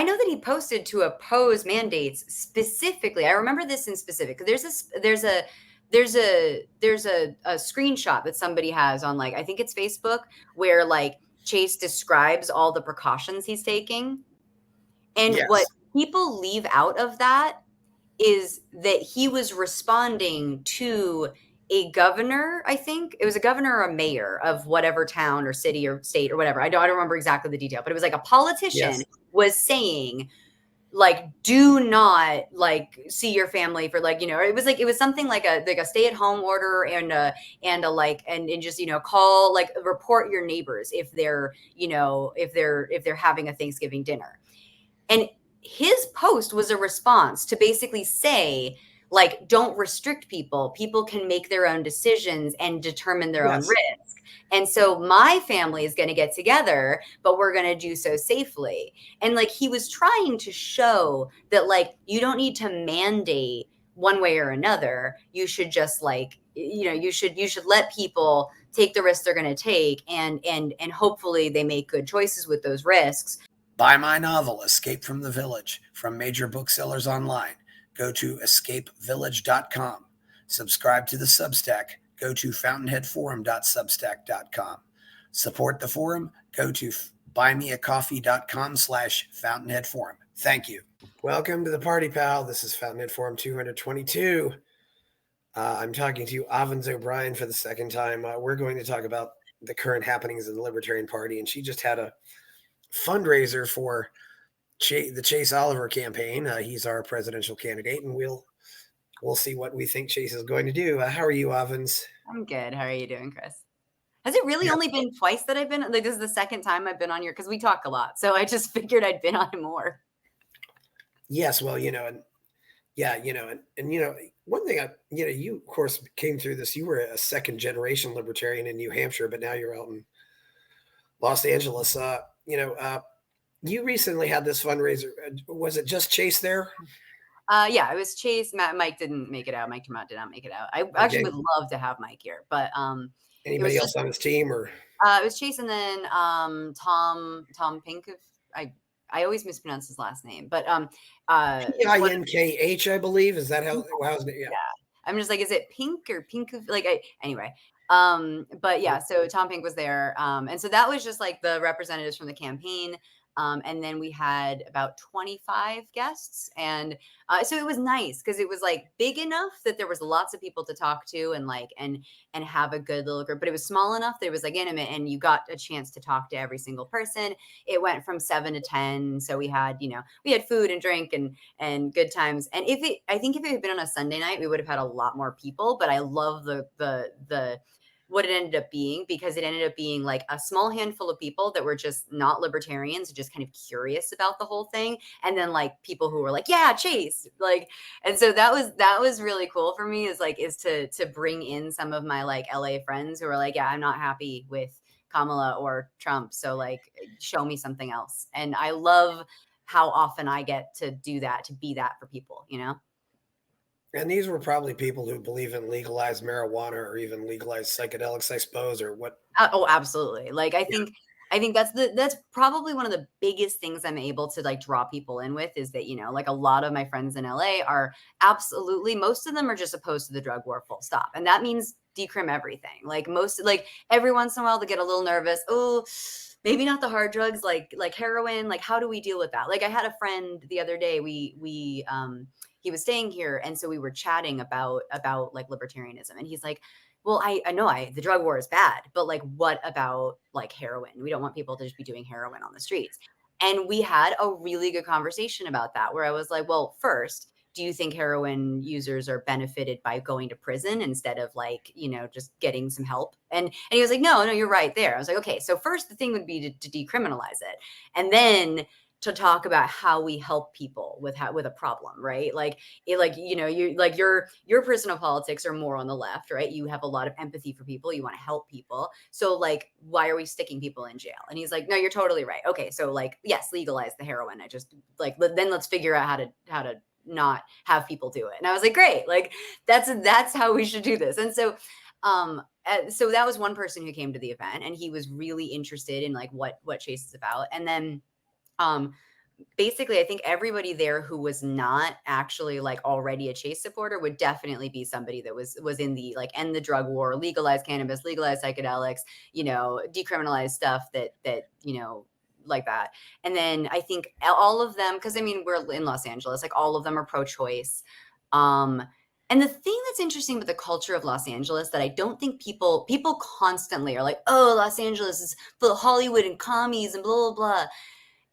I know that he posted to oppose mandates specifically. I remember this in specific. There's a screenshot that somebody has on, like, I think it's Facebook, where like Chase describes all the precautions he's taking. And Yes. what people leave out of that is that he was responding to a governor. I think it was a governor or a mayor of whatever town or city or state or whatever. I don't remember exactly the detail, but it was like a politician Yes. was saying, like, do not like see your family for, like, it was something like a stay-at-home order and just, call, like, report your neighbors if they're, if they're having a Thanksgiving dinner. And his post was a response to basically say, like, don't restrict people. People can make their own decisions and determine their own risk. And so my family is going to get together, but we're going to do so safely. And like, he was trying to show that, like, you don't need to mandate one way or another. You should just, like, you should let people take the risks they're going to take, and hopefully they make good choices with those risks. Buy my novel, Escape from the Village, from major booksellers online. Go to escapevillage.com. Subscribe to the Substack. Go to fountainheadforum.substack.com. Support the forum. Go to buymeacoffee.com/fountainheadforum. Thank you. Welcome to the party, pal. This is Fountainhead Forum 222. I'm talking to Avens O'Brien for the second time. We're going to talk about the current happenings in the Libertarian Party, and she just had a fundraiser for the Chase Oliver campaign. He's our presidential candidate, and we'll see what we think Chase is going to do. How are you, Avens? I'm good. How are you doing, Chris? Has it really only been twice that I've been, like, this is the second time I've been on your, because we talk a lot, so I just figured I'd been on more. Yes, well, one thing, you of course came through this. You were a second generation libertarian in New Hampshire, but now you're out in Los Angeles. You recently had this fundraiser. Was it just Chase there? Yeah, it was Chase. Mike didn't make it out. Mike Tremont did not make it out. I actually would love to have Mike here, but anybody else on his team, or it was Chase and then Tom Pink. I always mispronounce his last name, but Pinkh, I believe. Is that how? Yeah. I'm just like, is it Pink or Pink? Like, anyway. But yeah, so Tom Pink was there. And so that was just like the representatives from the campaign. And then we had about 25 guests. And so it was nice because it was like big enough that there was lots of people to talk to and like, and have a good little group, but it was small enough that it was like intimate and you got a chance to talk to every single person. It went from 7 to 10. So we had, we had food and drink and good times. And I think if it had been on a Sunday night, we would have had a lot more people, but I love the what it ended up being, because it ended up being like a small handful of people that were just not libertarians, just kind of curious about the whole thing. And then like people who were like, yeah, Chase, like, and so that was really cool for me, is to bring in some of my like LA friends who are like, yeah, I'm not happy with Kamala or Trump. So like, show me something else. And I love how often I get to do that, to be that for people, And these were probably people who believe in legalized marijuana or even legalized psychedelics, I suppose, or what? Oh, absolutely. Like, I think that's probably one of the biggest things I'm able to like draw people in with, is that, like a lot of my friends in LA are absolutely, most of them are just opposed to the drug war, full stop. And that means decrim everything. Like every once in a while they get a little nervous. Oh, maybe not the hard drugs, like heroin. Like, how do we deal with that? Like, I had a friend the other day, he was staying here. And so we were chatting about like libertarianism. And he's like, well, I know the drug war is bad, but like, what about like heroin? We don't want people to just be doing heroin on the streets. And we had a really good conversation about that, where I was like, well, first, do you think heroin users are benefited by going to prison instead of like, just getting some help? And he was like, no, you're right there. I was like, okay, so first the thing would be to decriminalize it. And then to talk about how we help people with a problem, right? Like, your personal politics are more on the left, right? You have a lot of empathy for people. You want to help people. So like, why are we sticking people in jail? And he's like, no, you're totally right. Okay. So like, yes, legalize the heroin. I just like, then let's figure out how to not have people do it. And I was like, great. Like, that's how we should do this. And so, so that was one person who came to the event, and he was really interested in like what Chase is about. And then, basically, I think everybody there who was not actually like already a Chase supporter would definitely be somebody that was in the like end the drug war, legalize cannabis, legalize psychedelics, decriminalize stuff that like that. And then I think all of them, because I mean we're in Los Angeles, like all of them are pro-choice. Um, and the thing that's interesting with the culture of Los Angeles that I don't think people constantly are like, oh, Los Angeles is full of Hollywood and commies and blah blah blah.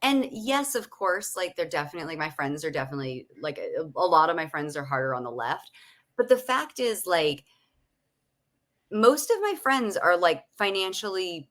And yes, of course, like they're definitely, my friends are definitely like a lot of my friends are harder on the left. But the fact is, like, most of my friends are like financially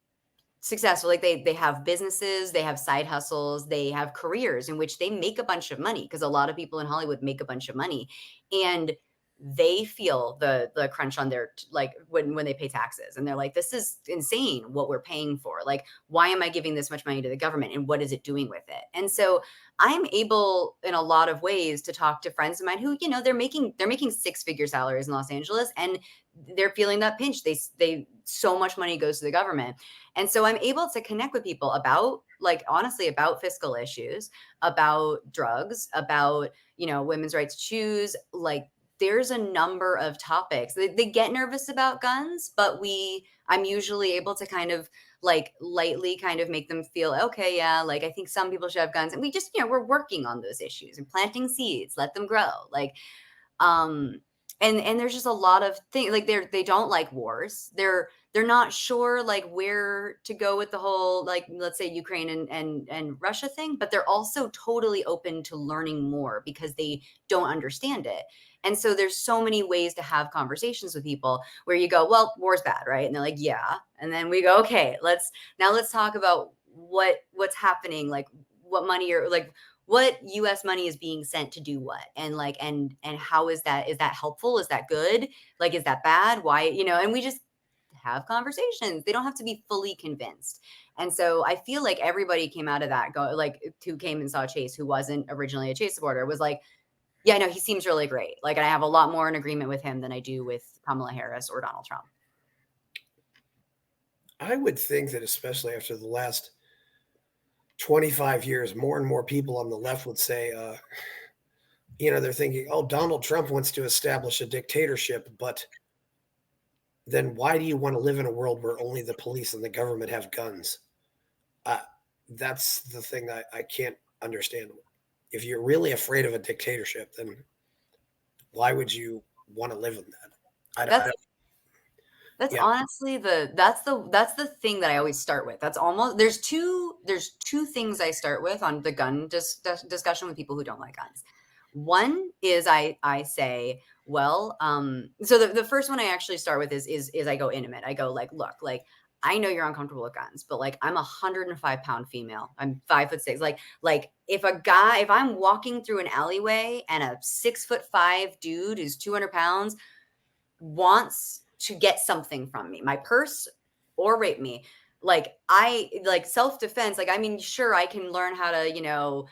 successful. Like they have businesses, they have side hustles, they have careers in which they make a bunch of money, because a lot of people in Hollywood make a bunch of money. And they feel the crunch on their like when they pay taxes, and they're like, this is insane what we're paying for. Like, why am I giving this much money to the government, and what is it doing with it? And so I'm able in a lot of ways to talk to friends of mine who, they're making six-figure salaries in Los Angeles, and they're feeling that pinch. They so much money goes to the government. And so I'm able to connect with people about, like, honestly, about fiscal issues, about drugs, about, women's rights to choose. Like, there's a number of topics. They get nervous about guns, but I'm usually able to kind of like lightly kind of make them feel, okay, yeah, like I think some people should have guns. And we just, we're working on those issues and planting seeds, let them grow. Like, um, and there's just a lot of things, like they don't like wars. They're not sure like where to go with the whole, like, let's say Ukraine and Russia thing, but they're also totally open to learning more because they don't understand it. And so there's so many ways to have conversations with people where you go, well, war's bad, right? And they're like, yeah. And then we go, okay, let's talk about what's happening, like what money or like what US money is being sent to do what, and like and how is that helpful, is that good, like is that bad, why, and we just have conversations. They don't have to be fully convinced. And so I feel like everybody came out of that who came and saw Chase, who wasn't originally a Chase supporter, was like, yeah, no, he seems really great. Like, and I have a lot more in agreement with him than I do with Kamala Harris or Donald Trump. I would think that especially after the last 25 years, more and more people on the left would say, they're thinking, oh, Donald Trump wants to establish a dictatorship, but then why do you want to live in a world where only the police and the government have guns? That's the thing I can't understand. If you're really afraid of a dictatorship, then why would you want to live in that? That's Yeah. honestly that's the thing that I always start with. That's almost there's two things I start with on the gun discussion with people who don't like guns. One is I say, well, so the first one I actually start with is I go intimate. I go like, look, like I know you're uncomfortable with guns, but like I'm a 105-pound female. I'm 5'6". Like if I'm walking through an alleyway and a 6'5" dude who's 200 pounds wants to get something from me, my purse or rape me, like I like self-defense. Like, I mean, sure, I can learn how to,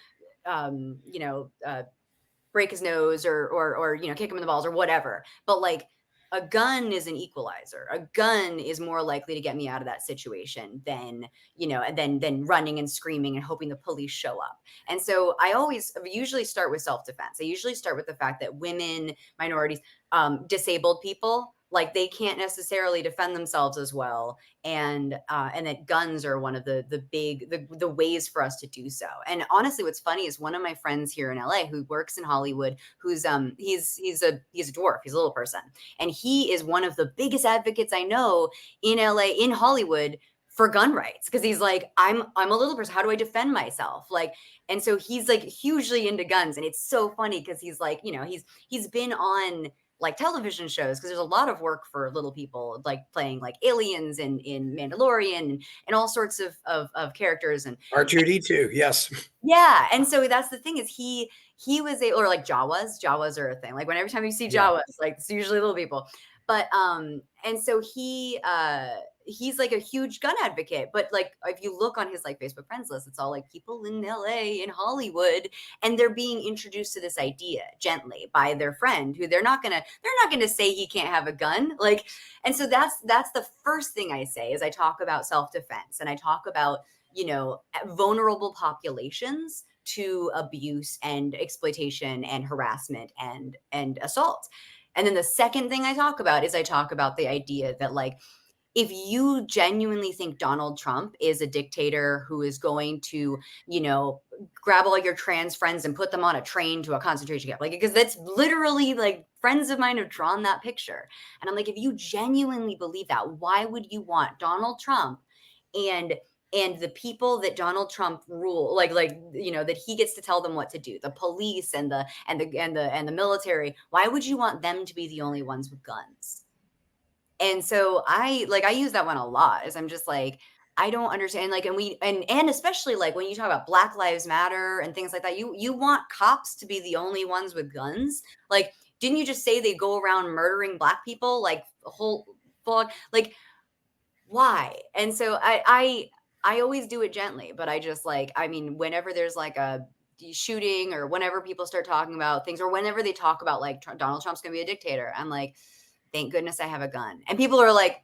break his nose or kick him in the balls or whatever. But like a gun is an equalizer. A gun is more likely to get me out of that situation than, than running and screaming and hoping the police show up. And so I usually start with self-defense. I usually start with the fact that women, minorities, disabled people, like they can't necessarily defend themselves as well, and that guns are one of the ways for us to do so. And honestly, what's funny is one of my friends here in LA who works in Hollywood, who's he's a dwarf, he's a little person, and he is one of the biggest advocates I know in LA, in Hollywood, for gun rights, because he's like, I'm a little person, how do I defend myself? Like, and so he's like hugely into guns, and it's so funny because he's like, he's been on like television shows, because there's a lot of work for little people, like playing like aliens in Mandalorian and all sorts of characters, and R2D2, yes. yeah. And so that's the thing, is he was or like Jawas are a thing. Like, when every time you see Jawas, like it's usually little people. But and so he's like a huge gun advocate. But like if you look on his like Facebook friends list, it's all like people in LA, in Hollywood, and they're being introduced to this idea gently by their friend, who they're not gonna say he can't have a gun. Like, and so that's the first thing I say, is I talk about self-defense, and I talk about, vulnerable populations to abuse and exploitation and harassment and assault. And then the second thing I talk about is I talk about the idea that, like, if you genuinely think Donald Trump is a dictator who is going to, grab all your trans friends and put them on a train to a concentration camp, like, because that's literally, like, friends of mine have drawn that picture. And I'm like, if you genuinely believe that, why would you want Donald Trump and the people that Donald Trump that he gets to tell them what to do, the police and the military, why would you want them to be the only ones with guns? And so I use that one a lot, is I'm just like, I don't understand, like, and especially, like, when you talk about Black Lives Matter and things like that, you want cops to be the only ones with guns? Like, didn't you just say they go around murdering Black people, like, whole full, like, why? And so I always do it gently, but I just, like, I mean, whenever there's like a shooting, or whenever people start talking about things, or whenever they talk about, like, Donald Trump's gonna be a dictator, I'm like, thank goodness I have a gun. And people are like,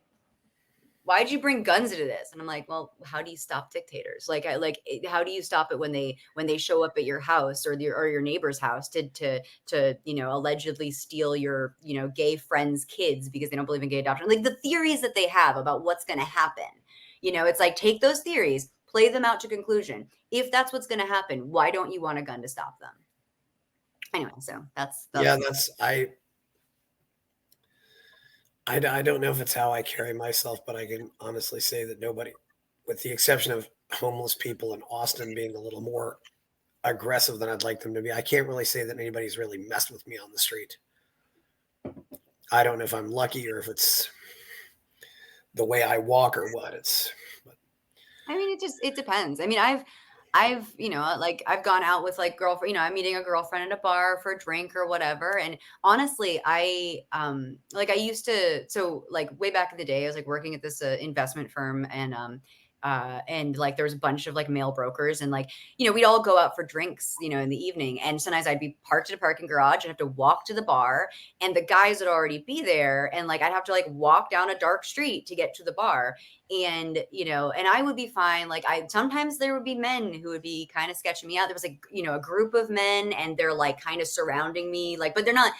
why'd you bring guns into this? And I'm like, well, how do you stop dictators? Like, how do you stop it when they show up at your house, or your neighbor's house to allegedly steal your, gay friends' kids because they don't believe in gay adoption? Like, the theories that they have about what's going to happen, it's like, take those theories, play them out to conclusion. If that's what's going to happen, why don't you want a gun to stop them? Anyway, so that's I don't know if it's how I carry myself, but I can honestly say that nobody, with the exception of homeless people in Austin being a little more aggressive than I'd like them to be, I can't really say that anybody's really messed with me on the street. I don't know if I'm lucky or if it's the way I walk or what. I mean, it depends. I mean, I've, like, I've gone out with, like, girlfriend, I'm meeting a girlfriend at a bar for a drink or whatever. And honestly, I used to, so, like, way back in the day, I was, like, working at this investment firm, and like, there was a bunch of, like, male brokers, and, like, we'd all go out for drinks, in the evening. And sometimes I'd be parked at a parking garage and have to walk to the bar, and the guys would already be there. And, like, I'd have to, like, walk down a dark street to get to the bar. And and I would be fine. Like, I sometimes there would be men who would be kind of sketching me out. There was, like, a group of men, and they're, like, kind of surrounding me, like, but they're not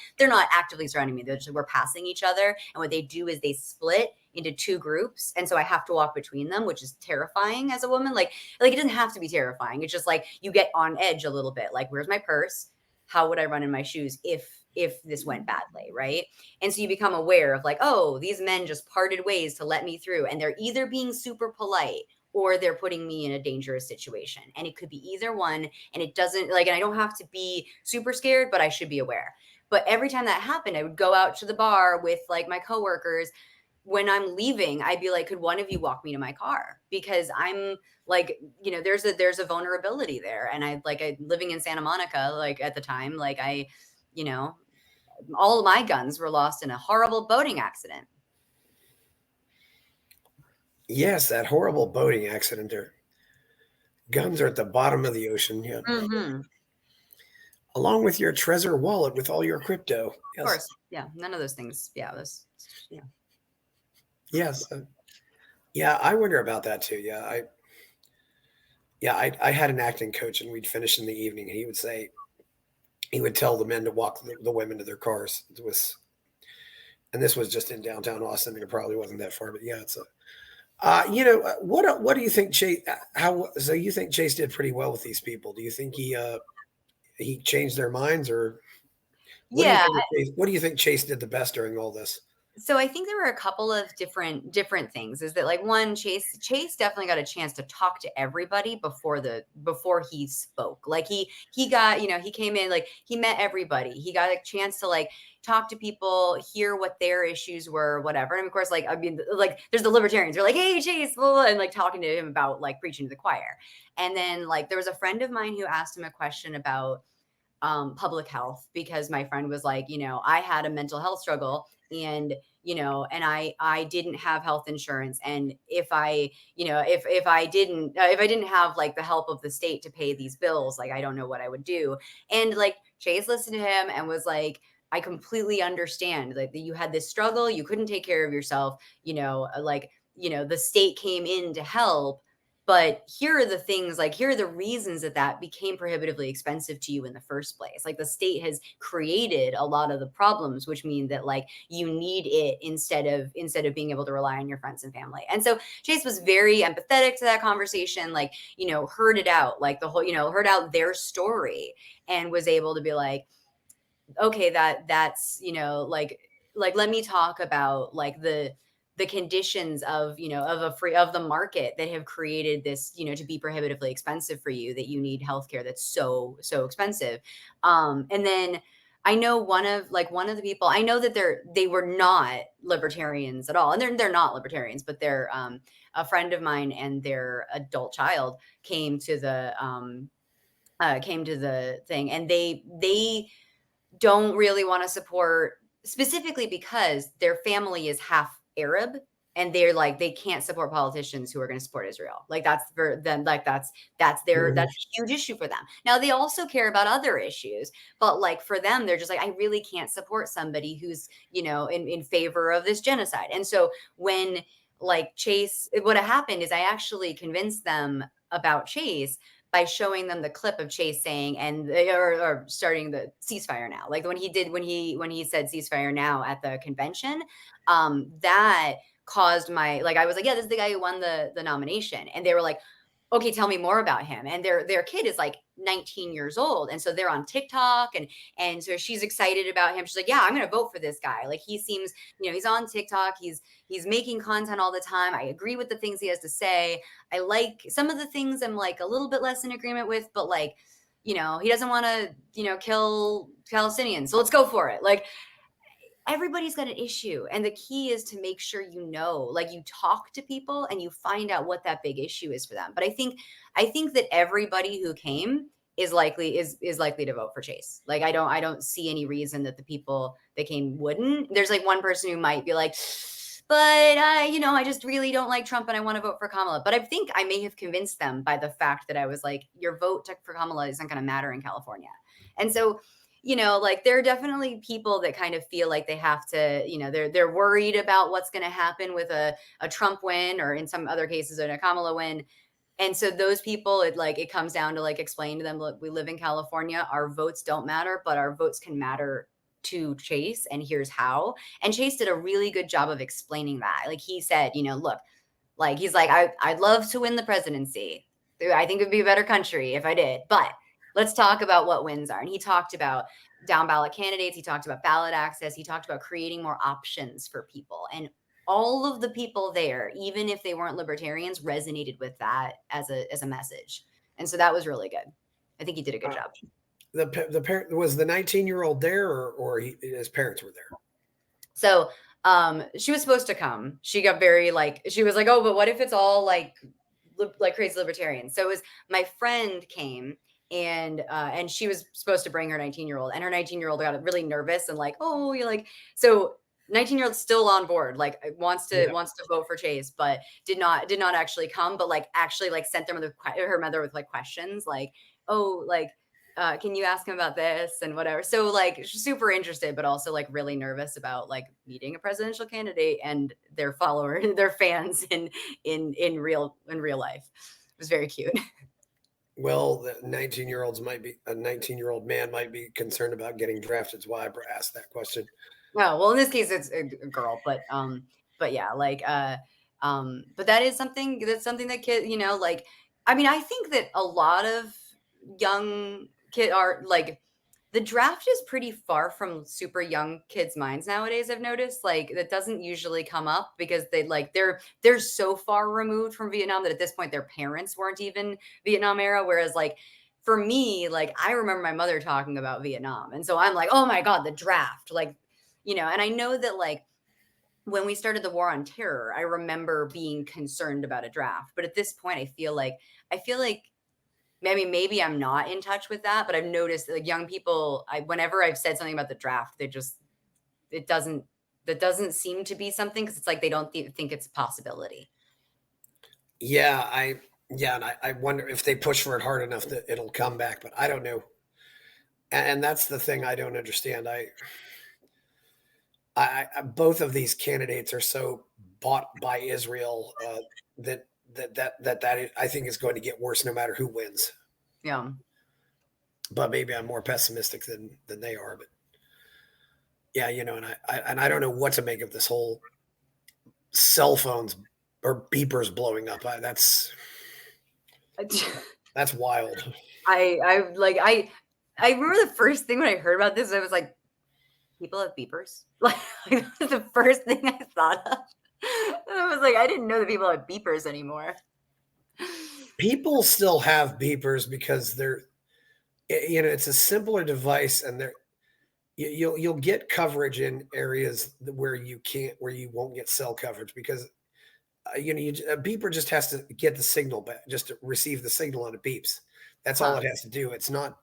actively surrounding me. We're passing each other, and what they do is they split into two groups, and so I have to walk between them, which is terrifying as a woman. Like, it doesn't have to be terrifying. It's just, like, you get on edge a little bit, like, where's my purse? How would I run in my shoes if this went badly, right? And so you become aware of, like, oh, these men just parted ways to let me through, and they're either being super polite, or they're putting me in a dangerous situation. And it could be either one. And it doesn't, like, and I don't have to be super scared, but I should be aware. But every time that happened, I would go out to the bar with, like, my coworkers. When I'm leaving, I'd be like, could one of you walk me to my car? Because I'm, like, there's a vulnerability there. And I living in Santa Monica, like, at the time, like, you know, all of my guns were lost in a horrible boating accident. Yes, that horrible boating accident there. Guns are at the bottom of the ocean. Yeah. Mm-hmm. Along with your treasure wallet with all your crypto. Yes. Of course. Yeah. None of those things. Yeah. Yeah. Yes. Yeah, I wonder about that too. I had an acting coach, and we'd finish in the evening, and he would tell the men to walk the women to their cars. And this was just in downtown Austin. It probably wasn't that far, but yeah, what do you think, Chase? So you think Chase did pretty well with these people? Do you think he changed their minds, or Yeah. what do you think Chase did the best during all this? So I think there were a couple of different things. Is that, like, one, Chase definitely got a chance to talk to everybody before he spoke. Like, he got, he came in, like, he met everybody. He got a chance to, like, talk to people, hear what their issues were, whatever. And of course, like, I mean, like, there's the libertarians who are like, hey, Chase, blah, blah, and, like, talking to him about, like, preaching to the choir. And then, like, there was a friend of mine who asked him a question about public health, because my friend was like, I had a mental health struggle, and I didn't have health insurance, and if I didn't have, like, the help of the state to pay these bills, like, I don't know what I would do. And, like, Chase listened to him and was like, I completely understand, like, that you had this struggle, you couldn't take care of yourself, the state came in to help, But here are the things, like, here are the reasons that that became prohibitively expensive to you in the first place. Like, the state has created a lot of the problems, which mean that, like, you need it instead of being able to rely on your friends and family. And so Chase was very empathetic to that conversation, like, heard it out, like the whole, heard out their story, and was able to be like, okay, that's, like let me talk about, like, the conditions of, of the market that have created this, to be prohibitively expensive for you, that you need healthcare that's so expensive. And then I know one of the people, I know that they were not libertarians at all, and they're not libertarians, but they're, a friend of mine and their adult child came to the thing, and they don't really want to support, specifically because their family is half Arab, and they're like, they can't support politicians who are going to support Israel. Like, that's for them, like that's Mhm. that's a huge issue for them. Now they also care about other issues, but like for them, they're just like, I really can't support somebody who's, in favor of this genocide. And so when, like, Chase, what happened is I actually convinced them about Chase by showing them the clip of Chase saying, and they are starting the ceasefire now. Like, when he said ceasefire now at the convention, that caused my, like, I was like, yeah, this is the guy who won the nomination. And they were like, okay, tell me more about him. And their kid is like 19 years old. And so they're on TikTok, and so she's excited about him. She's like, yeah, I'm gonna vote for this guy. Like, he seems, he's on TikTok, he's making content all the time. I agree with the things he has to say. I like some of the things I'm like a little bit less in agreement with, but like, he doesn't want to, kill Palestinians. So let's go for it. Like, everybody's got an issue, and the key is to make sure, like, you talk to people and you find out what that big issue is for them. But I think that everybody who came is likely to vote for Chase. Like, I don't see any reason that the people that came wouldn't. There's like one person who might be like, but I just really don't like Trump and I want to vote for Kamala. But I think I may have convinced them by the fact that I was like, your vote for Kamala isn't going to matter in California. And so, like, there are definitely people that kind of feel like they have to, they're worried about what's going to happen with a Trump win, or in some other cases, a Kamala win. And so those people, it comes down to, like, explain to them, look, we live in California, our votes don't matter, but our votes can matter to Chase, and here's how. And Chase did a really good job of explaining that. Like, he said, look, like, he's like, I'd love to win the presidency. I think it'd be a better country if I did. But let's talk about what wins are. And he talked about down ballot candidates. He talked about ballot access. He talked about creating more options for people. And all of the people there, even if they weren't libertarians, resonated with that as a message. And so that was really good. I think he did a good Uh, job. the parent was the 19-year-old there, or his parents were there. So she was supposed to come. She got very, like, she was like, oh, but what if it's all like crazy libertarians? So it was, my friend came, and she was supposed to bring her 19-year-old, and her 19-year-old got really nervous and like, oh, you're like, so 19-year-old still on board, like, wants to Yeah. vote for Chase, but did not actually come, but like actually like sent her mother with like questions, like, oh, like, can you ask him about this and whatever. So, like, she's super interested, but also like really nervous about like meeting a presidential candidate and their their fans in real life. It was very cute. Well, the 19-year-old man might be concerned about getting drafted. That's why I asked that question. No, well, in this case, it's a girl, but yeah, like, but that's something that kid, like, I mean, I think that a lot of young kid are like, the draft is pretty far from super young kids' minds nowadays. I've noticed, like, that doesn't usually come up because they're so far removed from Vietnam that at this point their parents weren't even Vietnam era. Whereas, like, for me, like, I remember my mother talking about Vietnam, and so I'm like, oh my god, the draft, like, and I know that, like, when we started the war on terror, I remember being concerned about a draft. But at this point, I feel like maybe I'm not in touch with that, but I've noticed that, like, young people, whenever I've said something about the draft, it doesn't that doesn't seem to be something, because it's like they don't think it's a possibility. Yeah, and I wonder if they push for it hard enough that it'll come back, but I don't know. And that's the thing I don't understand. Both of these candidates are so bought by Israel that I think is going to get worse no matter who wins. Yeah. But maybe I'm more pessimistic than they are. But yeah, and I don't know what to make of this whole cell phones or beepers blowing up. That's wild. I remember the first thing when I heard about this, I was like, people have beepers? Like, that was the first thing I thought of. I was like, I didn't know that people have beepers anymore. People still have beepers because it's a simpler device, and you'll get coverage in areas where you won't get cell coverage because a beeper just has to get the signal back, just to receive the signal and it beeps. That's all it has to do. It's not,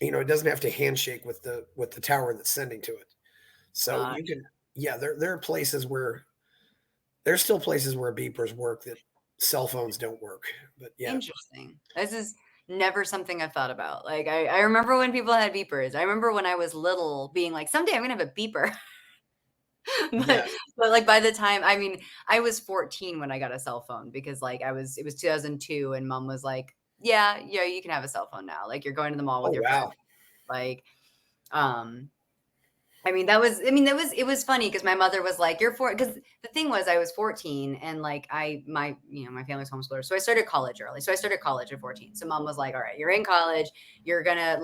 it doesn't have to handshake with the tower that's sending to it. So you can, there are places where there's still places where beepers work that cell phones don't work. But yeah, interesting. This is never something I've thought about. Like I remember when people had beepers. I remember when I was little being like, someday I'm gonna have a beeper. But like by the time, I mean, I was 14 when I got a cell phone because like it was 2002 and mom was like, yeah, you can have a cell phone now. Like you're going to the mall with your friends. Like, it was funny because my mother was like, because the thing was I was 14 and like my family's homeschooler. So I started college early. So I started college at 14. So mom was like, all right, you're in college. You're going to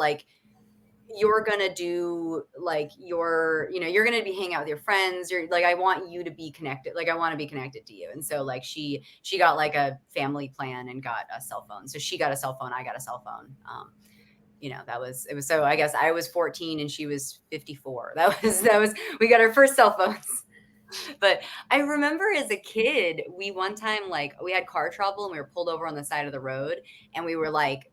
do like you're going to be hanging out with your friends. You're like, I want you to be connected. Like I want to be connected to you. And so like she got like a family plan and got a cell phone. So she got a cell phone. I got a cell phone. So I guess I was 14 and she was 54. We got our first cell phones. But I remember as a kid, one time, like we had car trouble and we were pulled over on the side of the road and we were like,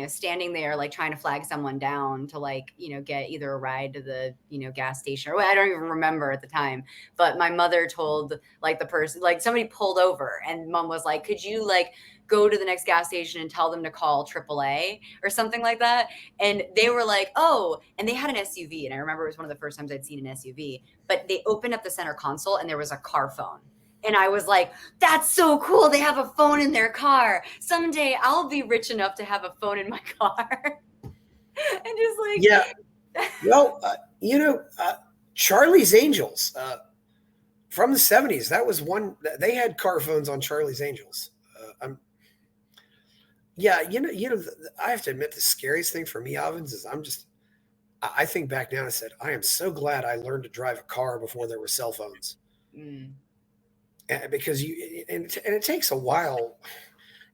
standing there, like trying to flag someone down to like, get either a ride to the, gas station or I don't even remember at the time. But my mother told like the person, like somebody pulled over and mom was like, could you like go to the next gas station and tell them to call AAA or something like that? And they were like, oh, and they had an SUV. And I remember it was one of the first times I'd seen an SUV, but they opened up the center console and there was a car phone. And I was like, that's so cool. They have a phone in their car. Someday I'll be rich enough to have a phone in my car. And just like, yeah. Well, Charlie's Angels from the 70s. That was one. They had car phones on Charlie's Angels. I have to admit the scariest thing for me, Avens, is I think back now and I said, I am so glad I learned to drive a car before there were cell phones. Because it takes a while.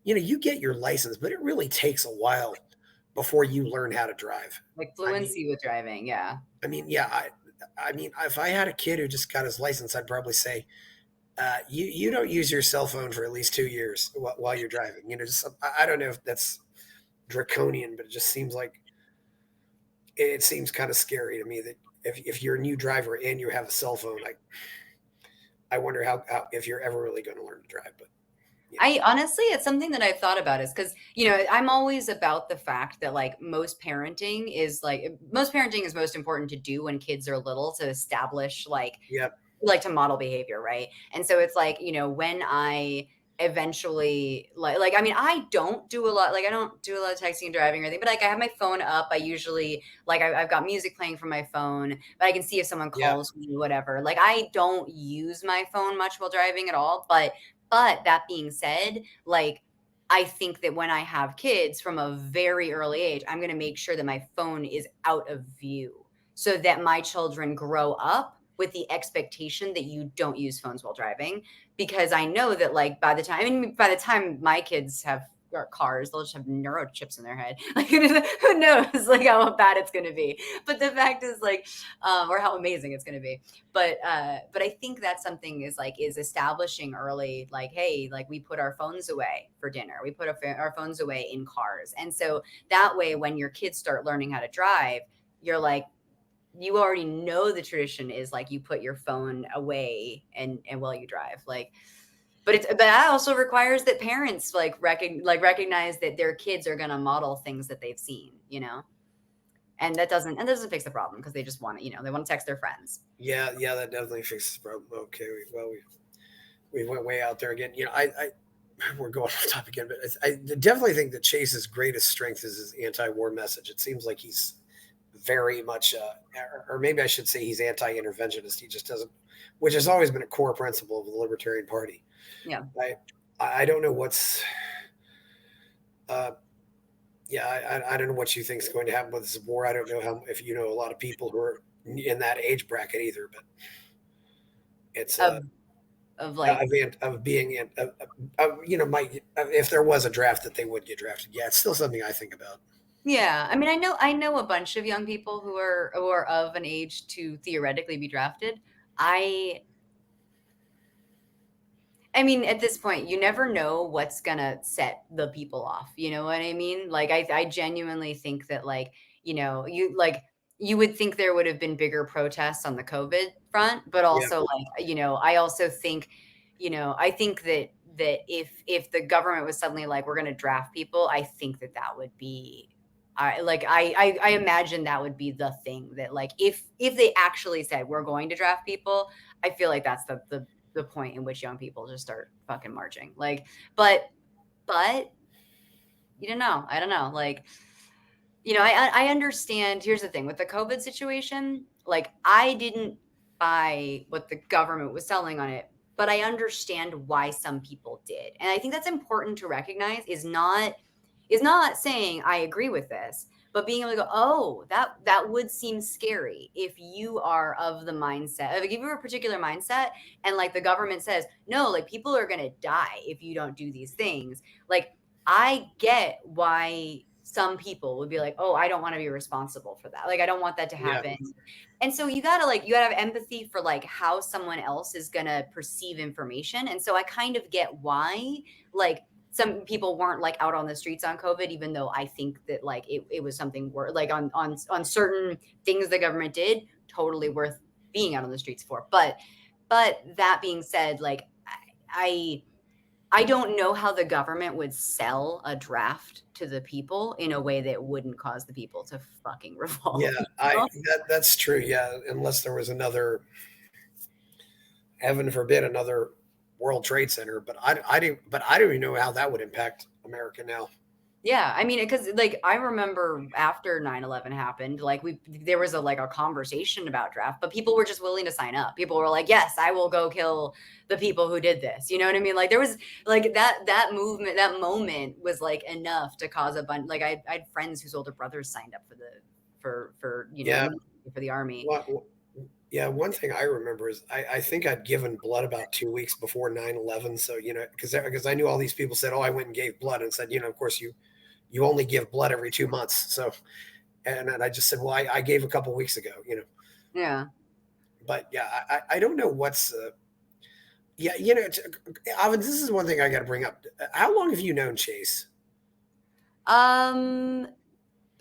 You get your license, but it really takes a while before you learn how to drive. Like fluency with driving, yeah. I mean, if I had a kid who just got his license, I'd probably say, you don't use your cell phone for at least 2 years while you're driving. I don't know if that's draconian, but it just seems like it seems kind of scary to me that if you're a new driver and you have a cell phone, I wonder how if you're ever really going to learn to drive. But I honestly, it's something that I've thought about is because, I'm always about the fact that like most parenting is most important to do when kids are little to establish like to model behavior. Right. And so it's like, when I eventually I don't do a lot, like I don't do a lot of texting and driving or anything, but like I have my phone up. I usually like I've got music playing from my phone, but I can see if someone calls me, whatever. Like I don't use my phone much while driving at all. But that being said, like I think that when I have kids from a very early age, I'm going to make sure that my phone is out of view so that my children grow up with the expectation that you don't use phones while driving, because I know that like by the time my kids have cars, they'll just have neurochips in their head. Like who knows like how bad it's going to be. But the fact is like, or how amazing it's going to be. But I think that's something is establishing early, like, hey, like we put our phones away for dinner. We put our phones away in cars. And so that way, when your kids start learning how to drive, you're like, you already know the tradition is like you put your phone away and while you drive, like, but that also requires that parents recognize that their kids are going to model things that they've seen, and that doesn't fix the problem because they just want to, they want to text their friends. Yeah, that definitely fixes the problem. Okay, we went way out there again. we're going off topic again, but I definitely think that Chase's greatest strength is his anti-war message. It seems like he's very much, or maybe I should say he's anti-interventionist. He just doesn't, which has always been a core principle of the Libertarian Party. Yeah. I don't know what's, yeah, I don't know what you think is going to happen with this war. I don't know if you know a lot of people who are in that age bracket either, but it's of like of being in, you know, if there was a draft that they would get drafted. Yeah, it's still something I think about. Yeah, I mean, I know a bunch of young people who are of an age to theoretically be drafted. I mean, at this point, you never know what's gonna set the people off. You know what I mean? Like, I genuinely think that, like, you know, you would think there would have been bigger protests on the COVID front, but Yeah, also, like, you know, I also think, you know, I think that if the government was suddenly like, we're gonna draft people, I think that would be, I imagine that would be the thing that, like, if they actually said we're going to draft people, I feel like that's the point in which young people just start fucking marching. Like, but you don't know. I don't know. Like, you know, I understand. Here's the thing with the COVID situation. Like, I didn't buy what the government was selling on it, but I understand why some people did. And I think that's important to recognize is not saying I agree with this, but being able to go, oh, that would seem scary if you are of the mindset, like if you're a particular mindset and like the government says, no, like people are going to die if you don't do these things. Like, I get why some people would be like, oh, I don't want to be responsible for that. Like, I don't want that to happen. yeah, And so you gotta have empathy for like how someone else is gonna perceive information. And so I kind of get why like some people weren't like out on the streets on COVID, even though I think that like it was something worth like on certain things the government did, totally worth being out on the streets for. But that being said, like I don't know how the government would sell a draft to the people in a way that wouldn't cause the people to fucking revolt. yeah. You know? That's true. Yeah, unless there was another, heaven forbid, another World Trade Center. But I don't even know how that would impact America now. Yeah, I mean, because like I remember after 9/11 happened, like there was a conversation about draft, but people were just willing to sign up. People were like, "Yes, I will go kill the people who did this." You know what I mean? Like there was like that movement, that moment was like enough to cause a bunch. Like I had friends whose older brothers signed up for you know Yeah. for the army. Yeah, one thing I remember is I think I'd given blood about 2 weeks before 9/11. So, you know, because I knew all these people said, oh, I went and gave blood and said, you know, of course you only give blood every 2 months. So, and I just said, well, I gave a couple weeks ago, you know, Yeah. but yeah, I don't know what's, yeah, you know, Avens, this is one thing I got to bring up. How long have you known Chase? Um,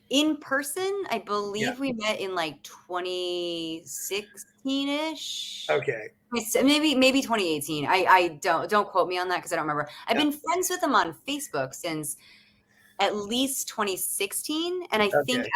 in person, I Yeah. believe we met in like 2016-ish. Okay. Maybe 2018. I don't quote me on that because I don't remember. I've Yeah. been friends with him on Facebook since at least 2016, and Okay.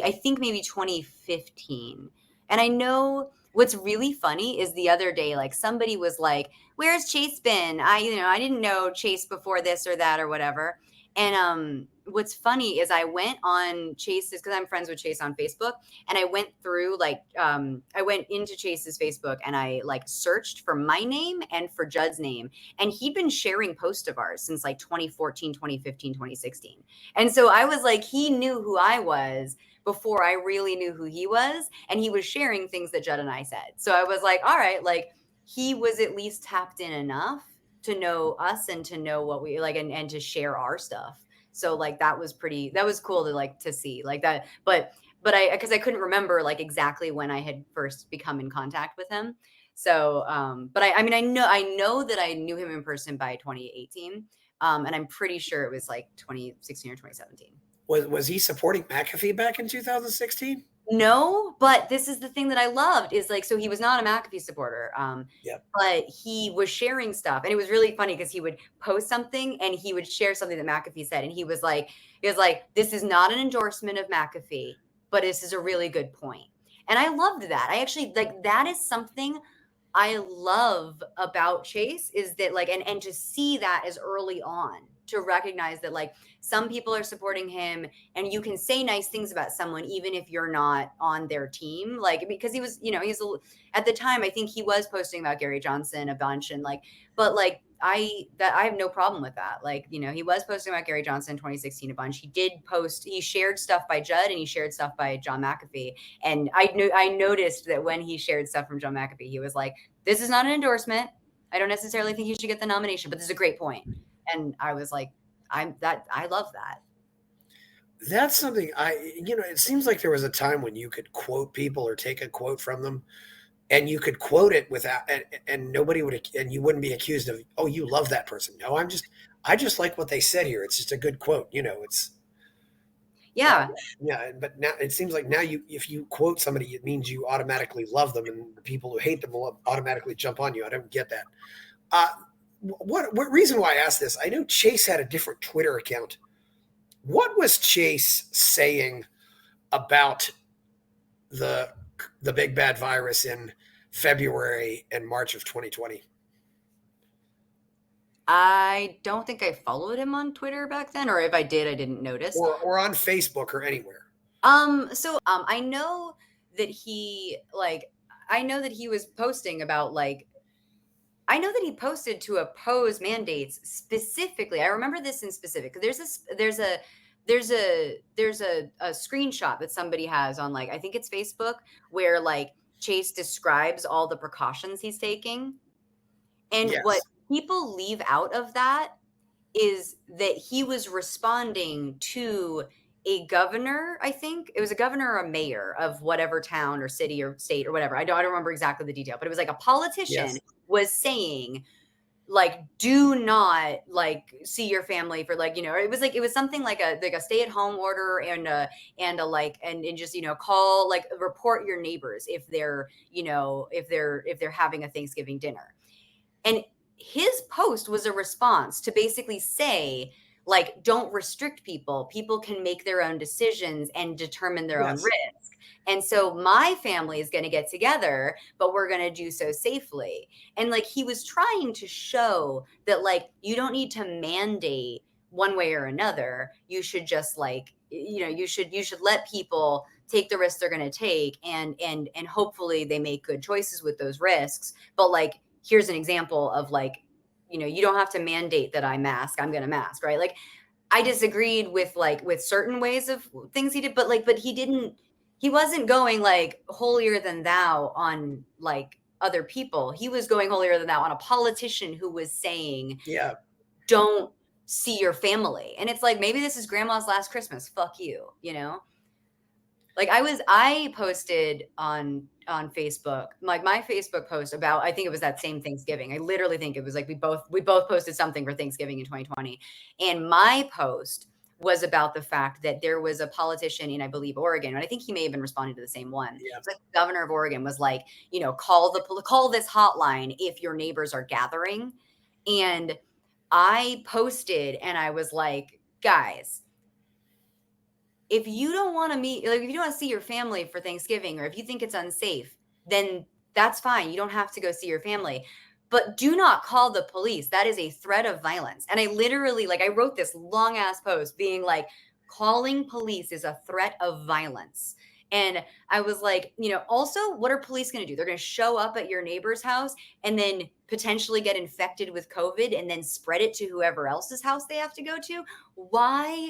I think maybe 2015. And I know what's really funny is the other day, like somebody was like, "Where's Chase been? I didn't know Chase before this or that or whatever." And what's funny is I went on Chase's because I'm friends with Chase on Facebook, and I went through I went into Chase's Facebook and I like searched for my name and for Judd's name, and he'd been sharing posts of ours since like 2014, 2015, 2016. And so I was like, he knew who I was before I really knew who he was. And he was sharing things that Judd and I said. So I was like, all right, like he was at least tapped in enough to know us and to know what we like and to share our stuff. So like that was cool to see like that. But because I couldn't remember like exactly when I had first become in contact with him. So but I mean I know that I knew him in person by 2018. And I'm pretty sure it was like 2016 or 2017. Was he supporting McAfee back in 2016? No, but this is the thing that I loved is like, so he was not a McAfee supporter, Yep. but he was sharing stuff. And it was really funny because he would post something and he would share something that McAfee said. And he was like, this is not an endorsement of McAfee, but this is a really good point. And I loved that. I actually like that is something I love about Chase is that like, and to see that as early on, to recognize that like some people are supporting him and you can say nice things about someone even if you're not on their team, like because he was, you know, at the time I think he was posting about Gary Johnson a bunch and like, but like I have no problem with that. Like, you know, he was posting about Gary Johnson in 2016 a bunch. He shared stuff by Judd and he shared stuff by John McAfee. And I noticed that when he shared stuff from John McAfee, he was like, this is not an endorsement. I don't necessarily think he should get the nomination, but this is a great point. And I was like, I love that. That's something it seems like there was a time when you could quote people or take a quote from them and you could quote it without, and nobody would, and you wouldn't be accused of, oh, you love that person. No, I just like what they said here. It's just a good quote. Yeah. Yeah. But now it seems like now if you quote somebody, it means you automatically love them and the people who hate them will automatically jump on you. I don't get that. What reason why I asked this? I know Chase had a different Twitter account. What was Chase saying about the big bad virus in February and March of 2020? I don't think I followed him on Twitter back then, or if I did, I didn't notice. Or on Facebook or anywhere. I know that he was posting about like I know that he posted to oppose mandates specifically. I remember this in specific. There's a screenshot that somebody has on like I think it's Facebook where like Chase describes all the precautions he's taking. And Yes. what people leave out of that is that he was responding to a governor, I think it was a governor or a mayor of whatever town or city or state or whatever. I don't remember exactly the detail, but it was like a politician Yes. was saying like do not like see your family for like, you know, it was something like a stay-at-home order and just, you know, call like report your neighbors if they're, you know, if they're having a Thanksgiving dinner. And his post was a response to basically say, like, don't restrict people. People can make their own decisions and determine their own Yes. risk. And so my family is going to get together, but we're going to do so safely. And like he was trying to show that like you don't need to mandate one way or another. You should just like, you know, you should let people take the risks they're going to take and hopefully they make good choices with those risks. But like here's an example of like, you know, you don't have to mandate that I mask, I'm going to mask, right? Like I disagreed with certain ways of things he did, but he wasn't going like holier than thou on like other people. He was going holier than thou on a politician who was saying, Yeah. don't see your family. And it's like, maybe this is grandma's last Christmas. Fuck you, you know? Like I posted on Facebook, like my Facebook post about, I think it was that same Thanksgiving. I literally think it was like we both posted something for Thanksgiving in 2020. And my post was about the fact that there was a politician in, I believe, Oregon, and I think he may have been responding to the same one. Yeah. It's like the governor of Oregon was like, you know, call this hotline if your neighbors are gathering. And I posted and I was like, guys, if you don't want to meet, like if you don't want to see your family for Thanksgiving, or if you think it's unsafe, then that's fine. You don't have to go see your family, but do not call the police. That is a threat of violence. And I literally, like, I wrote this long ass post being like, calling police is a threat of violence. And I was like, you know, also, what are police going to do? They're going to show up at your neighbor's house and then potentially get infected with COVID and then spread it to whoever else's house they have to go to. Why?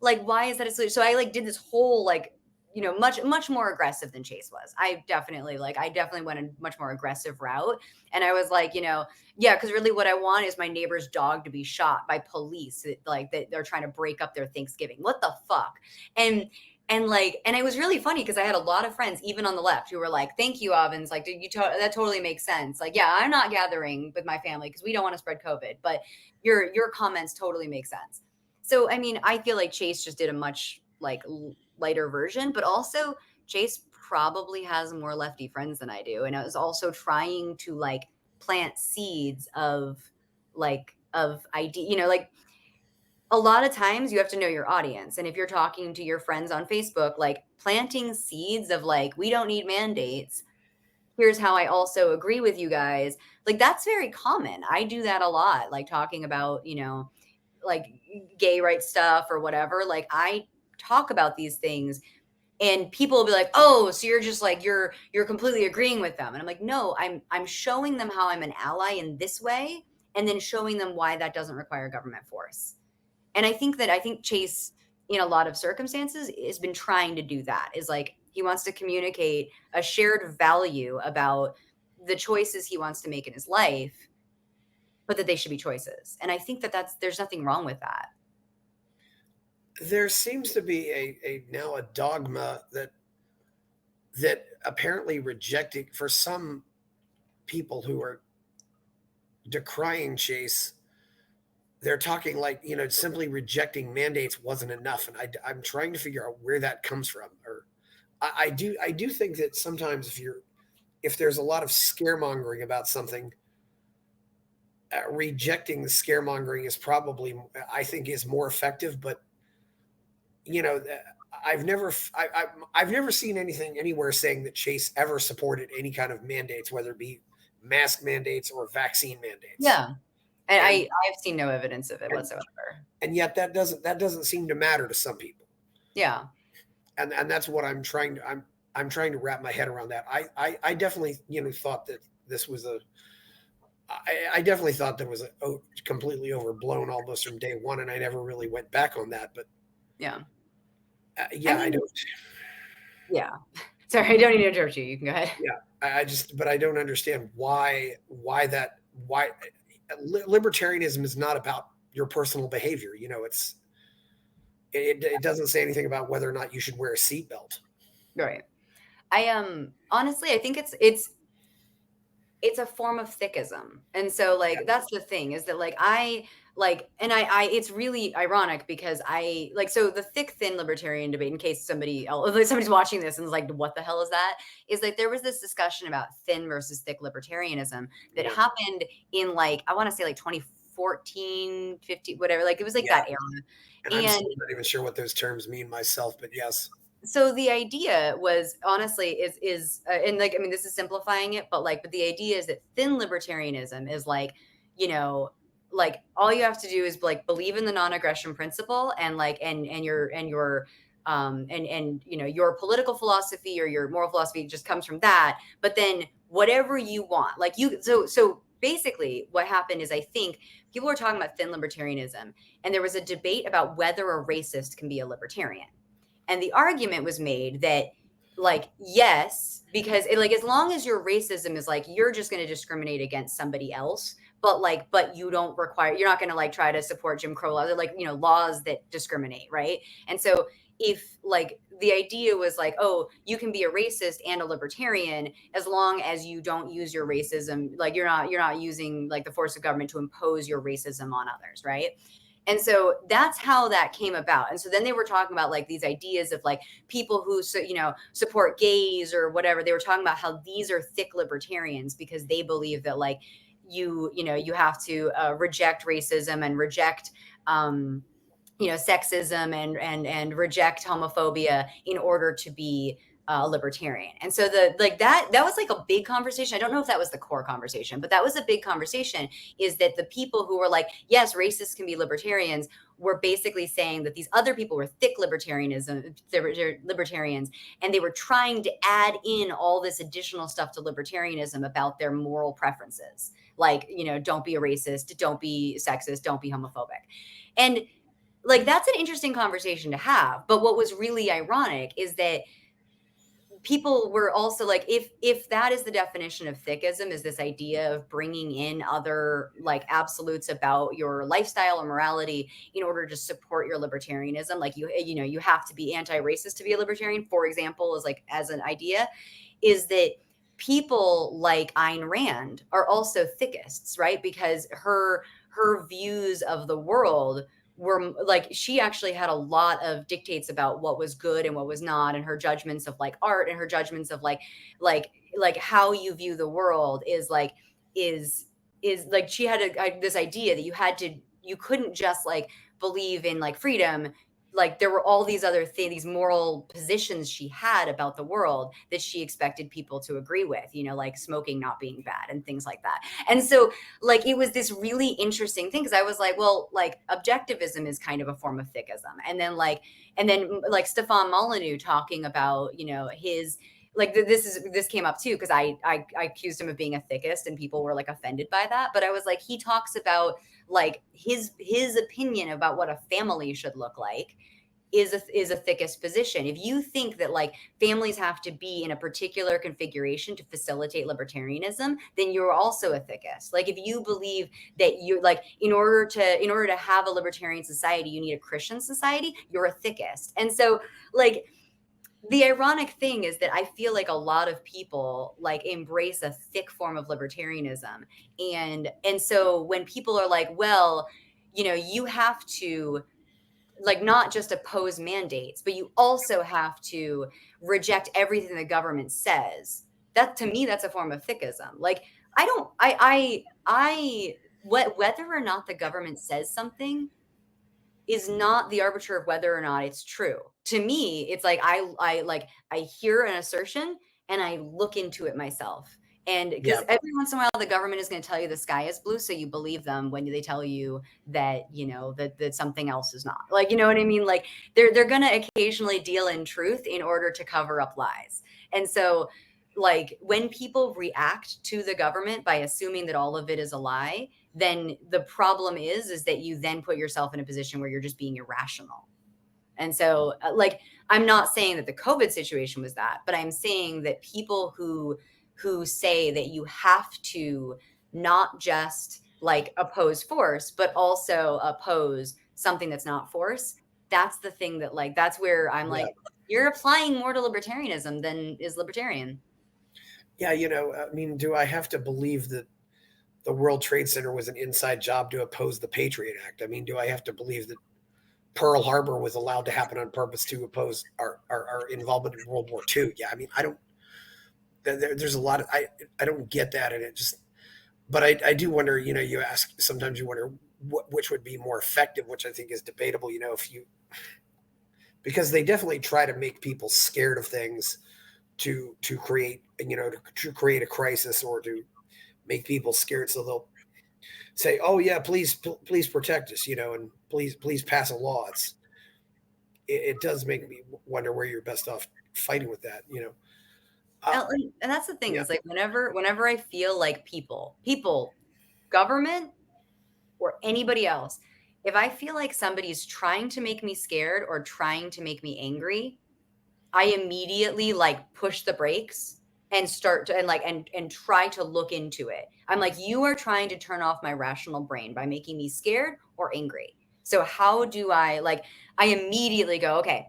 Like, why is that a solution? So I like did this whole like, you know, much more aggressive than Chase was. I definitely went a much more aggressive route. And I was like, you know, yeah, because really what I want is my neighbor's dog to be shot by police, that they're trying to break up their Thanksgiving. What the fuck? And it was really funny because I had a lot of friends, even on the left, who were like, "Thank you, Avens. Like, that totally makes sense. Like, yeah, I'm not gathering with my family because we don't want to spread COVID, but your comments totally make sense." So, I mean, I feel like Chase just did a much like lighter version, but also Chase probably has more lefty friends than I do. And I was also trying to like plant seeds of idea, you know, like a lot of times you have to know your audience. And if you're talking to your friends on Facebook, like planting seeds of like, we don't need mandates here's how I also agree with you guys. Like, that's very common. I do that a lot, like talking about, like gay rights stuff or whatever. Like, I talk about these things and people will be like, "Oh, so you're just like you're completely agreeing with them." And I'm like, "No, I'm showing them how I'm an ally in this way and then showing them why that doesn't require government force." And I think Chase, in a lot of circumstances, has been trying to do that. Is like he wants to communicate a shared value about the choices he wants to make in his life, but that they should be choices. And I think there's nothing wrong with that. There seems to be a now a dogma that apparently rejecting for some people who are decrying Chase, they're talking like, simply rejecting mandates wasn't enough. And I'm trying to figure out where that comes from. Or I do think that sometimes if there's a lot of scaremongering about something, rejecting the scaremongering is probably, I think, is more effective. But you know, I've never seen anything anywhere saying that Chase ever supported any kind of mandates, whether it be mask mandates or vaccine mandates. Yeah. And And I've seen no evidence of it and, whatsoever. and yet that doesn't seem to matter to some people. Yeah. And that's what I'm trying to wrap my head around that. I definitely thought that this was I definitely thought that was completely overblown almost from day one, and I never really went back on that. But Yeah. yeah, I I mean, don't. yeah. Sorry, I don't need to interrupt you. You can go ahead. Yeah, but I don't understand why libertarianism is not about your personal behavior. It doesn't say anything about whether or not you should wear a seatbelt. Right. I honestly, I think it's a form of thickism. And so like that's the thing is that like I like and I it's really ironic because I like so the thick thin libertarian debate in case somebody's watching this and is like what the hell is that is like there was this discussion about thin versus thick libertarianism that Yeah, happened in like I want to say like 2014, 50 whatever like it was like yeah. that era. And I'm And still not even sure what those terms mean myself, but yes. so the idea was honestly and like I mean this is simplifying it but the idea is that thin libertarianism is like you know like all you have to do is like believe in the non-aggression principle and like and your your political philosophy or your moral philosophy just comes from that but then whatever you want like you so basically what happened is I think people were talking about thin libertarianism and there was a debate about whether a racist can be a libertarian and the argument was made that, like, yes, because like as long as your racism is like you're just going to discriminate against somebody else, but you don't require you're not going to like try to support Jim Crow laws or like laws that discriminate, right? And so if like the idea was like, oh, you can be a racist and a libertarian as long as you don't use your racism, like you're not using like the force of government to impose your racism on others, right? And so that's how that came about. And so then they were talking about like these ideas of like people who support gays or whatever. They were talking about how these are thick libertarians because they believe that like you have to reject racism and reject sexism and reject homophobia in order to be a libertarian. And so the like that was like a big conversation. I don't know if that was the core conversation, but that was a big conversation is that the people who were like, yes, racists can be libertarians were basically saying that these other people were thick libertarians and they were trying to add in all this additional stuff to libertarianism about their moral preferences. Like, don't be a racist, don't be sexist, don't be homophobic. And like that's an interesting conversation to have. But what was really ironic is that people were also like if that is the definition of thickism is this idea of bringing in other like absolutes about your lifestyle or morality in order to support your libertarianism like you have to be anti-racist to be a libertarian for example is like as an idea is that people like Ayn Rand are also thickists right because her views of the world were like she actually had a lot of dictates about what was good and what was not and her judgments of like art and her judgments of like how you view the world is like she had this idea that you couldn't just like believe in like freedom like there were all these other things, these moral positions she had about the world that she expected people to agree with, you know, like smoking not being bad and things like that. And so like it was this really interesting thing because I was like, well, like objectivism is kind of a form of thickism. And then like Stefan Molyneux talking about, you know, his like this came up too because I accused him of being a thickist and people were like offended by that. But I was like, he talks about like his opinion about what a family should look like is a thickest position. If you think that like families have to be in a particular configuration to facilitate libertarianism, then you're also a thickest. Like if you believe that you're like in order to have a libertarian society, you need a Christian society, you're a thickest. And so like the ironic thing is that I feel like a lot of people like embrace a thick form of libertarianism. And so when people are like, well, you know, you have to like not just oppose mandates, but you also have to reject everything the government says. That to me, that's a form of thickism. Like I don't, whether or not the government says something is not the arbiter of whether or not it's true. To me, it's like I hear an assertion and I look into it myself. And because Yeah. every once in a while the government is going to tell you the sky is blue, so you believe them when they tell you that, you know, that something else is not. Like, you know what I mean? Like they're going to occasionally deal in truth in order to cover up lies. And so like when people react to the government by assuming that all of it is a lie, then the problem is that you then put yourself in a position where you're just being irrational. And so like I'm not saying that the COVID situation was that, but I'm saying that people who say that you have to not just like oppose force but also oppose something that's not force, that's the thing that like that's where I'm Yeah. like you're applying more to libertarianism than is libertarian. Yeah. You know, I mean, do I have to believe that the World Trade Center was an inside job to oppose the Patriot Act? I mean, do I have to believe that Pearl Harbor was allowed to happen on purpose to oppose our involvement in World War II? Yeah, I mean, I don't. There's a lot of I don't get that, and it just. But I do wonder. You know, you ask sometimes you wonder which would be more effective, which I think is debatable. You know, if you because they definitely try to make people scared of things to create to create a crisis or to make people scared, so they'll say, "Oh yeah, please protect us," you know, and please pass a law. It does make me wonder where you're best off fighting with that, you know. Uh, And that's the thing yeah, is like whenever I feel like people, government or anybody else, if I feel like somebody's trying to make me scared or trying to make me angry, I immediately like push the brakes and start to and try to look into it. I'm like, you are trying to turn off my rational brain by making me scared or angry. So how do I like I immediately go, okay,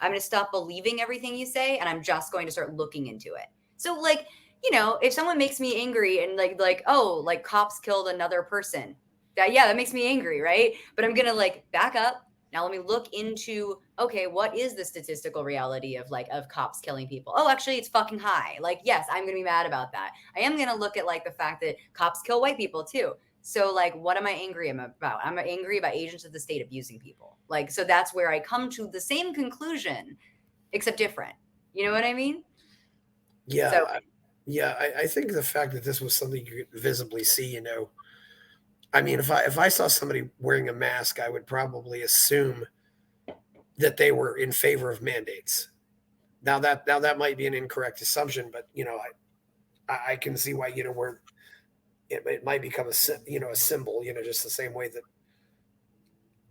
I'm going to stop believing everything you say and I'm just going to start looking into it. So like, you know, if someone makes me angry and oh, like cops killed another person. That makes me angry, right? But I'm going to like back up. Now let me look into okay, what is the statistical reality of of cops killing people? Oh, actually it's fucking high. Like yes, I'm going to be mad about that. I am going to look at like the fact that cops kill white people too. So like what am I angry about? I'm angry about agents of the state abusing people. Like so that's where I come to the same conclusion except different. You know what I mean? yeah, So yeah. I think the fact that this was something you could visibly see, you know, I mean, if I saw somebody wearing a mask, I would probably assume that they were in favor of mandates. Now that might be an incorrect assumption, but you know, I can see why, you know, where it might become a symbol, you know, just the same way that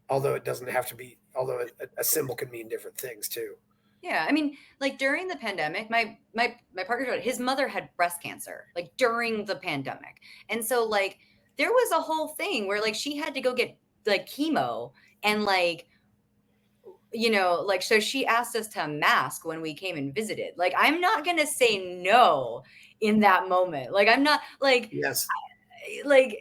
although it doesn't have to be, although a symbol can mean different things too. yeah, I mean, like during the pandemic, my partner told his mother had breast cancer, like during the pandemic. And so like there was a whole thing where like she had to go get like chemo and like you know, like so she asked us to mask when we came and visited. Like I'm not going to say no in that moment. Like I'm not Yes. like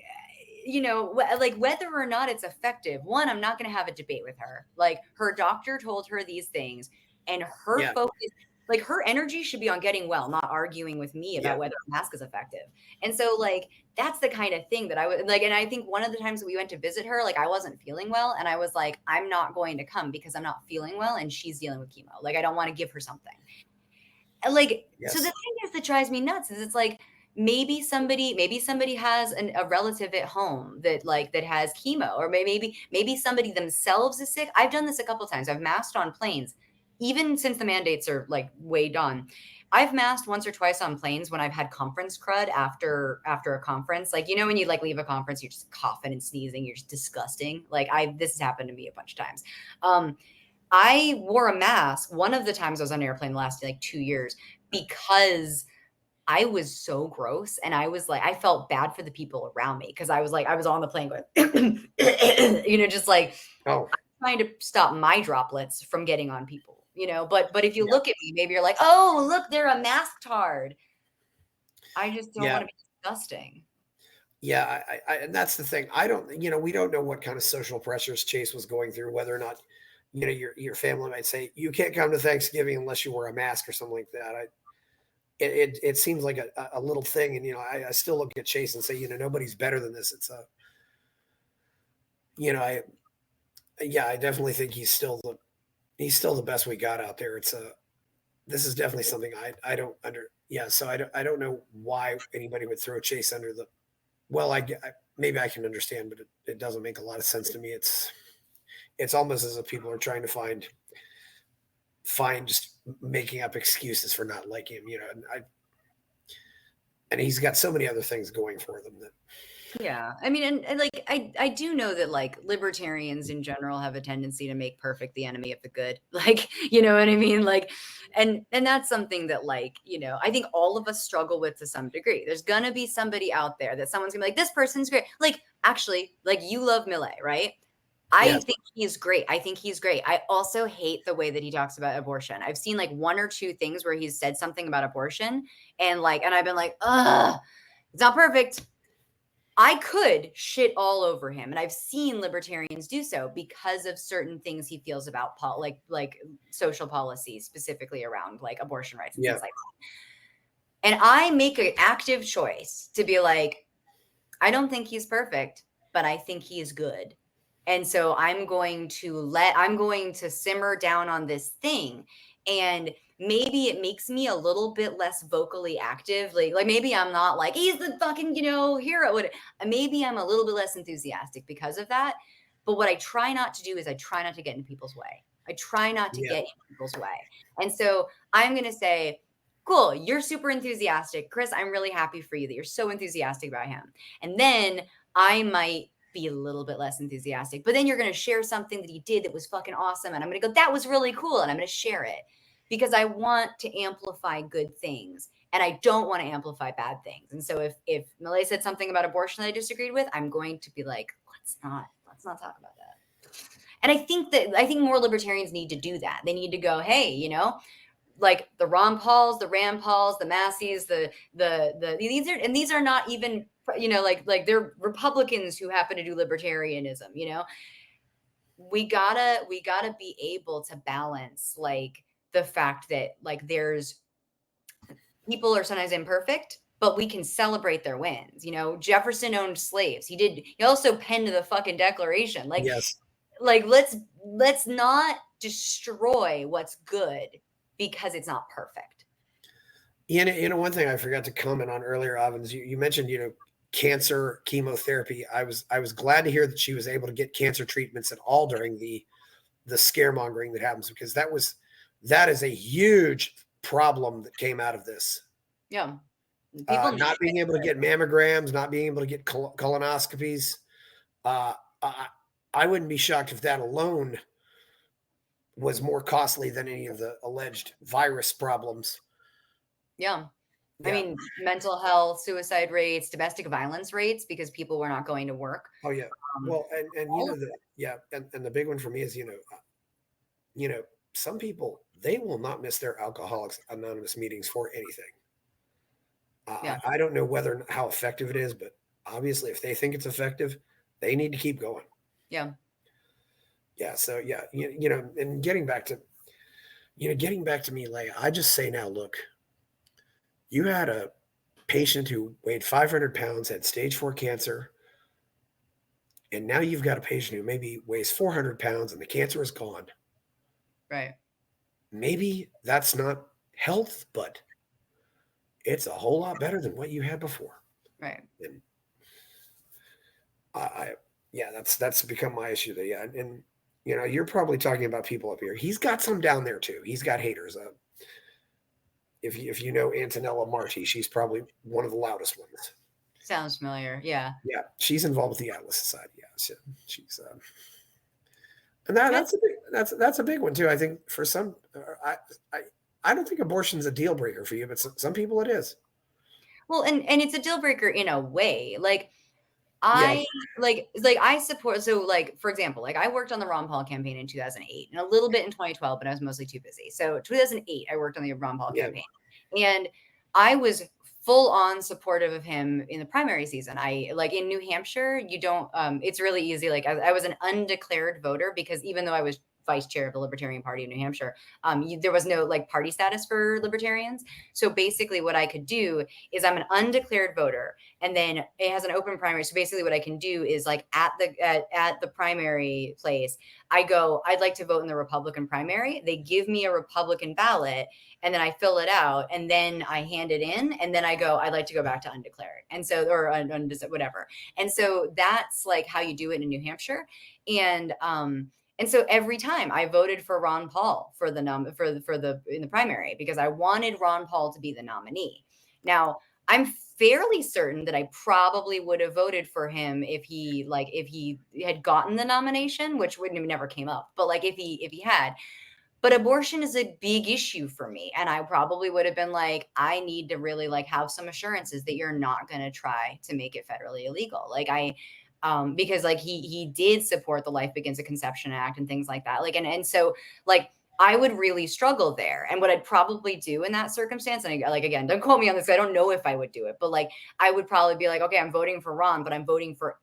you know like whether or not it's effective, one, I'm not going to have a debate with her. Like her doctor told her these things and her Yeah. focus like her energy should be on getting well, not arguing with me about whether a mask is effective. And so like that's the kind of thing that I would like. And I think one of the times that we went to visit her, like I wasn't feeling well, and I was like, I'm not going to come because I'm not feeling well, and she's dealing with chemo. Like I don't want to give her something. And like so the thing is that drives me nuts is it's like maybe somebody has a relative at home that like that has chemo, or maybe somebody themselves is sick. I've done this a couple times. I've masked on planes, even since the mandates are like way done. I've masked once or twice on planes when I've had conference crud after a conference. Like, you know, when you like leave a conference, you're just coughing and sneezing, you're just disgusting. Like this has happened to me a bunch of times. I wore a mask one of the times I was on an airplane the last like 2 years because I was so gross, and I was like, I felt bad for the people around me because I was on the plane going, you know, just like trying to stop my droplets from getting on people, you know. But if you look at me, maybe you're like, oh, look, they're a mask tard. I just don't want to be disgusting. Yeah, I and that's the thing. I don't, you know, we don't know what kind of social pressures Chase was going through, whether or not, you know, your family might say you can't come to Thanksgiving unless you wear a mask or something like that. It seems like a little thing, and you know, I still look at Chase and say, you know, nobody's better than this. It's a, you know, I definitely think he's still the best we got out there. This is definitely something I don't so I don't know why anybody would throw Chase under the. Well, maybe I can understand, but it doesn't make a lot of sense to me. It's almost as if people are trying to find just making up excuses for not liking him, you know. And he's got so many other things going for them that. Yeah. I mean, and like, I do know that like libertarians in general have a tendency to make perfect the enemy of the good. Like, you know what I mean? Like, and that's something that like, you know, I think all of us struggle with to some degree. There's going to be somebody out there that someone's gonna be like, this person's great. Like, actually, like you love Millet, right? I think he's great. I think he's great. I also hate the way that he talks about abortion. I've seen like one or two things where he's said something about abortion, and I've been like, ugh, it's not perfect. I could shit all over him, and I've seen libertarians do so because of certain things he feels about like social policy, specifically around like abortion rights and things like that. And I make an active choice to be like, I don't think he's perfect, but I think he is good. And so I'm going to simmer down on this thing, and maybe it makes me a little bit less vocally active. Like maybe I'm not like, he's the fucking, you know, hero. Maybe I'm a little bit less enthusiastic because of that. But what I try not to do is I try not to get in people's way. I try not to get in people's way. And so I'm going to say, cool, you're super enthusiastic. Chris, I'm really happy for you that you're so enthusiastic about him. And then I might be a little bit less enthusiastic, but then you're going to share something that he did that was fucking awesome. And I'm going to go, that was really cool. And I'm going to share it because I want to amplify good things, and I don't want to amplify bad things. And so if Millet said something about abortion that I disagreed with, I'm going to be like, let's not talk about that. And I think more libertarians need to do that. They need to go, hey, you know, like the Ron Pauls, the Rand Pauls, the Masseys, these are not even, you know, like they're Republicans who happen to do libertarianism, you know. We gotta be able to balance like the fact that like there's people are sometimes imperfect, but we can celebrate their wins. You know, Jefferson owned slaves. He also penned the fucking Declaration. Like, like let's not destroy what's good because it's not perfect. You know, one thing I forgot to comment on earlier, Avens, you mentioned, you know, cancer chemotherapy. I was glad to hear that she was able to get cancer treatments at all during the scaremongering that happens, because that is a huge problem that came out of this. Yeah. People not being able to get mammograms, not being able to get colonoscopies. I wouldn't be shocked if that alone was more costly than any of the alleged virus problems. Yeah. I mean, mental health, suicide rates, domestic violence rates, because people were not going to work. Oh yeah. Well, and you know, and the big one for me is, you know, some people, they will not miss their Alcoholics Anonymous meetings for anything. I don't know how effective it is, but obviously if they think it's effective, they need to keep going. Yeah. Yeah. So yeah, you know, and getting back to Getting back to me, Leia, I just say now, look, you had a patient who weighed 500 pounds, had stage 4 cancer, and now you've got a patient who maybe weighs 400 pounds and the cancer is gone. Right. Maybe that's not health, but it's a whole lot better than what you had before. Right. And yeah, that's become my issue there. Yeah. And you're probably talking about people up here. He's got some down there too. He's got haters. If you know Antonella Marti, she's probably one of the loudest ones. Sounds familiar. Yeah. Yeah, she's involved with the Atlas Society. Yeah, so she's and that's a big one too. I think for some, I don't think abortion's a deal breaker for you, but some people it is. Well, and it's a deal breaker in a way. Like Yeah, I I support, so like for example, like I worked on the Ron Paul campaign in 2008 and a little bit in 2012, but I was mostly too busy. So 2008, I worked on the Ron Paul yeah, campaign, and I was full on supportive of him in the primary season. I like in New Hampshire, you don't it's really easy. Like I was an undeclared voter because even though I was vice chair of the Libertarian Party in New Hampshire, there was no like party status for libertarians. So basically what I could do is I'm an undeclared voter, and then it has an open primary. So basically what I can do is like at the primary place, I go, I'd like to vote in the Republican primary. They give me a Republican ballot, and then I fill it out, and then I hand it in, and then I go, I'd like to go back to undeclared. And so, or whatever. And so that's like how you do it in New Hampshire. And so every time I voted for Ron Paul for the in the primary because I wanted Ron Paul to be the nominee. Now, I'm fairly certain that I probably would have voted for him if he had gotten the nomination, which wouldn't have never came up. But like if he had, but abortion is a big issue for me, and I probably would have been like, I need to really like have some assurances that you're not going to try to make it federally illegal. Like because like he did support the Life Begins at Conception Act and things like that. Like and so like I would really struggle there. And what I'd probably do in that circumstance, and like again, don't quote me on this, I don't know if I would do it, but like I would probably be like, okay, I'm voting for Ron, but I'm voting for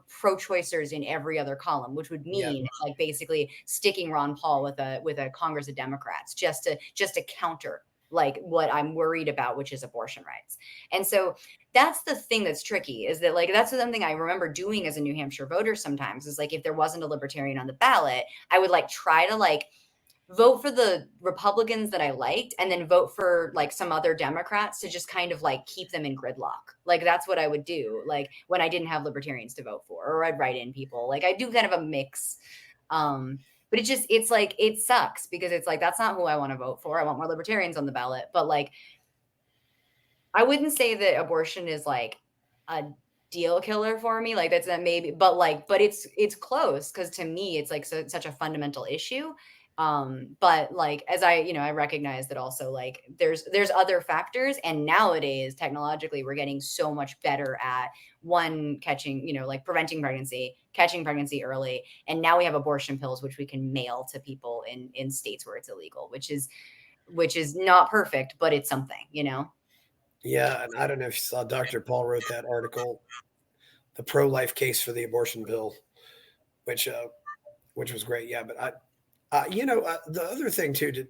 pro-choicers in every other column, which would yeah, mean like basically sticking Ron Paul with a Congress of Democrats just to counter like what I'm worried about, which is abortion rights. And so that's the thing that's tricky, is that like that's something I remember doing as a New Hampshire voter sometimes, is like if there wasn't a libertarian on the ballot, I would like try to like vote for the Republicans that I liked and then vote for like some other Democrats to just kind of like keep them in gridlock. Like that's what I would do, like when I didn't have libertarians to vote for, or I'd write in people. Like I do kind of a mix. But it's like it sucks because it's like that's not who I want to vote for. I want more libertarians on the ballot. But like I wouldn't say that abortion is like a deal killer for me. Like that's not maybe, but it's close because to me it's like such a fundamental issue. But like as I recognize that also like there's other factors, and nowadays technologically we're getting so much better at one catching, like preventing pregnancy, catching pregnancy early, and now we have abortion pills which we can mail to people in states where it's illegal, which is not perfect, but it's something. yeah. And I don't know if you saw Dr. Paul wrote that article, the pro-life case for the abortion bill, which was great. Yeah, but the other thing too.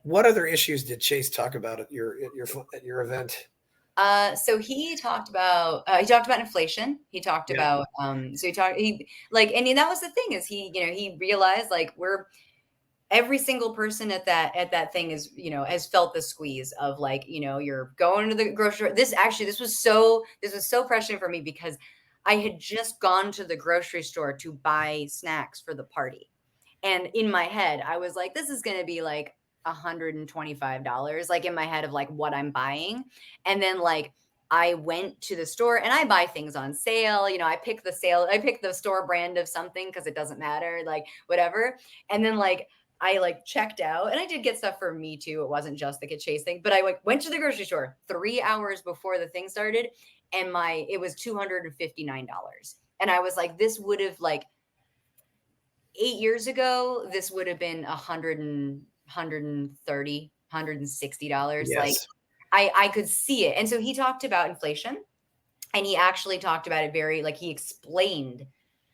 What other issues did Chase talk about at your event? So he talked about inflation. He talked Yeah, about he like, and that was the thing, is he realized like every single person at that thing has felt the squeeze of like, you're going to the grocery store. This was so prescient for me because I had just gone to the grocery store to buy snacks for the party. And in my head, I was like, this is going to be like $125, like in my head of like what I'm buying. And then like I went to the store and I buy things on sale. I pick the store brand of something because it doesn't matter, like whatever. And then like I like checked out, and I did get stuff for me too. It wasn't just the Get Chase thing, but I like went to the grocery store 3 hours before the thing started, and it was $259. And I was like, this would have like 8 years ago, this would have been 130, $160. Like yes, I could see it. And so he talked about inflation, and he actually talked about it very, like he explained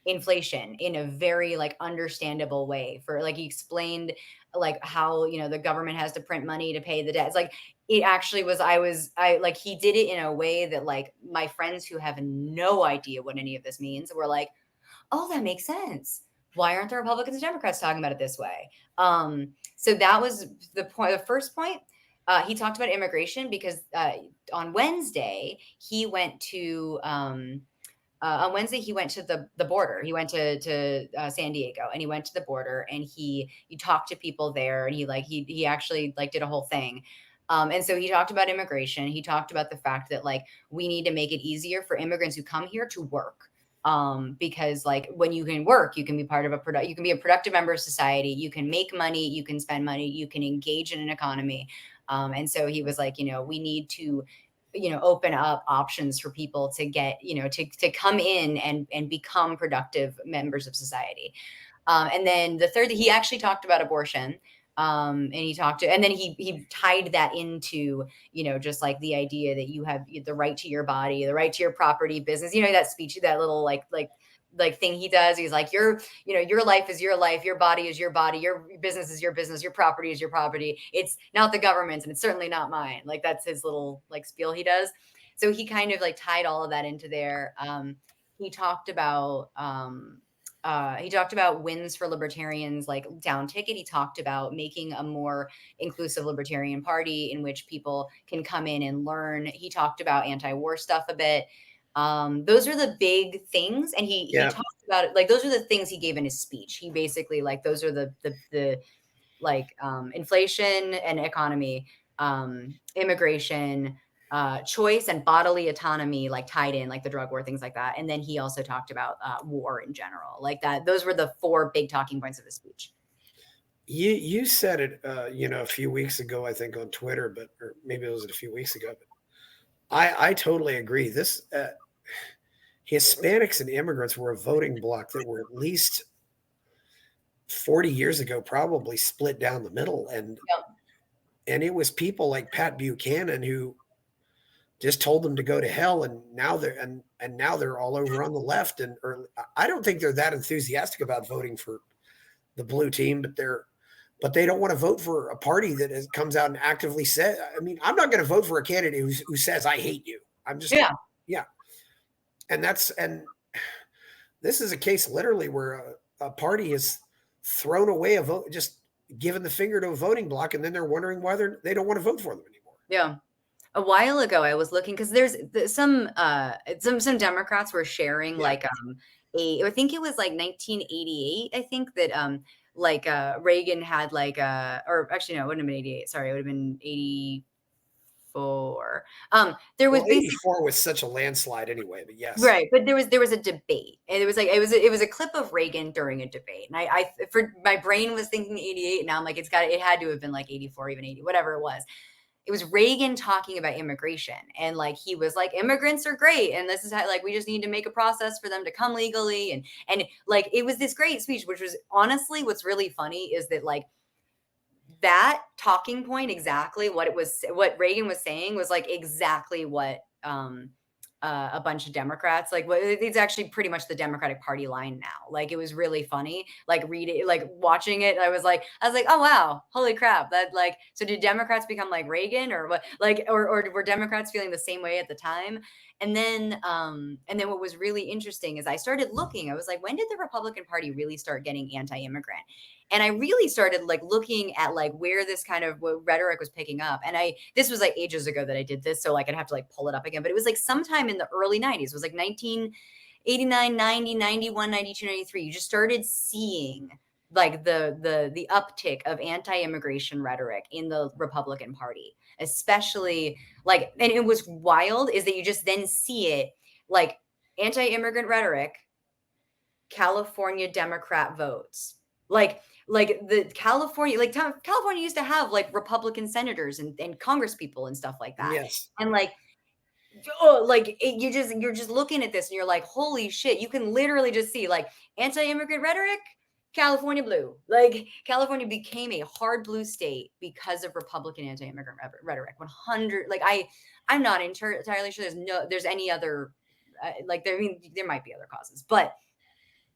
inflation in a very like understandable way. For like, he explained like how, the government has to print money to pay the debt. It's like, it actually was, I like, he did it in a way that like my friends who have no idea what any of this means were like, oh, that makes sense. Why aren't the Republicans and Democrats talking about it this way? So that was the point. The first point, he talked about immigration because on Wednesday he went to the border. He went to San Diego, and he went to the border, and he talked to people there, and he actually like did a whole thing. And so he talked about immigration. He talked about the fact that like we need to make it easier for immigrants who come here to work. Because like when you can work, you can be part of you can be a productive member of society. You can make money, you can spend money, you can engage in an economy. And so he was like, we need to open up options for people to get, to come in and become productive members of society. And then the third, he actually talked about abortion. And then he tied that into, just like the idea that you have the right to your body, the right to your property, business, that speech, that little like thing he does. He's like, your life is your life, your body is your body, your business is your business, your property is your property. It's not the government's, and it's certainly not mine. Like, that's his little like spiel he does. So he kind of like tied all of that into there. He talked about wins for libertarians, like down ticket. He talked about making a more inclusive libertarian party in which people can come in and learn. He talked about anti-war stuff a bit. Those are the big things. And he talked about it. Like, those are the things he gave in his speech. He basically, like, those are the like, inflation and economy, immigration, choice and bodily autonomy, like tied in, like the drug war, things like that. And then he also talked about war in general, like that. Those were the four big talking points of the speech. You said it, a few weeks ago, I think on Twitter, or maybe it was a few weeks ago. But I totally agree. This Hispanics and immigrants were a voting bloc that were at least 40 years ago, probably split down the middle, and it was people like Pat Buchanan who just told them to go to hell, and now they're all over on the left. And I don't think they're that enthusiastic about voting for the blue team, but they don't want to vote for a party that comes out and actively says. I mean, I'm not going to vote for a candidate who says I hate you. I'm just yeah. And this is a case literally where a party has thrown away a vote, just given the finger to a voting bloc, and then they're wondering why they don't want to vote for them anymore. Yeah. A while ago, I was looking because there's some Democrats were sharing like I think it was like 1988. I think that like Reagan had like or actually no, it wouldn't have been 88. Sorry, it would have been 84. There was 84 was such a landslide anyway, but yes. Right, but there was a debate, and it was like it was a clip of Reagan during a debate, and I for my brain was thinking 88. Now I'm like, it had to have been like 84, even 80, whatever it was. It was Reagan talking about immigration, and like he was like, immigrants are great, and this is how, like, we just need to make a process for them to come legally, and like it was this great speech, which was honestly what's really funny is that like that talking point, exactly what Reagan was saying was like exactly what a bunch of Democrats, like, it's actually pretty much the Democratic Party line now. Like, it was really funny, like watching it. I was like, oh wow, holy crap. That, like, so did Democrats become like Reagan, or what? Like, or were Democrats feeling the same way at the time? And then what was really interesting is I started looking, I was like, when did the Republican Party really start getting anti-immigrant? And I really started like looking at like where this kind of rhetoric was picking up. And this was like ages ago that I did this, so like I'd have to like pull it up again. But it was like sometime in the early 90s. It was like 1989, 90, 91, 92, 93. You just started seeing like the uptick of anti-immigration rhetoric in the Republican Party, especially like, and it was wild is that you just then see it like anti-immigrant rhetoric, California Democrat votes. Like the California used to have like Republican senators and Congress people and stuff like that. Yes. And like, you're just looking at this and you're like, holy shit, you can literally just see like anti-immigrant rhetoric, California blue. Like, California became a hard blue state because of Republican anti-immigrant rhetoric. 100. Like, I'm not entirely sure there's any other there might be other causes, but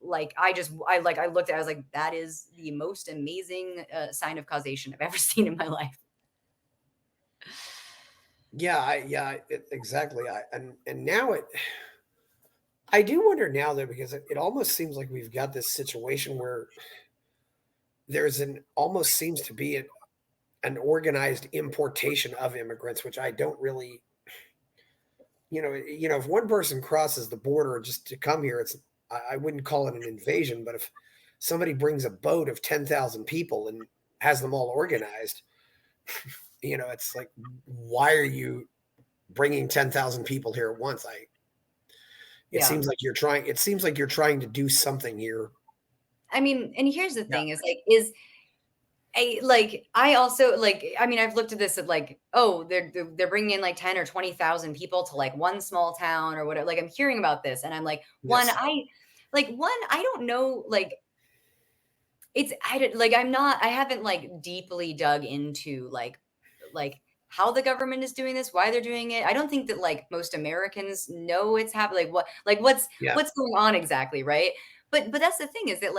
I looked at it, I was like, that is the most amazing sign of causation I've ever seen in my life. Exactly. And now I do wonder now though, because it almost seems like we've got this situation where almost seems to be an organized importation of immigrants, which I don't really, if one person crosses the border just to come here, I wouldn't call it an invasion, but if somebody brings a boat of 10,000 people and has them all organized, it's like, why are you bringing 10,000 people here at once? It seems like you're trying to do something here. I mean, and here's the thing I also I've looked at this at like, oh, they're bringing in like 10 or 20,000 people to like one small town or whatever. Like I'm hearing about this and I'm like, Yes. I don't know, like I haven't like deeply dug into like how the government is doing this, why they're doing it. I don't think that like most Americans know it's happening. Yeah. What's going on exactly, right? But that's the thing is that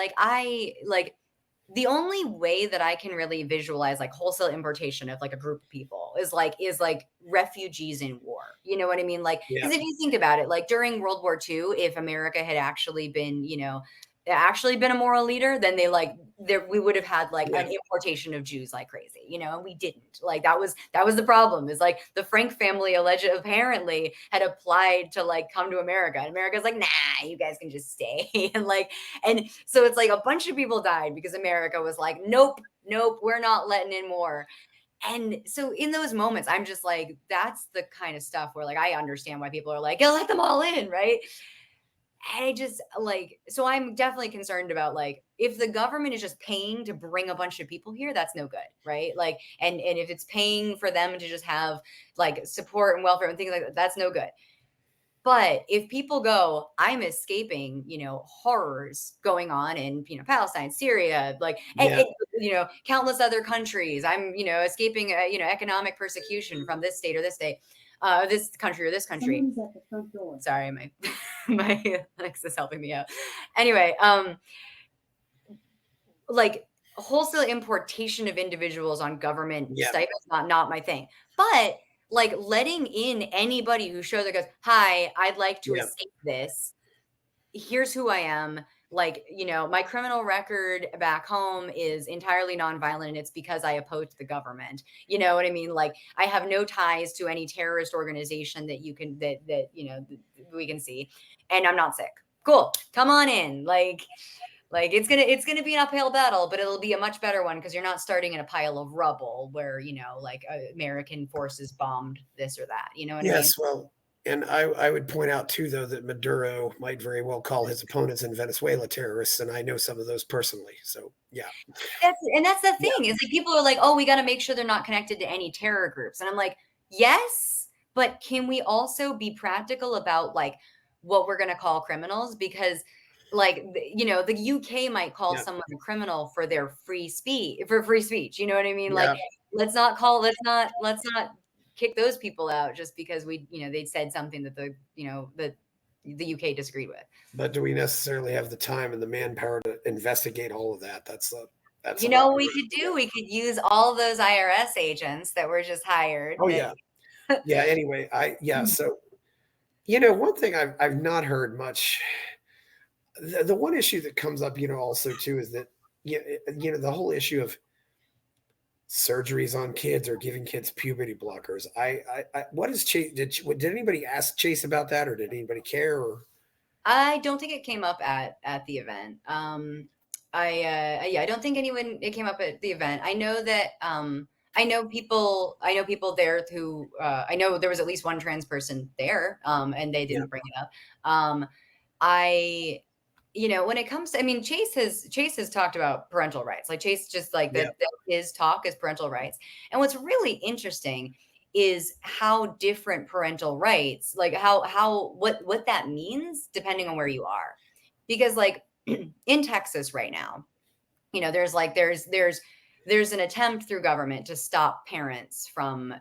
the only way that I can really visualize like wholesale importation of like a group of people is like refugees in war. You know what I mean? Like, Yeah. because if you think about it, like during World War II, if America had actually been a moral leader, then we would have had like an importation of Jews like crazy, and we didn't. Like that was the problem, is like the Frank family apparently had applied to like come to America, and America's like, nah, you guys can just stay. and so it's like a bunch of people died because America was like, nope, we're not letting in more. And so in those moments, I'm just like, that's the kind of stuff where like I understand why people are like, yeah, let them all in, right? I just so I'm definitely concerned about like if the government is just paying to bring a bunch of people here, that's no good, right? Like, and if it's paying for them to just have like support and welfare and things like that, that's no good. But if people go, I'm escaping, horrors going on in, Palestine, Syria, and countless other countries. I'm, escaping, economic persecution from this state or this state, this country or this country. Someone's at the front door. Sorry, my Alexa's helping me out. Anyway, like wholesale importation of individuals on government stipends, not my thing. But like letting in anybody who shows that goes, hi, I'd like to escape this. Here's who I am. Like, my criminal record back home is entirely nonviolent, and it's because I opposed the government. You know what I mean? Like, I have no ties to any terrorist organization that we can see, and I'm not sick. Cool, come on in. Like it's gonna be an uphill battle, but it'll be a much better one because you're not starting in a pile of rubble where American forces bombed this or that. You know what I mean? Yes, well, and I would point out too, though, that Maduro might very well call his opponents in Venezuela terrorists, and I know some of those personally. So yeah, that's the thing is like people are like, oh, we got to make sure they're not connected to any terror groups, and I'm like, yes, but can we also be practical about like what we're gonna call criminals? Because the UK might call someone a criminal for their free speech. You know what I mean? Like, let's not kick those people out just because they said something that the UK disagreed with. But do we necessarily have the time and the manpower to investigate all of that? That's we could use all those IRS agents that were just hired. Oh yeah. Anyway, so one thing I've not heard much. The one issue that comes up, also too, is that the whole issue of surgeries on kids or giving kids puberty blockers. What is Chase? Did anybody ask Chase about that, or did anybody care? Or I don't think it came up at the event. I don't think it came up at the event. I know that I know people there who I know there was at least one trans person there, and they didn't bring it up. When it comes to, Chase has talked about parental rights. Like Chase just like that his talk is parental rights. And what's really interesting is how different parental rights, like what that means depending on where you are. Because like in Texas right now, there's there's an attempt through government to stop parents from,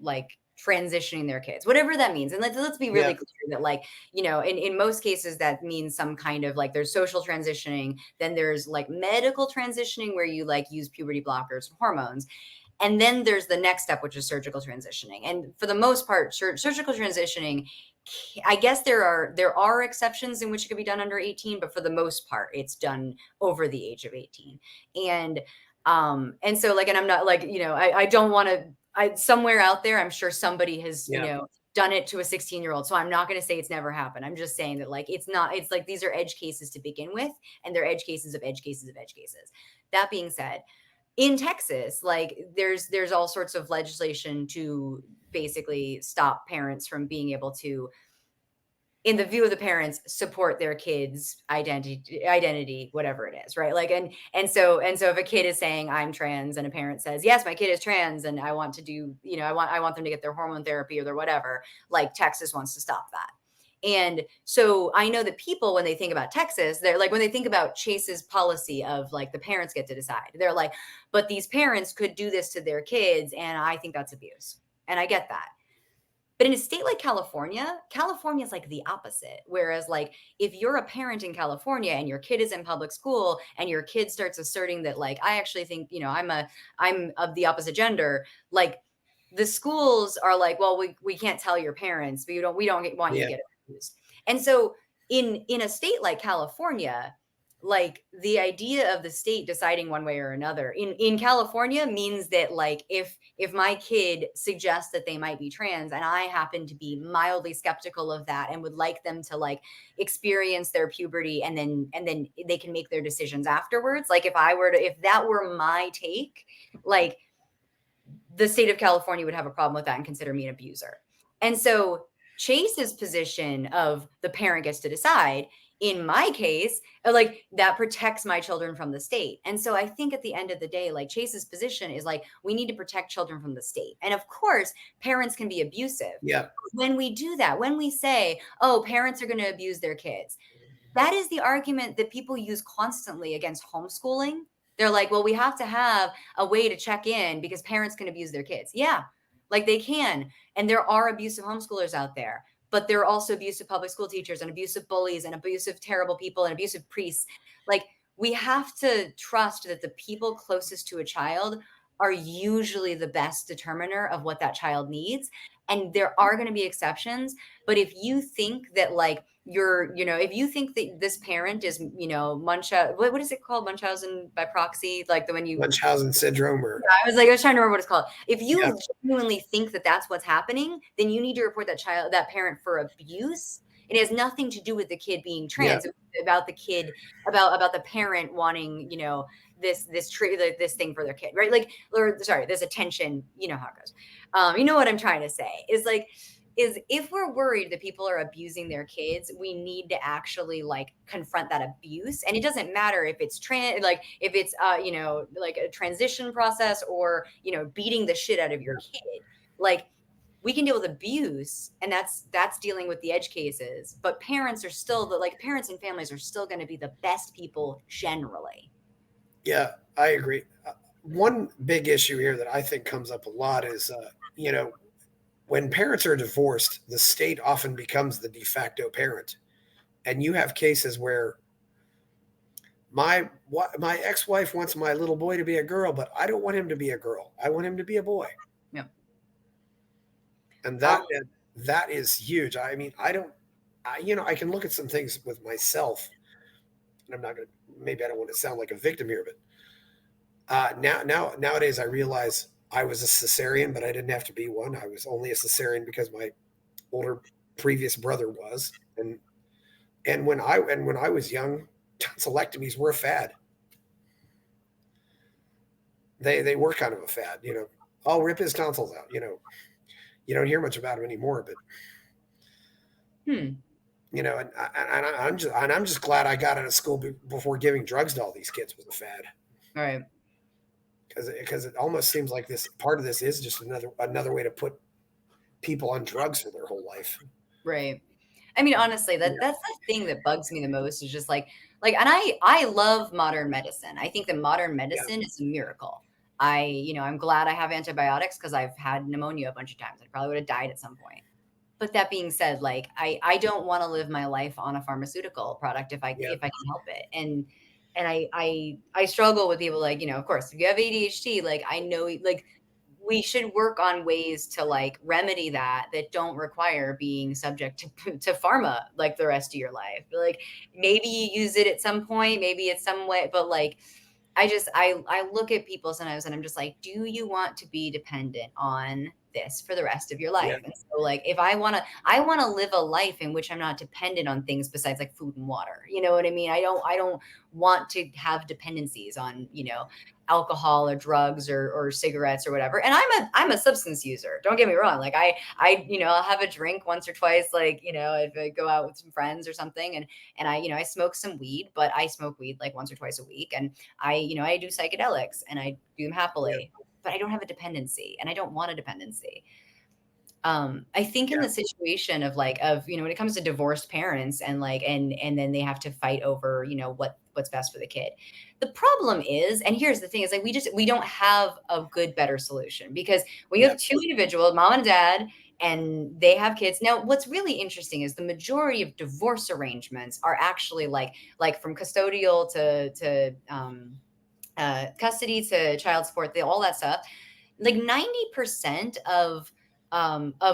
like transitioning their kids, whatever that means. And let's be Yeah. really clear that, like, in most cases that means some kind of, like, there's social transitioning, then there's like medical transitioning where you like use puberty blockers and hormones. And then there's the next step, which is surgical transitioning. And for the most part, surgical transitioning, I guess there are exceptions in which it could be done under 18, but for the most part, it's done over the age of 18. And so, like, and I'm not like, I don't want to, somewhere out there, I'm sure somebody has, Yeah. done it to a 16-year-old. So I'm not going to say it's never happened. I'm just saying that, like, it's like these are edge cases to begin with, and they're edge cases of edge cases of edge cases. That being said, in Texas, like, there's all sorts of legislation to basically stop parents from being able to, in the view of the parents, support their kids' identity, whatever it is, right? Like, and so if a kid is saying I'm trans, and a parent says, yes, my kid is trans, and I want to do, I want them to get their hormone therapy or their whatever, like, Texas wants to stop that. And so I know that people, when they think about Texas, they're like, when they think about Chase's policy of, like, the parents get to decide, they're like, but these parents could do this to their kids, and I think that's abuse. And I get that. But in a state like California, California is like the opposite. Whereas, like, if you're a parent in California and your kid is in public school and your kid starts asserting that, like, I actually think, I'm of the opposite gender, like, the schools are like, well, we can't tell your parents, but want you to Yeah. get abused. And so in a state like California, like, the idea of the state deciding one way or another in California means that, like, if my kid suggests that they might be trans, and I happen to be mildly skeptical of that and would like them to, like, experience their puberty, and then they can make their decisions afterwards, like, if that were my take, like, the state of California would have a problem with that and consider me an abuser. And so Chase's position of the parent gets to decide, in my case, like, that protects my children from the state. And so I think at the end of the day, like, Chase's position is like, we need to protect children from the state. And of course, parents can be abusive. Yeah. When we do that, when we say, oh, parents are going to abuse their kids, that is the argument that people use constantly against homeschooling. They're like, well, we have to have a way to check in because parents can abuse their kids. Yeah, like, they can. And there are abusive homeschoolers out there, but there are also abusive public school teachers and abusive bullies and abusive terrible people and abusive priests. Like, we have to trust that the people closest to a child are usually the best determiner of what that child needs. And there are going to be exceptions. But if you think that, like, if you think that this parent is, what is it called? Munchausen by proxy? Like, the when you, Munchausen syndrome, or I was trying to remember what it's called. If yeah. you genuinely think that that's what's happening, then you need to report that parent for abuse. It has nothing to do with the kid being trans. Yeah. It's about the kid, about the parent wanting, this this thing for their kid, right? Like, or sorry, this attention. You know how it goes. You know what I'm trying to say is, like, is if we're worried that people are abusing their kids, we need to actually, like, confront that abuse. And it doesn't matter if it's if it's like a transition process, or beating the shit out of your kid. Like, we can deal with abuse, and that's dealing with the edge cases, but parents are still parents and families are still going to be the best people generally. Yeah, I agree. One big issue here that I think comes up a lot is, when parents are divorced, the state often becomes the de facto parent. And you have cases where my ex-wife wants my little boy to be a girl, but I don't want him to be a girl. I want him to be a boy. Yeah. And that is huge. I mean, I can look at some things with myself, and maybe I don't want to sound like a victim here, but nowadays I realize I was a cesarean, but I didn't have to be one. I was only a cesarean because my older previous brother was. And when I was young, tonsillectomies were a fad. They were kind of a fad, I'll rip his tonsils out, You don't hear much about him anymore, but and I'm just glad I got out of school before giving drugs to all these kids was a fad. All right. Because it almost seems like this part of this is just another way to put people on drugs for their whole life. Right. I mean, honestly, Yeah. that's the thing that bugs me the most is just and I love modern medicine. I think that modern Yeah. medicine is a miracle. I'm glad I have antibiotics because I've had pneumonia a bunch of times. I probably would have died at some point. But that being said, like I don't want to live my life on a pharmaceutical product Yeah. if I can help it. And I struggle with people like, of course, if you have ADHD, like I know like we should work on ways to like remedy that don't require being subject to pharma like the rest of your life. Like maybe you use it at some point, maybe it's some way, but like I look at people sometimes and I'm just like, do you want to be dependent on this for the rest of your Yeah. life? And so like if I want to live a life in which I'm not dependent on things besides like food and water. You know what I mean? I don't want to have dependencies on, alcohol or drugs or cigarettes or whatever. And I'm a substance user. Don't get me wrong. Like I'll have a drink once or twice, like, if I go out with some friends or something and I smoke some weed, but I smoke weed like once or twice a week. And I do psychedelics and I do them Yeah. happily, but I don't have a dependency and I don't want a dependency. I think in Yeah. the situation when it comes to divorced parents and and then they have to fight over, what's best for the kid. The problem is, and here's the thing is like we don't have a good, better solution because when you Yeah. have two individuals, mom and dad, and they have kids. Now, what's really interesting is the majority of divorce arrangements are actually like from custodial to custody to child support, all that stuff. Like 90% of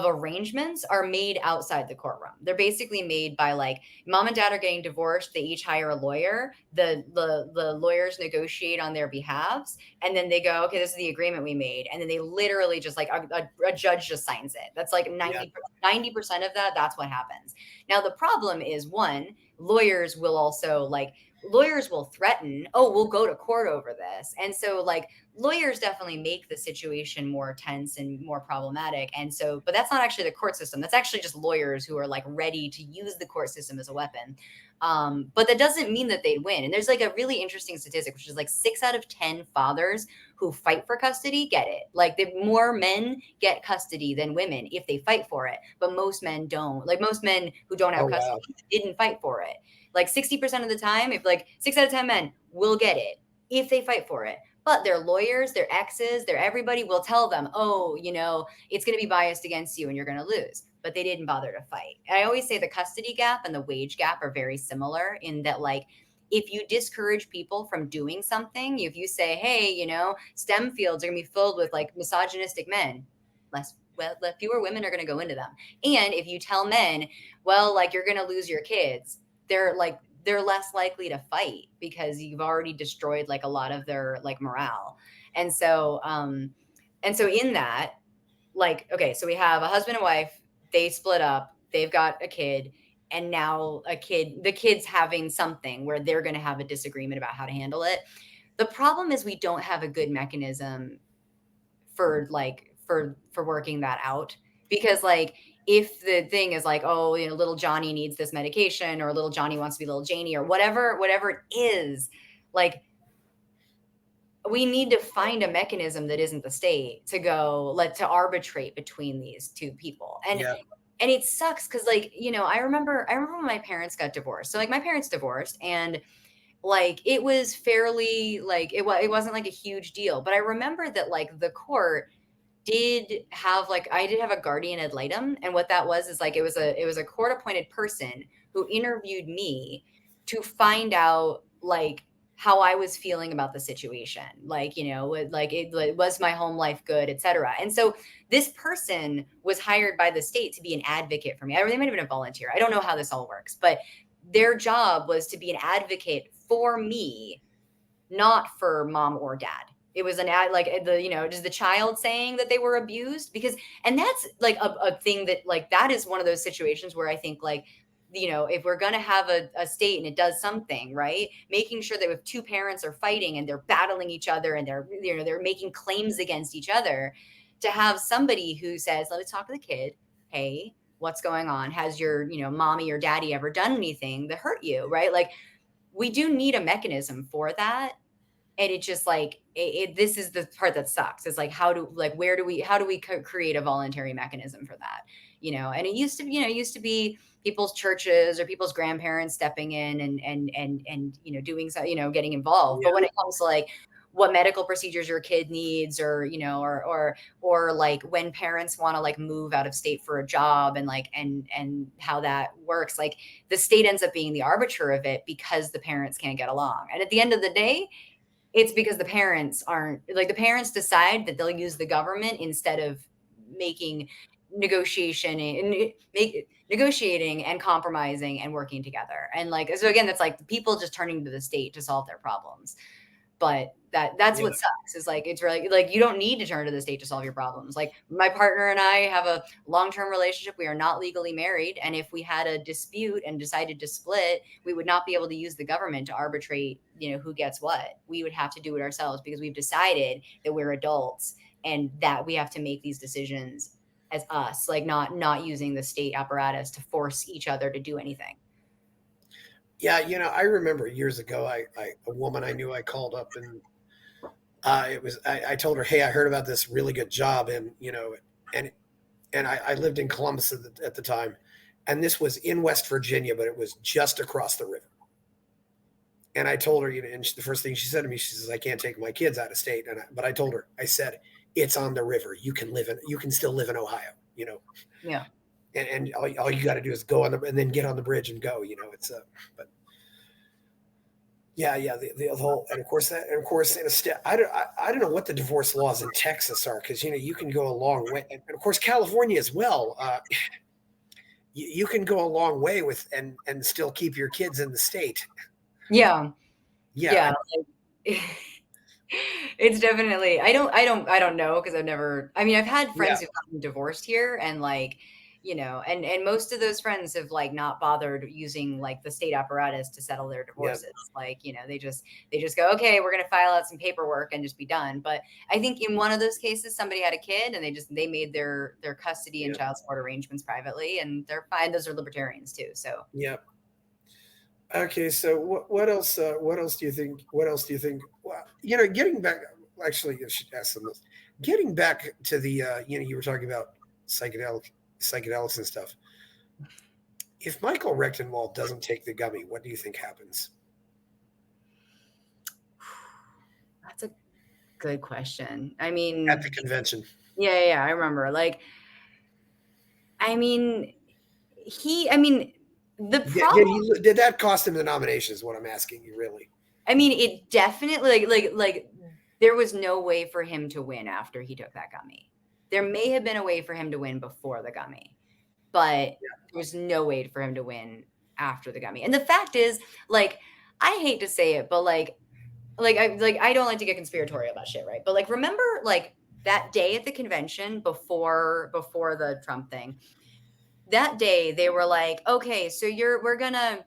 arrangements are made outside the courtroom. They're basically made by like mom and dad are getting divorced. They each hire a lawyer. The lawyers negotiate on their behalves, and then they go, okay, this is the agreement we made, and then they literally just like a judge just signs it. That's like Yeah. 90% of that. That's what happens. Now the problem is one, lawyers will also lawyers will threaten, oh, we'll go to court over this. And so like lawyers definitely make the situation more tense and more problematic. And so, but that's not actually the court system. That's actually just lawyers who are like ready to use the court system as a weapon. But that doesn't mean that they'd win. And there's like a really interesting statistic, which is like 6 out of 10 fathers who fight for custody get it. Like more men get custody than women if they fight for it. But most men don't. Like most men who don't have Oh, custody wow. didn't fight for it. Like 60% of the time, if like 6 out of 10 men will get it if they fight for it. But their lawyers, their exes, their everybody will tell them, oh, it's going to be biased against you and you're going to lose. But they didn't bother to fight. And I always say the custody gap and the wage gap are very similar in that, like, if you discourage people from doing something, if you say, hey, STEM fields are going to be filled with like misogynistic men, fewer women are going to go into them. And if you tell men, well, like you're going to lose your kids, they're less likely to fight because you've already destroyed like a lot of their like morale. And so in that, like, okay, so we have a husband and wife, they split up, they've got a kid, and now the kid's having something where they're going to have a disagreement about how to handle it. The problem is we don't have a good mechanism for working that out, because like if the thing is like, oh, little Johnny needs this medication, or little Johnny wants to be little Janie, or whatever it is, like we need to find a mechanism that isn't the state to arbitrate between these two people. Yeah. And it sucks because like, I remember when my parents got divorced. So like my parents divorced, and like it was fairly like it wasn't like a huge deal, but I remember that like the court I did have a guardian ad litem, and what that was is like it was a court appointed person who interviewed me to find out like how I was feeling about the situation, was my home life good, etc. And so this person was hired by the state to be an advocate for me, or they might have been a volunteer, I don't know how this all works, but their job was to be an advocate for me, not for mom or dad. It was an ad, like just the child saying that they were abused, and that's like a thing that like that is one of those situations where I think like, if we're going to have a state and it does something right, making sure that if two parents are fighting and they're battling each other and they're making claims against each other, to have somebody who says, let us talk to the kid. Hey, what's going on? Has your, mommy or daddy ever done anything that hurt you? Right. Like we do need a mechanism for that. And it just like this is the part that sucks. It's like how do we create a voluntary mechanism for that? And it used to be, used to be people's churches or people's grandparents stepping in and doing so, getting involved. But Yeah. when it comes to like what medical procedures your kid needs, or or like when parents want to like move out of state for a job, and like and how that works, like the state ends up being the arbiter of it because the parents can't get along. And at the end of the day, it's because the parents aren't like, the parents decide that they'll use the government instead of making negotiation and negotiating and compromising and working together. And like, so again, that's like the people just turning to the state to solve their problems. But that's Yeah. what sucks, is like, it's really like, you don't need to turn to the state to solve your problems. Like my partner and I have a long-term relationship. We are not legally married. And if we had a dispute and decided to split, we would not be able to use the government to arbitrate, who gets what. We would have to do it ourselves because we've decided that we're adults and that we have to make these decisions as us, like not using the state apparatus to force each other to do anything. Yeah, I remember years ago, a woman I knew, I called up, and I told her, hey, I heard about this really good job, and and I lived in Columbus at the time, and this was in West Virginia, but it was just across the river. And I told her, and the first thing she said to me, she says, I can't take my kids out of state, but I told her, I said, it's on the river. You can still live in Ohio, Yeah. and all you got to do is go and then get on the bridge and go. It's but yeah, the whole, and of course in a state, I don't know what the divorce laws in Texas are, because you can go a long way, and of course California as well. You can go a long way with and still keep your kids in the state. Yeah. Yeah, Like, it's definitely, I don't know, because I've had yeah, friends who've gotten divorced here, and like, and most of those friends have like not bothered using like the state apparatus to settle their yeah, divorces. Like, they just go, okay, we're going to file out some paperwork and just be done. But I think in one of those cases, somebody had a kid and they made their custody and yeah, child support arrangements privately, and they're fine. Those are libertarians too. So yeah. Okay, so what else? What else do you think? What else do you think? Well, getting back. Actually, I should ask them this. Getting back to the, you were talking about psychedelics and stuff. If Michael Rectenwald doesn't take the gummy, what do you think happens? that's a good question. I At mean, the convention? yeah, I remember. Like, I mean, I mean, the problem, Did that cost him the nomination? Is what I'm asking you, really? I mean, it definitely, like there was no way for him to win after he took that gummy. There may have been a way for him to win before the gummy, but there was no way for him to win after the gummy. And the fact is, like, I hate to say it, but I don't like to get conspiratorial about shit, right? But like, remember like that day at the convention before the Trump thing, that day they were like, okay, so we're gonna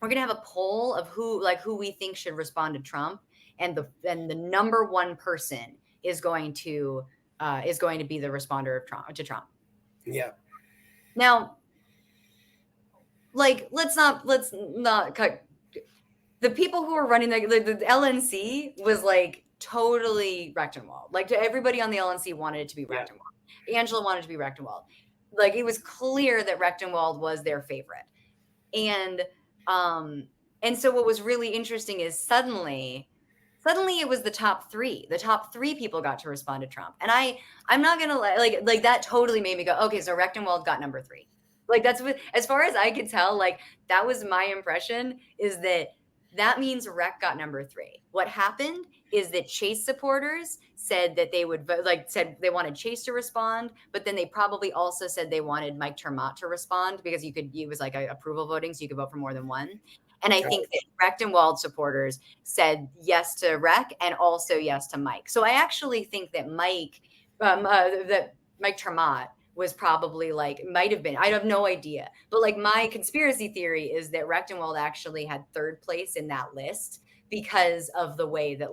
have a poll of who we think should respond to Trump, and the number one person is going to be the responder to Trump. Yeah, Now, like, let's not cut the people who are running the LNC was like totally Rectenwald. Like, everybody on the LNC wanted it to be Rectenwald. Angela wanted it to be Rectenwald. Like, it was clear that Rectenwald was their favorite. And so what was really interesting is suddenly it was the top three. The top three people got to respond to Trump. And I'm not gonna like that totally made me go, okay, so Rectenwald got number three. Like, that's what, as far as I could tell, like that was my impression, is that means Rec got number three. What happened is that Chase supporters said that they would vote, said they wanted Chase to respond, but then they probably also said they wanted Mike Termott to respond, because it was like a approval voting, so you could vote for more than one. And I think that Rectenwald supporters said yes to Rec and also yes to Mike. So I actually think that Mike Termott was probably might have been, I have no idea. But like, my conspiracy theory is that Rectenwald actually had third place in that list because of the way that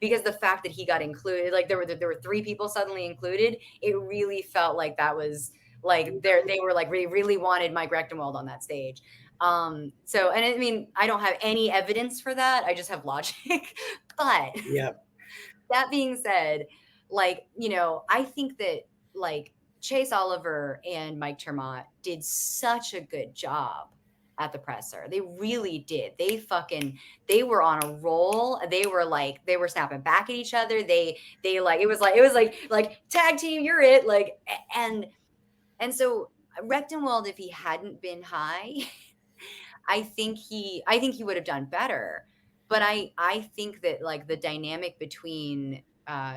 because the fact that he got included, like there were three people suddenly included. It really felt like that was like they were like, really wanted Mike Rectenwald on that stage. So, and I mean, I don't have any evidence for that. I just have logic. But Yeah. that being said, like, I think that like Chase Oliver and Mike Termont did such a good job at the presser. They really did. They were on a roll. They were snapping back at each other. They like it was like tag team, you're it. And so Rechtenwald, if he hadn't been high, I think he would have done better. But I think that like the dynamic between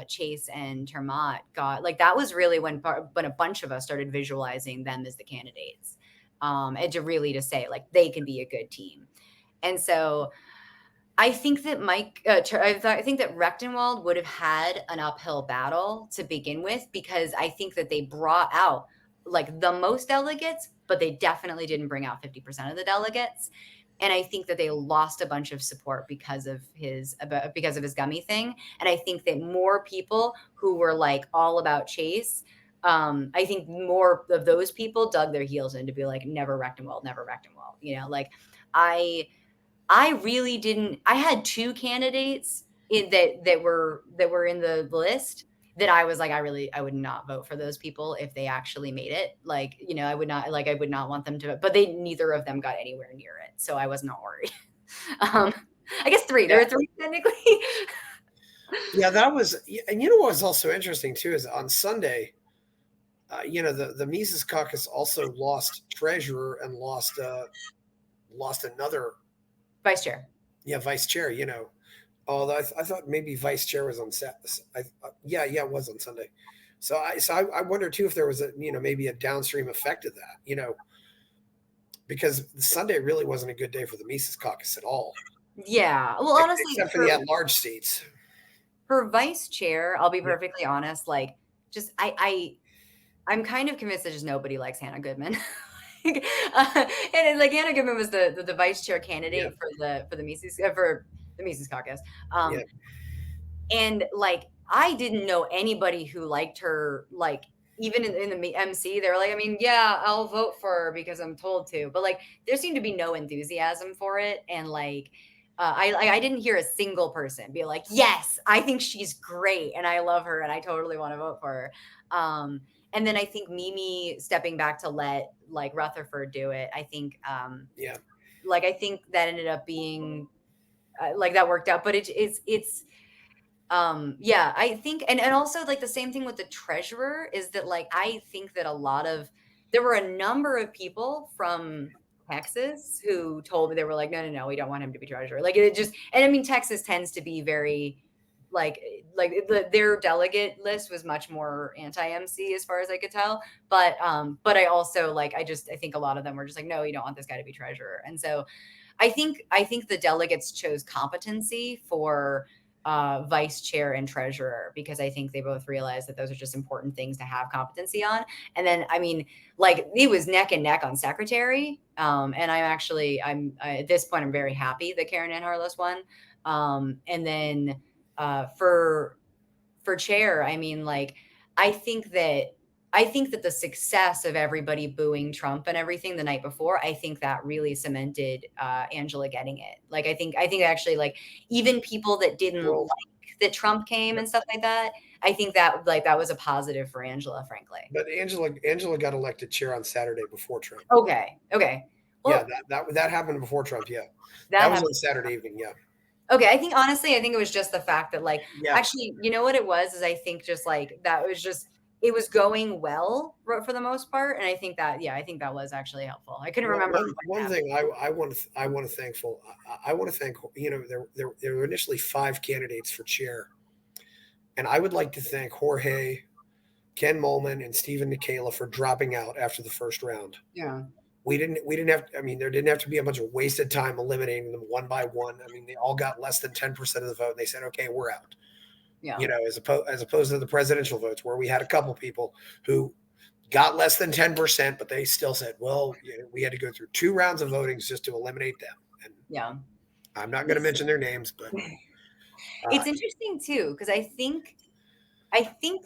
Chase and Termont got like that was really when a bunch of us started visualizing them as the candidates. And to say like they can be a good team. And so I think that I think that Rechtenwald would have had an uphill battle to begin with because I think that they brought out like the most delegates, but they definitely didn't bring out 50% of the delegates. And I think that they lost a bunch of support because of his gummy thing. And I think that more people who were like all about Chase, I think more of those people dug their heels in to be like, never Rechtenwald, never Rechtenwald. Like I really didn't. I had two candidates that were in the list that I was like, I would not vote for those people if they actually made it. Like, I would not want them to, but neither of them got anywhere near it. So I was not worried. um, I guess three. There Yeah. were three technically. Yeah, that was, and what was also interesting too is on Sunday, the Mises Caucus also lost treasurer and lost another Vice chair. vice chair. Although I thought maybe vice chair was on set. Yeah, it was on Sunday. So I wonder too if there was maybe a downstream effect of that. Because Sunday really wasn't a good day for the Mises Caucus at all. Yeah. Well, honestly, except for the at-large seats. For vice chair, I'll be perfectly honest. Like, just I'm kind of convinced that just nobody likes Hannah Goodman. And like Hannah Goodman was the vice chair candidate for the Mises Caucus. Yeah. And like I didn't know anybody who liked her. Like even in the MC, they were like, I mean, yeah, I'll vote for her because I'm told to. But like there seemed to be no enthusiasm for it, and like. I didn't hear a single person be like, yes, I think she's great and I love her and I totally want to vote for her. And then I think Mimi stepping back to let like Rutherford do it. I think, like, I think that ended up being like that worked out, but I think, and also like the same thing with the treasurer is that like, I think that there were a number of people from Texas who told me they were like, no, we don't want him to be treasurer. Like and I mean, Texas tends to be very like their delegate list was much more anti-MC as far as I could tell. But I also like, I think a lot of them were just like, no, you don't want this guy to be treasurer. And so I think the delegates chose competency for vice chair and treasurer because I think they both realized that those are just important things to have competency on. And then, I mean, like it was neck and neck on secretary. And I'm at this point, I'm very happy that Karen Ann Harless won. And then for chair, I mean, like, I think that the success of everybody booing Trump and everything the night before, I think that really cemented Angela getting it. Like, I think actually, like, even people that didn't like that Trump came and stuff like that, I think that like that was a positive for Angela, frankly. But Angela got elected chair on Saturday before Trump. Okay. Well, yeah, that happened before Trump. Yeah, that was on Saturday evening. Yeah. Okay, I think it was just the fact that like actually, you know what it was is I think just like that was just it was going well for the most part, and I think that was actually helpful. I couldn't remember. One thing I want to thank there were initially 5 candidates for chair, and I would like to thank Jorge, Ken Molman, and Stephen Nikela for dropping out after the first round. Yeah. We didn't have, I mean, there didn't have to be a bunch of wasted time eliminating them one by one. I mean, they all got less than 10% of the vote. And they said, okay, we're out. Yeah. As opposed to the presidential votes where we had a couple people who got less than 10%, but they still said, well, we had to go through 2 rounds of voting just to eliminate them. And yeah, I'm not going to mention their names, but it's interesting too, because I think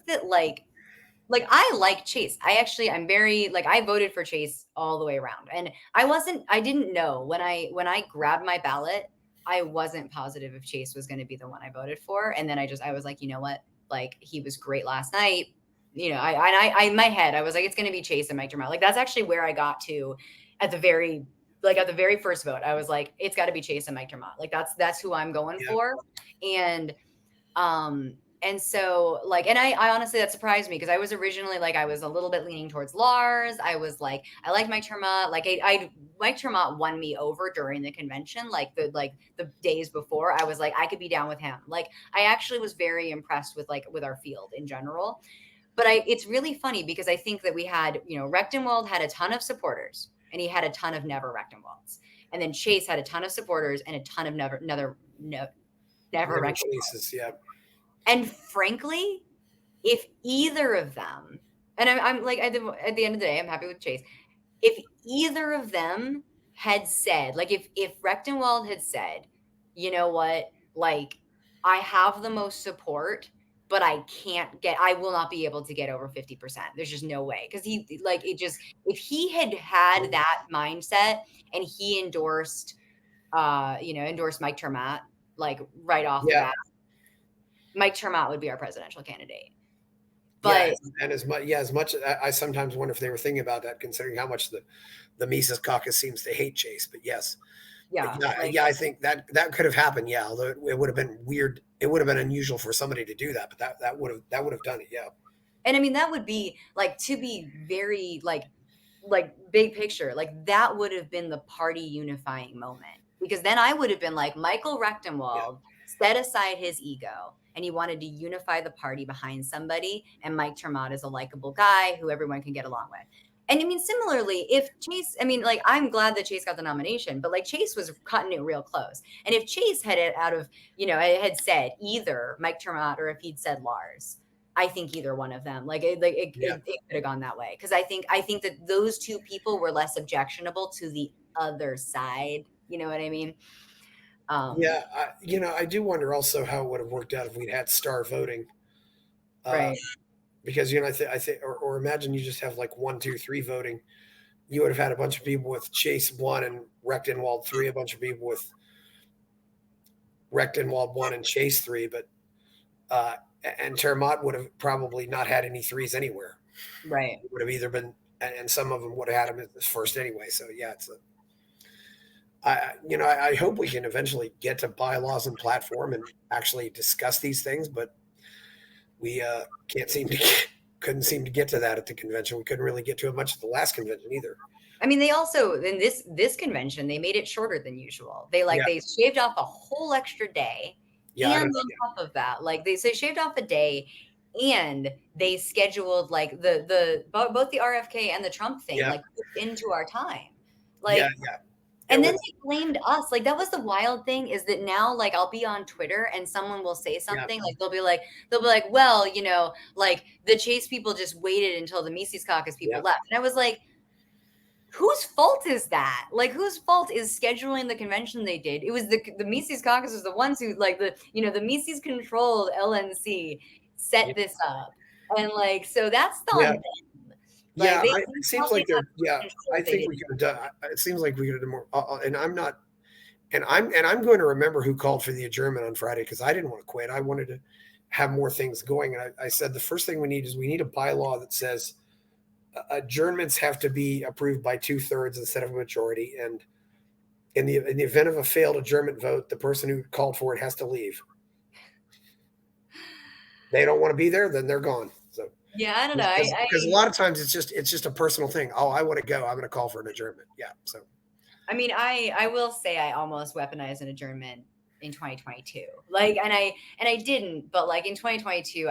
that like like I like Chase. I'm very like I voted for Chase all the way around. And I didn't know when I grabbed my ballot, I wasn't positive if Chase was going to be the one I voted for. And then I was like, you know what? Like he was great last night. You know, I in my head, I was like, it's going to be Chase and Mike Dermott. Like that's actually where I got to at the very first vote. I was like, it's got to be Chase and Mike Dermott. Like that's who I'm going Yeah. for. Um, and so like, and I honestly, that surprised me because I was originally like, I was a little bit leaning towards Lars. I was like, I like Mike Terma. Like Mike Terma won me over during the convention. Like the days before I was like, I could be down with him. Like I actually was very impressed with our field in general. But it's really funny because I think that we had, Rechtenwald had a ton of supporters and he had a ton of never Rechtenwalds. And then Chase had a ton of supporters and a ton of never Rechtenwalds. Chases, yeah. And frankly, if either of them, and I'm like, at the end of the day, I'm happy with Chase. If either of them had said, like, if Rechtenwald had said, you know what, like, I have the most support, but I will not be able to get over 50%. There's just no way. Cause if he had that mindset and he endorsed Mike Termat, like right off the bat, Mike Termat would be our presidential candidate. But and as much I sometimes wonder if they were thinking about that, considering how much the Mises caucus seems to hate Chase. But yes, I think that could have happened. Yeah, although it would have been weird. It would have been unusual for somebody to do that, but that would have done it. Yeah. And I mean, that would be like, to be very like big picture, like that would have been the party unifying moment, because then I would have been like, Michael Rechtenwald set aside his ego and he wanted to unify the party behind somebody. And Mike Termat is a likable guy who everyone can get along with. And I mean, similarly, if Chase, I mean, like, I'm glad that Chase got the nomination, but like Chase was cutting it real close. And if Chase had it out of, had said either Mike Termat or if he'd said Lars, I think either one of them, it could have gone that way. Cause I think that those two people were less objectionable to the other side. You know what I mean? I do wonder also how it would have worked out if we'd had star voting. Right. Because, I think, or imagine you just have like 1, 2, 3 voting. You would have had a bunch of people with Chase 1 and Rechtenwald 3, a bunch of people with Rechtenwald 1 and Chase 3, but, and Termott would have probably not had any 3s anywhere. Right. It would have either been, and some of them would have had him as first anyway. So yeah, I hope we can eventually get to bylaws and platform and actually discuss these things, but we couldn't seem to get to that at the convention. We couldn't really get to it much at the last convention either. I mean, they also, in this convention, they made it shorter than usual. They they shaved off a whole extra day. And on top of that, they shaved off a day, and they scheduled both the RFK and the Trump thing into our time. And then they blamed us. That was the wild thing, is that now, I'll be on Twitter and someone will say something, they'll be like, well, the Chase people just waited until the Mises caucus people left. And I was like, whose fault is that? Whose fault is scheduling the convention they did? It was the Mises caucus was the ones who, the Mises controlled LNC set this up. And so that's on them. It seems like they're. I think we could have done. It seems like we could have done more. And I'm not. And I'm going to remember who called for the adjournment on Friday, because I didn't want to quit. I wanted to have more things going, and I said the first thing we need a bylaw that says adjournments have to be approved by 2/3 instead of a majority. And in the event of a failed adjournment vote, the person who called for it has to leave. They don't want to be there, then they're gone. So. Yeah, I don't know. Because a lot of times it's just a personal thing. Oh, I want to go. I'm going to call for an adjournment. Yeah. So, I mean, I will say I almost weaponized an adjournment in 2022. And I didn't, but in 2022,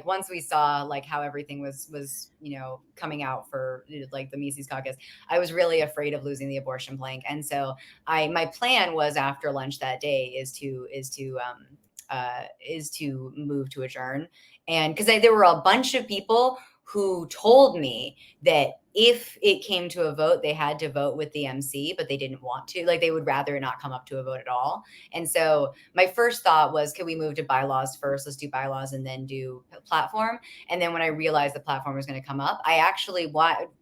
once we saw how everything was coming out for the Mises caucus, I was really afraid of losing the abortion plank, and so my plan was, after lunch that day, is to move to adjourn. And because there were a bunch of people who told me that if it came to a vote, they had to vote with the MC, but they didn't want to. Like, they would rather not come up to a vote at all. And so my first thought was, can we move to bylaws first? Let's do bylaws and then do platform. And then when I realized the platform was going to come up, I actually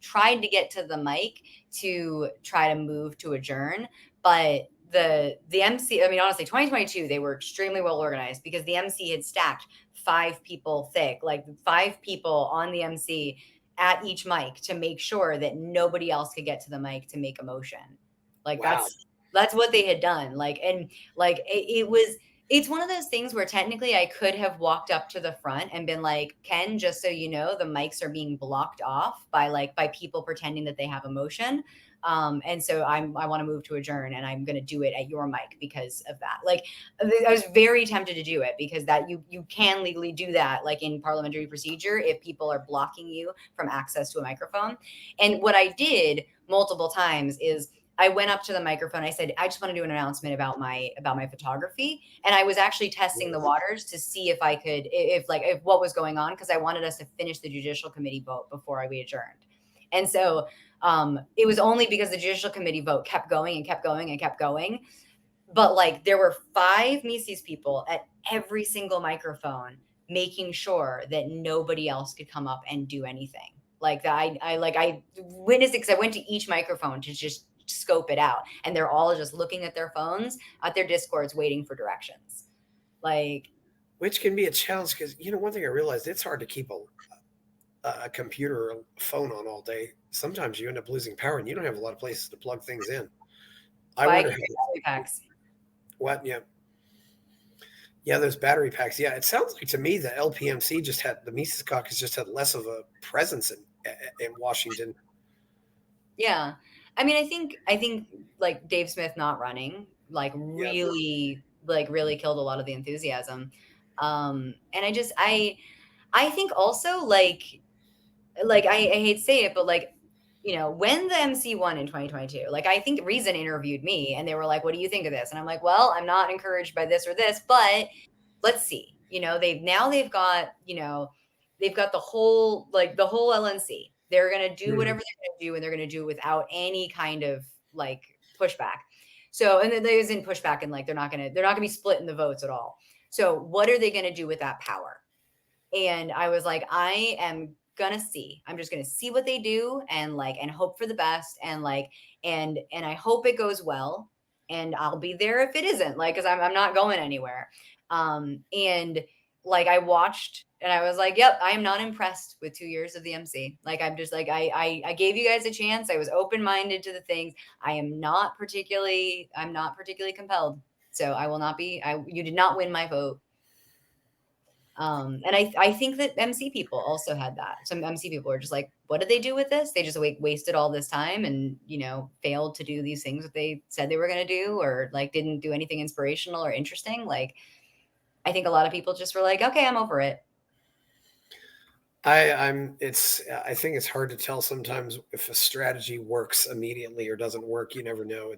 tried to get to the mic to try to move to adjourn. But the MC, I mean, honestly, 2022, they were extremely well organized because the MC had stacked 5 people thick, like 5 people on the MC at each mic to make sure that nobody else could get to the mic to make a motion. Like, Wow. that's what they had done. Like, and like it's one of those things where technically I could have walked up to the front and been like, Ken, just so you know, the mics are being blocked off by people pretending that they have a motion. And so I want to move to adjourn, and I'm going to do it at your mic because of that. Like, I was very tempted to do it because that you can legally do that, like in parliamentary procedure, if people are blocking you from access to a microphone. And what I did multiple times is I went up to the microphone. I said, I just want to do an announcement about my photography. And I was actually testing the waters to see if I could, if what was going on, because I wanted us to finish the Judicial Committee vote before we adjourned. And so it was only because the Judicial Committee vote kept going and kept going and kept going. But like, there were 5 Mises people at every single microphone, making sure that nobody else could come up and do anything. Like that, I witnessed it because I went to each microphone to just scope it out, and they're all just looking at their phones, at their Discords, waiting for directions. Like, Which can be a challenge because, one thing I realized, it's hard to keep a computer or a phone on all day. Sometimes you end up losing power and you don't have a lot of places to plug things in. I buy wonder battery packs. what, yeah. Yeah, those battery packs. Yeah, it sounds like to me the LPMC the Mises Caucus just had less of a presence in Washington. Yeah. I mean, I think like Dave Smith not running, like really killed a lot of the enthusiasm. And I think also like I hate to say it, but like, when the MC won in 2022, like I think Reason interviewed me and they were like, what do you think of this? And I'm like, well, I'm not encouraged by this or this, but let's see. They've got the whole LNC. They're gonna do whatever they're gonna do, and they're gonna do it without any kind of like pushback. So, and then there isn't pushback, and like they're not gonna be split in the votes at all. So what are they gonna do with that power? And I was like, I am gonna see. I'm just gonna see what they do and hope for the best, and I hope it goes well, and I'll be there if it isn't, like, because I'm not going anywhere. And like I watched and I was like, yep, I am not impressed with 2 years of the MC. Like, I'm just like, I gave you guys a chance. I was open-minded to the things. I'm not particularly compelled. So I will not be, you did not win my vote. And I think that MC people also had that. Some MC people were just like, what did they do with this? They just wasted all this time and, failed to do these things that they said they were going to do, or like didn't do anything inspirational or interesting. Like, I think a lot of people just were like, okay, I'm over it. I think it's hard to tell sometimes if a strategy works immediately or doesn't work. You never know.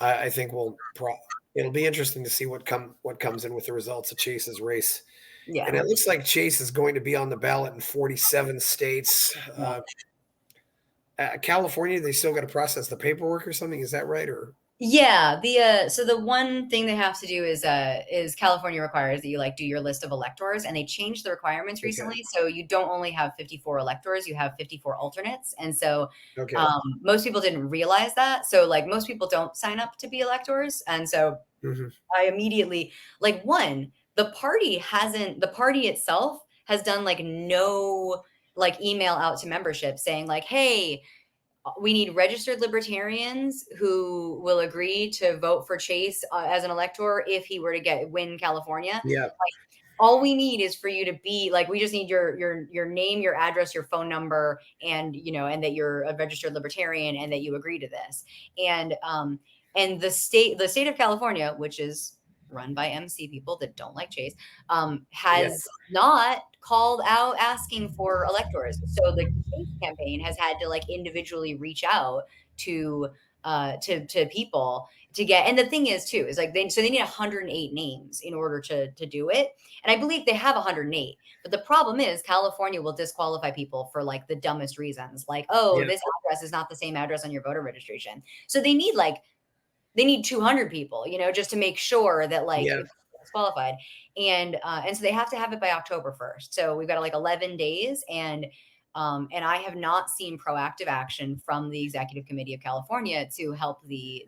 I think it'll be interesting to see what comes in with the results of Chase's race. Yeah. And it looks like Chase is going to be on the ballot in 47 states. California, they still got to process the paperwork or something. Is that right? Or yeah, so the one thing they have to do is California requires that you do your list of electors, and they changed the requirements recently. Okay. So you don't only have 54 electors, you have 54 alternates. And so most people didn't realize that. So most people don't sign up to be electors. And so I immediately the party itself has done no email out to membership saying hey, we need registered libertarians who will agree to vote for Chase as an elector if he were to win California. Yeah. All we need is for you to be we just need your name, your address, your phone number, and and that you're a registered libertarian and that you agree to this. And the state of California, which is run by MC people that don't like Chase, has not called out asking for electors. So the Chase campaign has had to individually reach out to people to get, and the thing is too, is like so they need 108 names in order to do it. And I believe they have 108. But the problem is California will disqualify people for like the dumbest reasons. Like, oh, Yeah. this address is not the same address on your voter registration. So they need 200 people, just to make sure that like Yeah. if it's qualified. And so they have to have it by October 1st. So we've got like 11 days. And I have not seen proactive action from the Executive Committee of California to help the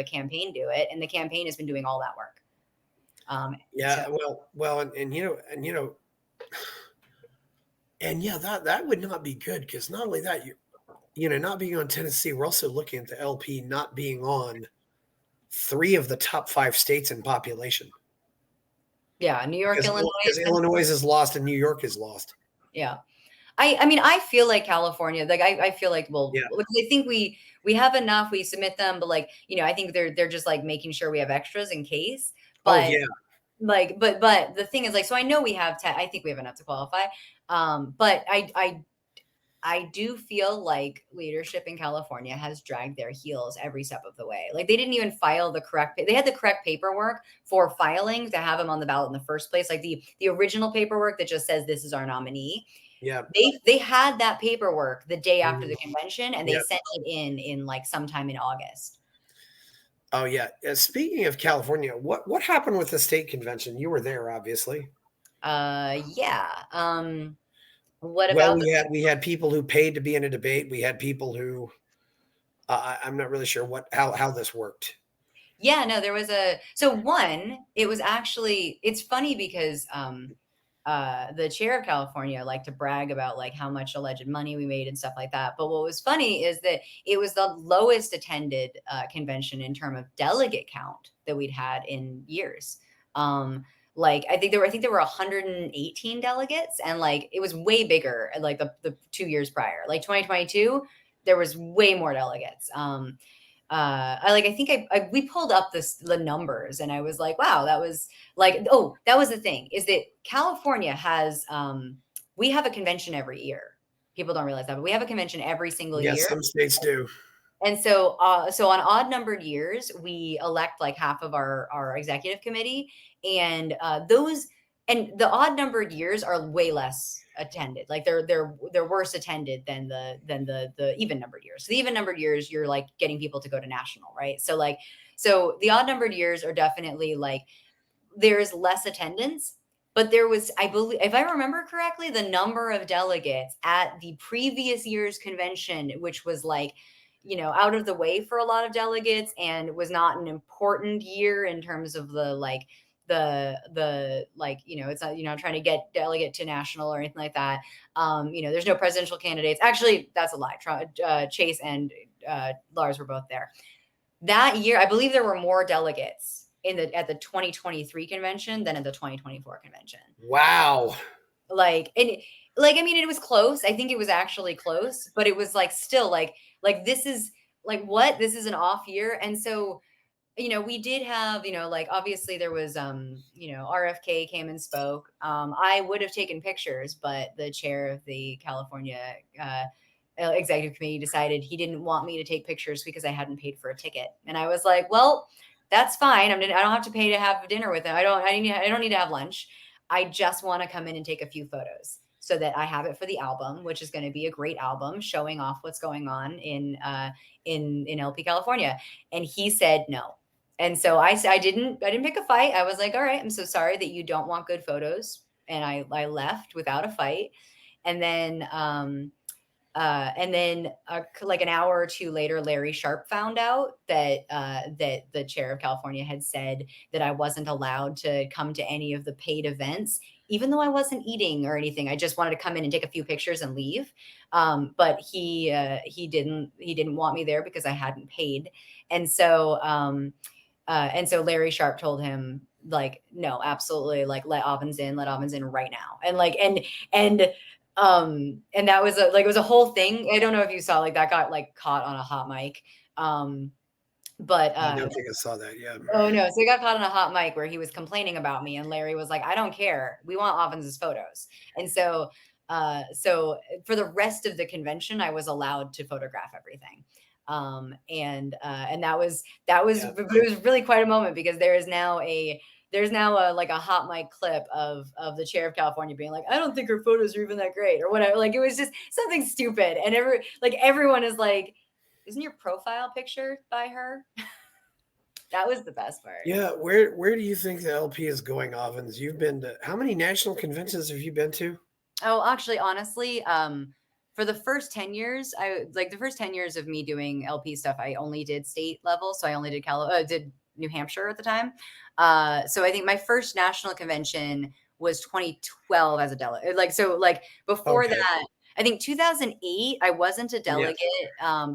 campaign do it, and the campaign has been doing all that work. Yeah. Well, and yeah, that would not be good, because not only that, not being on Tennessee, we're also looking at the LP not being on 3 of the top 5 states in population. Yeah, New York, Illinois. Because Illinois is lost and New York is lost. Yeah. I mean, I feel like California, like I feel like, well, Yeah. I think we have enough, we submit them, but like, I think they're just like making sure we have extras in case. Oh, But yeah. like, but the thing is, like, so I know we have 10, I think we have enough to qualify. But I do feel like leadership in California has dragged their heels every step of the way. Like, they didn't even file they had the correct paperwork for filing to have him on the ballot in the first place. Like the original paperwork that just says this is our nominee. Yeah. They had that paperwork the day after the Mhm. convention, and they Yep. sent it in like sometime in August. Oh, yeah. Speaking of California, what happened with the state convention? You were there, obviously. Yeah. What Well, about we had people who paid to be in a debate. We had people who I'm not really sure how this worked. Yeah, no, there was it was actually, it's funny because the chair of California liked to brag about like how much alleged money we made and stuff like that. But what was funny is that it was the lowest attended convention in terms of delegate count that we'd had in years. Like I think there were 118 delegates, and like it was way bigger like the 2 years prior. Like 2022, there was way more delegates. I think we pulled up the numbers, and I was like, wow, that was like, oh, that was the thing, is that California has we have a convention every year. People don't realize that, but we have a convention every single Yes, year. some states do. And so on odd numbered years, we elect like half of our executive committee, and the odd numbered years are way less attended. Like they're worse attended than the even numbered years. So the even numbered years, you're like getting people to go to national, right? So the odd numbered years are definitely like there's less attendance. But there was, I believe, if I remember correctly, the number of delegates at the previous year's convention, which was like, out of the way for a lot of delegates, and was not an important year in terms of the like the like, it's not, trying to get delegate to national or anything like that. There's no presidential candidates. Actually, that's a lie. Chase and Lars were both there that year. I believe there were more delegates at the 2023 convention than at the 2024 convention. Wow. Like, and like, I mean, it was close. I think it was actually close, but it was like still like this is like, what, this is an off year. And so, we did have, like, obviously there was, RFK came and spoke. I would have taken pictures, but the chair of the California executive committee decided he didn't want me to take pictures because I hadn't paid for a ticket. And I was like, well, that's fine. I don't have to pay to have dinner with him. I don't need to have lunch. I just want to come in and take a few photos so that I have it for the album, which is going to be a great album showing off what's going on in LP California. And he said no. And so I didn't pick a fight. I was like, all right, I'm so sorry that you don't want good photos. And I left without a fight. And then like an hour or two later, Larry Sharp found out that the chair of California had said that I wasn't allowed to come to any of the paid events, even though I wasn't eating or anything. I just wanted to come in and take a few pictures and leave. But he didn't want me there because I hadn't paid. And so Larry Sharp told him, like, no, absolutely, like, let Avens in right now. And like, and that was it was a whole thing. I don't know if you saw, like, that got like caught on a hot mic. But I don't think I saw that. Yeah. oh no, so he got caught on a hot mic where he was complaining about me, and Larry was like, I don't care. We want Avens's photos. And so for the rest of the convention, I was allowed to photograph everything. And that was, but it was really quite a moment, because there's now a like a hot mic clip of the chair of California being like, I don't think her photos are even that great, or whatever. Like, it was just something stupid. And everyone is like, isn't your profile picture by her? That was the best part. Yeah, where do you think the LP is going, Ovens? You've been to how many national conventions have you been to? Oh, actually, honestly, for the first 10 years, the first 10 years of me doing LP stuff, I only did state level. So I only did New Hampshire at the time. So I think my first national convention was 2012 as a delegate. Before Okay. that, I think 2008, I wasn't a Yeah. delegate,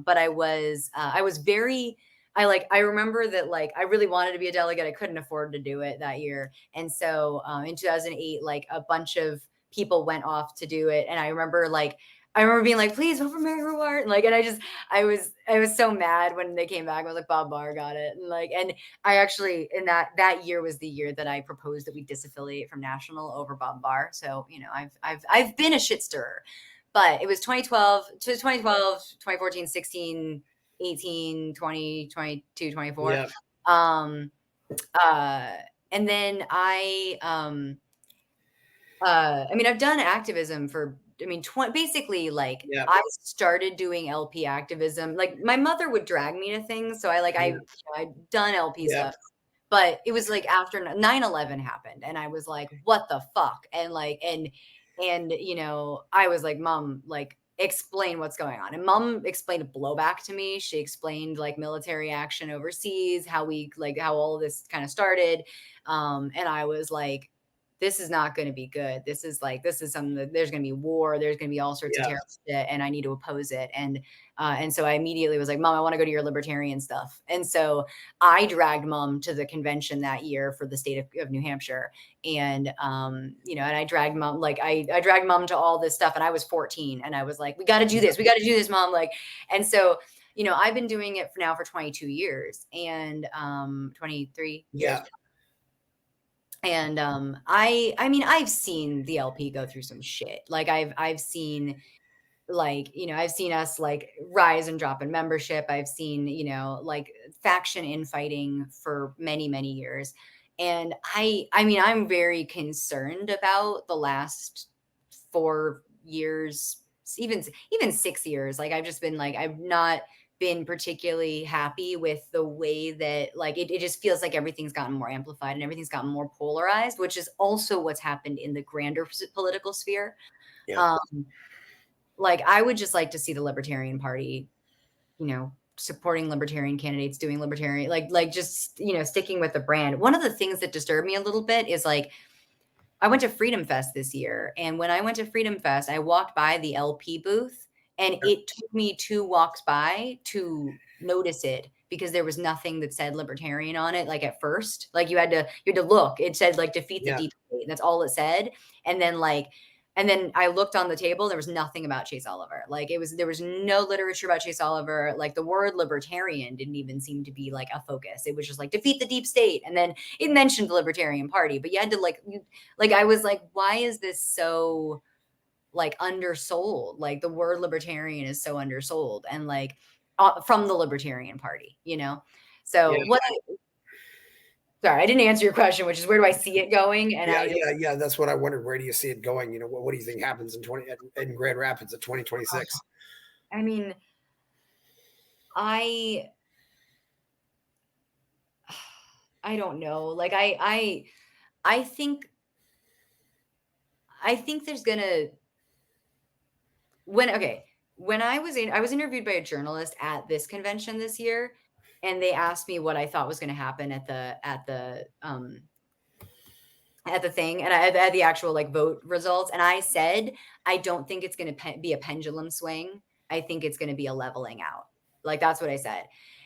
but I was very, I remember that, like, I really wanted to be a delegate. I couldn't afford to do it that year. And so in 2008, like, a bunch of people went off to do it. And I remember being like, please vote for Mary Ruwart. And I was so mad when they came back. I was like, Bob Barr got it. And I actually, in that year was the year that I proposed that we disaffiliate from national over Bob Barr. So, I've been a shit stirrer, but it was 2012 to 2012, 2014, 16, 18, 20, 22, 24. Yeah. And then I've done activism for, basically, like, Yeah. I started doing LP activism. Like, my mother would drag me to things. So I've done LP Yeah. stuff, but it was like after 9/11 happened, and I was like, what the fuck? I was like, Mom, like, explain what's going on. And Mom explained blowback to me. She explained, like, military action overseas, how all of this kind of started. And I was like, this is not going to be good. This is something that there's going to be war. There's going to be all sorts of Yeah. terrible shit, and I need to oppose it. And so I immediately was like, Mom, I want to go to your libertarian stuff. And so I dragged Mom to the convention that year for the state of New Hampshire. And, and I dragged Mom, I dragged Mom to all this stuff. And I was 14, and I was like, we got to do this. We got to do this, Mom. And so, I've been doing it for 22 years, and 23 years. Yeah. And I've seen the LP go through some shit. Like, I've seen, I've seen us, like, rise and drop in membership. I've seen, like, faction infighting for many, many years. And I'm very concerned about the last 4 years, even 6 years. Like, I've just been like, I've not been particularly happy with the way that, like, it just feels like everything's gotten more amplified and everything's gotten more polarized, which is also what's happened in the grander political sphere. Yeah. I would just like to see the Libertarian Party, supporting libertarian candidates, doing libertarian, just, sticking with the brand. One of the things that disturbed me a little bit is, like, I went to Freedom Fest this year. And when I went to Freedom Fest, I walked by the LP booth, and it took me 2 walks by to notice it, because there was nothing that said libertarian on it. Like, at first, like, you had to look. It said, like, defeat the deep state. That's all it said. And then I looked on the table. There was nothing about Chase Oliver. Like, there was no literature about Chase Oliver. Like, the word libertarian didn't even seem to be, like, a focus. It was just like, defeat the deep state. And then it mentioned the Libertarian Party, but you had to I was like, why is this so, like, undersold? Like, the word libertarian is so undersold, and, like, from the Libertarian Party, So sorry, I didn't answer your question, which is, where do I see it going? And yeah. That's what I wondered. Where do you see it going? What do you think happens in Grand Rapids at 2026? I don't know. Like, I think there's gonna when I was interviewed by a journalist at this convention this year, and they asked me what I thought was going to happen at the thing, and I had the actual, like, vote results, and I said, I don't think it's going to be a pendulum swing. I think it's going to be a leveling out. Like, that's what I said.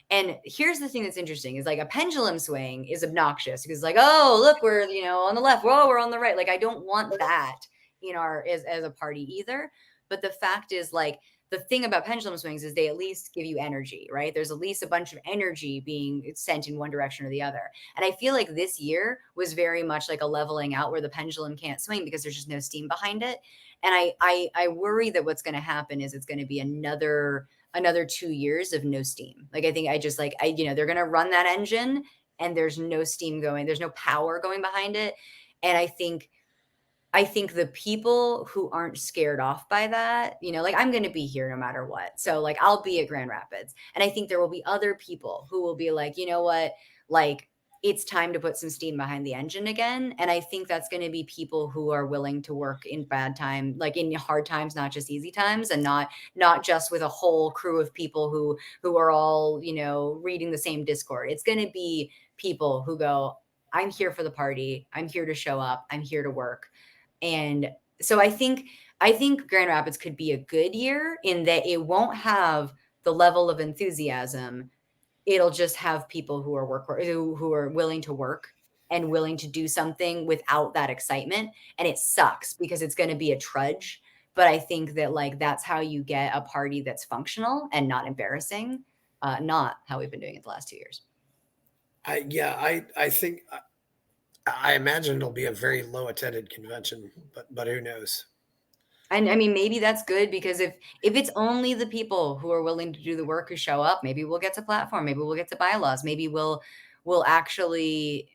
And here's the thing that's interesting is, like, a pendulum swing is obnoxious, because, like, oh, look, we're, on the left. Whoa, we're on the right. Like, I don't want that in as a party either. But the fact is, like, the thing about pendulum swings is they at least give you energy, right? There's at least a bunch of energy being sent in one direction or the other. And I feel like this year was very much like a leveling out, where the pendulum can't swing because there's just no steam behind it. And I worry that what's going to happen is it's going to be another 2 years of no steam. Like I think I just like I you know they're going to run that engine and there's no steam going, there's no power going behind it. And I think the people who aren't scared off by that, like I'm going to be here no matter what. So like I'll be at Grand Rapids. And I think there will be other people who will be like, you know what? Like it's time to put some steam behind the engine again. And I think that's going to be people who are willing to work in bad time, like in hard times, not just easy times, and not just with a whole crew of people who are all, reading the same Discord. It's going to be people who go, I'm here for the party. I'm here to show up. I'm here to work. And so I think Grand Rapids could be a good year in that it won't have the level of enthusiasm. It'll just have people who are willing to work and willing to do something without that excitement. And it sucks because it's going to be a trudge. But I think that like that's how you get a party that's functional and not embarrassing. Not how we've been doing it the last 2 years. I think I imagine it'll be a very low attended convention, but who knows? And I mean, maybe that's good because if it's only the people who are willing to do the work who show up, maybe we'll get to platform, maybe we'll get to bylaws, we'll actually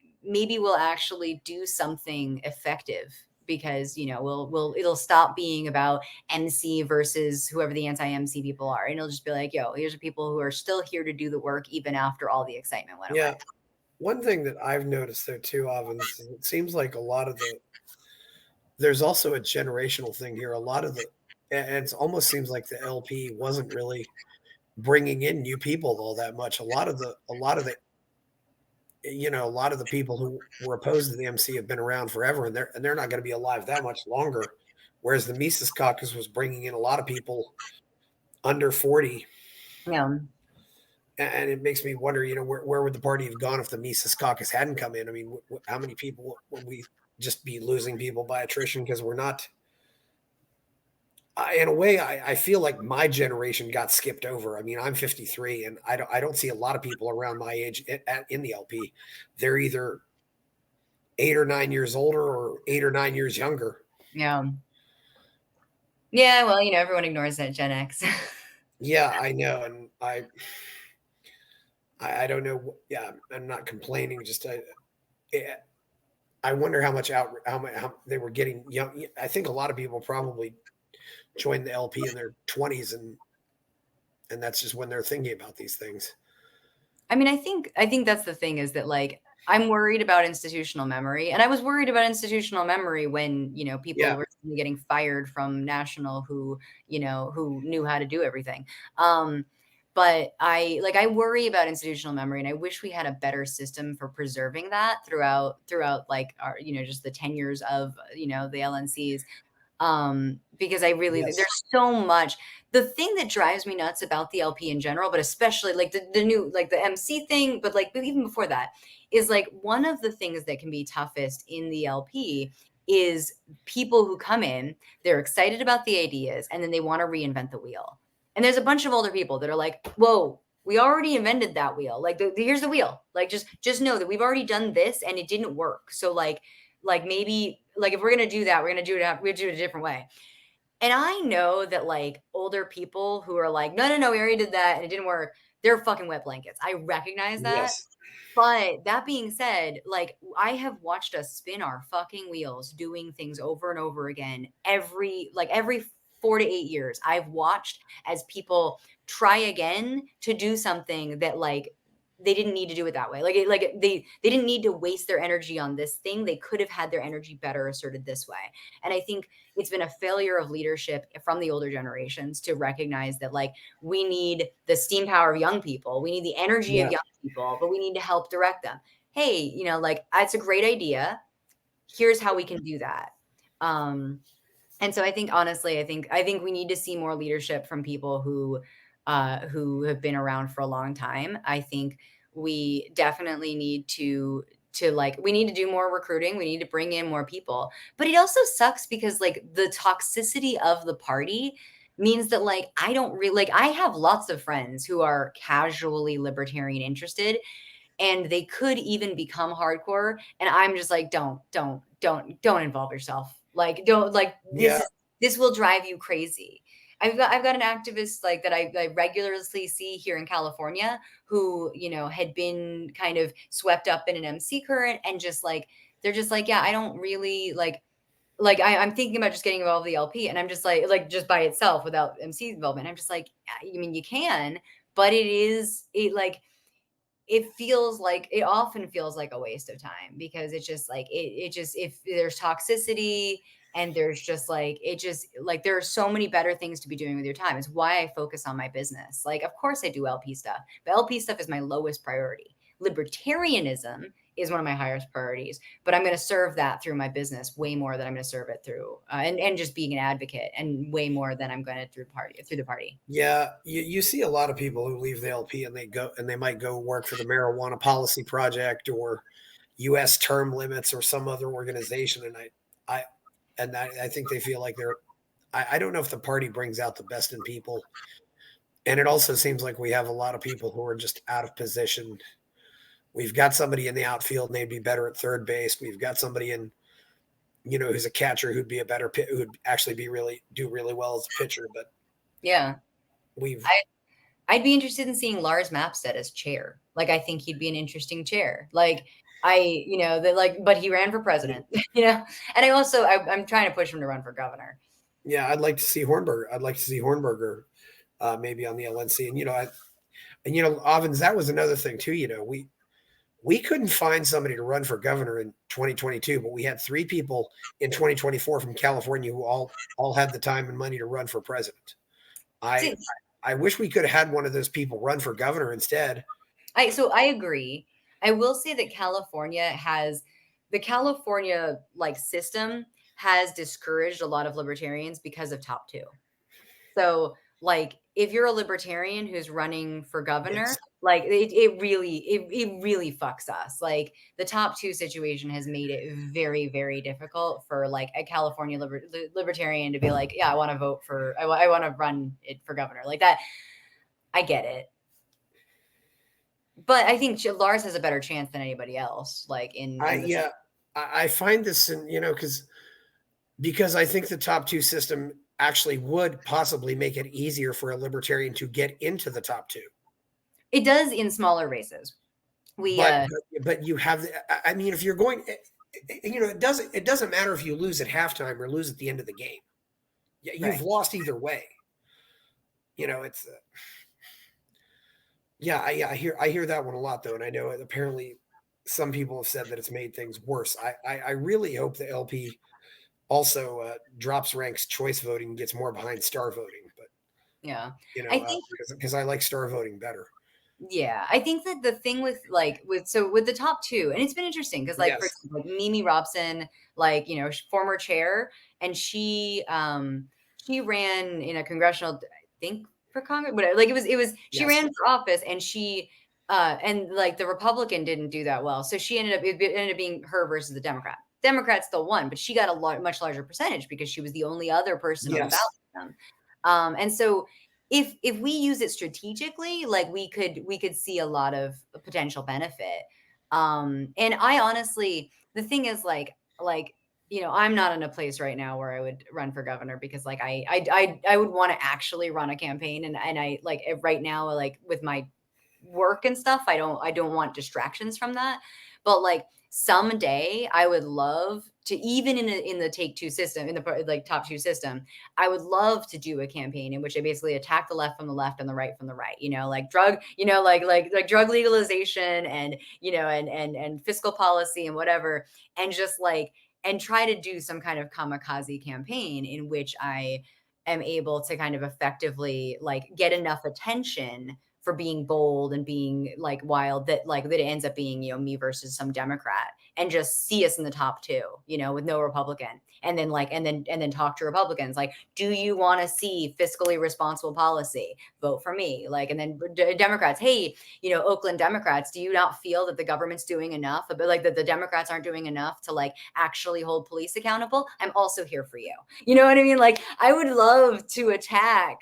do something effective because it'll stop being about MC versus whoever the anti-MC people are, and it'll just be like, yo, here's the people who are still here to do the work even after all the excitement went Yeah. away. One thing that I've noticed there too, Ovens, is it seems like there's also a generational thing here. And it almost seems like the LP wasn't really bringing in new people all that much. A lot of the people who were opposed to the MC have been around forever, and they're not going to be alive that much longer. Whereas the Mises Caucus was bringing in a lot of people under 40. Yeah. And it makes me wonder, where would the party have gone if the Mises Caucus hadn't come in? I mean, how many people would we just be losing people by attrition because we're not? In a way, I feel like my generation got skipped over. I mean, I'm 53, and I don't see a lot of people around my age in the LP. They're either 8 or 9 years older or 8 or 9 years younger. Yeah. Yeah. Well, everyone ignores that Gen X. Yeah, I know, and I don't know. Yeah, I'm not complaining. Just I wonder how how they were getting young. I think a lot of people probably joined the LP in their 20s, and that's just when they're thinking about these things. I mean, I think that's the thing is that like I'm worried about institutional memory, and I was worried about institutional memory when people Yeah, were getting fired from national who knew how to do everything. But I worry about institutional memory, and I wish we had a better system for preserving that throughout like our just the tenures of the LNCs. Because I really yes, there's so much. The thing that drives me nuts about the LP in general, but especially like the new like the MC thing, but like but even before that, is like one of the things that can be toughest in the LP is people who come in, they're excited about the ideas, and then they want to reinvent the wheel. And there's a bunch of older people that are like, whoa, we already invented that wheel. Like here's the wheel. Like just know that we've already done this and it didn't work. So like maybe like if we're gonna do that, we do it a different way. And I know that like older people who are like, no, no, no, we already did that and it didn't work. They're fucking wet blankets. I recognize that. yes, But that being said, like I have watched us spin our fucking wheels doing things over and over again every 4 to 8 years. I've watched as people try again to do something that like they didn't need to do it that way. They didn't need to waste their energy on this thing. They could have had their energy better asserted this way. And I think it's been a failure of leadership from the older generations to recognize that like we need the steam power of young people. We need the energy of yeah, young people, but we need to help direct them. Hey, like that's a great idea. Here's how we can do that. And so I think honestly, I think we need to see more leadership from people who have been around for a long time. I think we definitely need to like we need to do more recruiting. We need to bring in more people. But it also sucks because like the toxicity of the party means that like I don't really like I have lots of friends who are casually libertarian interested and they could even become hardcore and I'm just like don't involve yourself. Like don't like yeah. this will drive you crazy. I've got an activist like that I regularly see here in California who, you know, had been kind of swept up in an MC current and just like they're just like, yeah, I don't really I'm thinking about just getting involved with the LP, and I'm just like just by itself without MC involvement. I'm just like, I mean, you can, but it often feels like a waste of time because it's just like it just if there's toxicity and there's just like it just like there are so many better things to be doing with your time. It's why I focus on my business. Like, of course I do LP stuff, but LP stuff is my lowest priority. Libertarianism is one of my highest priorities, but I'm going to serve that through my business way more than I'm going to serve it through and just being an advocate, and way more than I'm going to through the party. Yeah, you see a lot of people who leave the LP and they might go work for the Marijuana Policy Project or U.S. Term Limits or some other organization, and I think they feel like I don't know if the party brings out the best in people, and it also seems like we have a lot of people who are just out of position. We've got somebody in the outfield and they'd be better at third base. We've got somebody in, who's a catcher who'd be a better who'd actually do really well as a pitcher, but Yeah. we've I'd be interested in seeing Lars Mapstead as chair. Like, I think he'd be an interesting chair. But he ran for president, and I'm trying to push him to run for governor. Yeah, I'd like to see Hornberger. I'd like to see Hornberger maybe on the LNC. And Avens, that was another thing too. We couldn't find somebody to run for governor in 2022, but we had 3 people in 2024 from California who all had the time and money to run for president. I wish we could have had one of those people run for governor instead. So I agree. I will say that the California system has discouraged a lot of libertarians because of top 2. So like if you're a libertarian who's running for governor, Yes. like it really fucks us. Like the top 2 situation has made it very, very difficult for like a California libertarian to be like, yeah, I want to vote for, I want to run it for governor like that. I get it. But I think Lars has a better chance than anybody else. Like I find this because I think the top 2 system actually would possibly make it easier for a libertarian to get into the top 2. It does in smaller races. But you have, I mean, if you're going, it doesn't matter if you lose at halftime or lose at the end of the game. You've Right. lost either way. It's I hear that one a lot though, and I know apparently some people have said that it's made things worse. I really hope the LP also drops ranks choice voting and gets more behind star voting, but Yeah. I think because I like star voting better. Yeah, I think that the thing with the top 2, and it's been interesting because Yes. for example, like Mimi Robson, former chair, and she ran in a congressional, I think for Congress, whatever. Like she Yes. ran for office, and she and like the Republican didn't do that well, so it ended up being her versus the Democrat. Democrat still won, but she got a much larger percentage because she was the only other person on the Yes. ballot. And so if we use it strategically, like we could see a lot of potential benefit. And I honestly, the thing is I'm not in a place right now where I would run for governor because like I would want to actually run a campaign, and I like right now, like with my work and stuff, I don't want distractions from that. But like someday I would love to, even in the take 2 system, in the top 2 system, I would love to do a campaign in which I basically attack the left from the left and the right from the right, like drug, like drug legalization and, and fiscal policy and whatever. And just and try to do some kind of kamikaze campaign in which I am able to kind of effectively get enough attention for being bold and being wild that it ends up being, me versus some Democrat, and just see us in the top 2, with no Republican. And then and then talk to Republicans. Like, do you want to see fiscally responsible policy? Vote for me. And then Democrats, hey, Oakland Democrats, do you not feel that the government's doing enough? But that the Democrats aren't doing enough to actually hold police accountable? I'm also here for you. You know what I mean? I would love to attack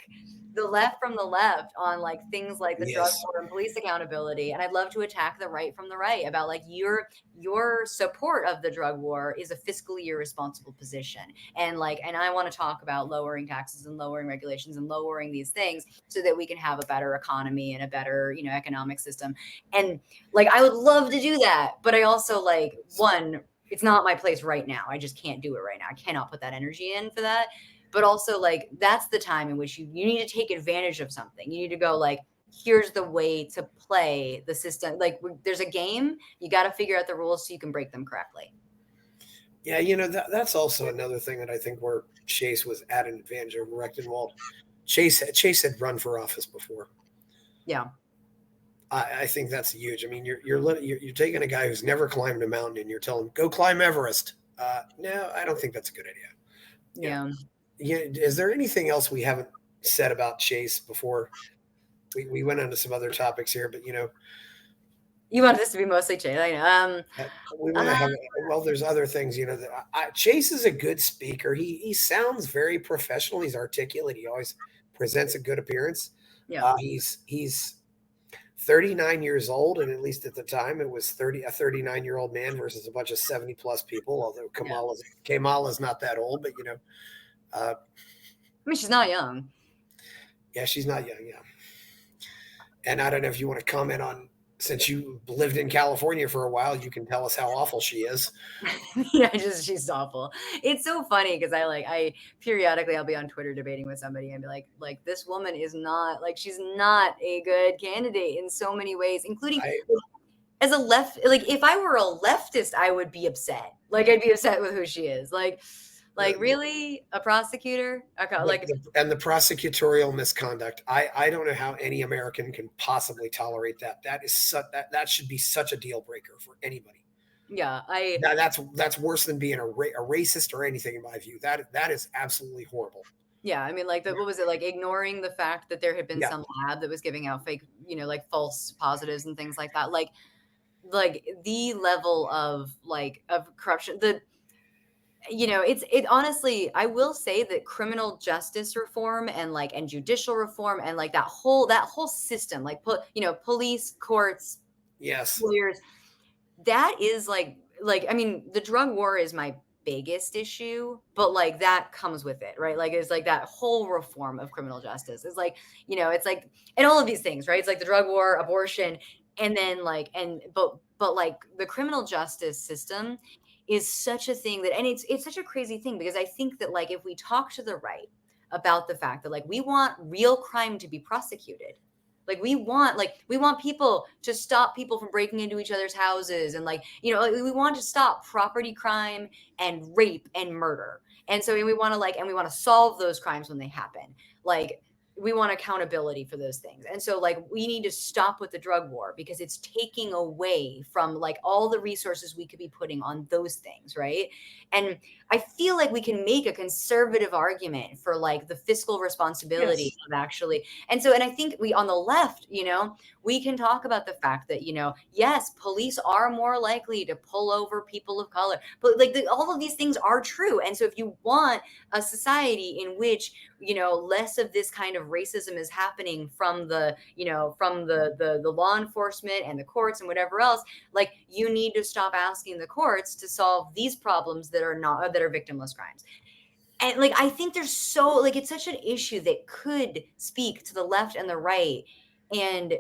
the left from the left on things like the drug war and police accountability, and I'd love to attack the right from the right about your their support of the drug war is a fiscally irresponsible position. And I want to talk about lowering taxes and lowering regulations and lowering these things so that we can have a better economy and a better, economic system. And I would love to do that, but I also one, it's not my place right now. I just can't do it right now. I cannot put that energy in for that. But also that's the time in which you need to take advantage of something. You need to go here's the way to play the system. There's a game, you got to figure out the rules so you can break them correctly. Yeah, that's also another thing that I think where Chase was at an advantage over Rechtenwald. Chase had run for office before. Yeah. I think that's huge. I mean, you're taking a guy who's never climbed a mountain and you're telling him, go climb Everest. No, I don't think that's a good idea. Yeah. Is there anything else we haven't said about Chase before? We went into some other topics here, but you want this to be mostly Chase. I know. We want to have, well, there's other things, Chase is a good speaker. He sounds very professional. He's articulate. He always presents a good appearance. Yeah. He's 39 years old, and at least at the time, it was a 39-year-old man versus a bunch of 70-plus people. Although Kamala's not that old, but I mean, she's not young. Yeah, she's not young. Yeah, and I don't know if you want to comment on, since you lived in California for a while, you can tell us how awful she is. Yeah, she's awful. It's so funny because I periodically I'll be on Twitter debating with somebody and be like this woman is not she's not a good candidate in so many ways, including as a left. If I were a leftist, I would be upset. I'd be upset with who she is. Really, a prosecutor? And the prosecutorial misconduct. I don't know how any American can possibly tolerate that. That should be such a deal breaker for anybody. Yeah, that's worse than being a racist or anything in my view. That is absolutely horrible. Yeah, I mean, what was it, ignoring the fact that there had been some lab that was giving out fake, false positives and things like that. The level of corruption. It honestly, I will say that criminal justice reform and judicial reform and that whole system, police, courts, yes, lawyers, that is I mean, the drug war is my biggest issue, but that comes with it, right? It's that whole reform of criminal justice is it's and all of these things, right? It's the drug war, abortion, and then but the criminal justice system is such a thing that, and it's such a crazy thing because I think that if we talk to the right about the fact that we want real crime to be prosecuted, we want people to stop people from breaking into each other's houses, and we want to stop property crime and rape and murder, and so we want to solve those crimes when they happen. We want accountability for those things. And so we need to stop with the drug war because it's taking away from all the resources we could be putting on those things, right? And I feel we can make a conservative argument for the fiscal responsibility of actually. And I think we on the left, we can talk about the fact that, yes, police are more likely to pull over people of color, but all of these things are true. And so if you want a society in which less of this kind of racism is happening from the law enforcement and the courts and whatever else, you need to stop asking the courts to solve these problems that are victimless crimes. And I think there's it's such an issue that could speak to the left and the right, and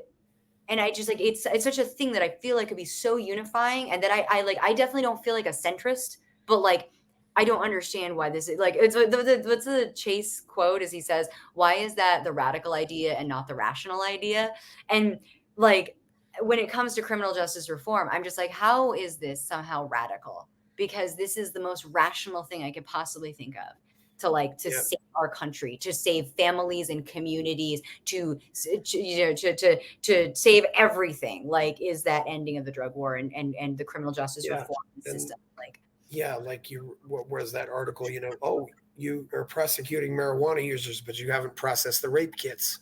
I just it's such a thing that I feel could be so unifying, and that I definitely don't feel like a centrist, but I don't understand why this is it's what's the Chase quote as he says, why is that the radical idea and not the rational idea? And when it comes to criminal justice reform, I'm just how is this somehow radical? Because this is the most rational thing I could possibly think of to save our country, to save families and communities, to save everything, is that ending of the drug war and the criminal justice reform system. What was that article? Oh, you are prosecuting marijuana users, but you haven't processed the rape kits.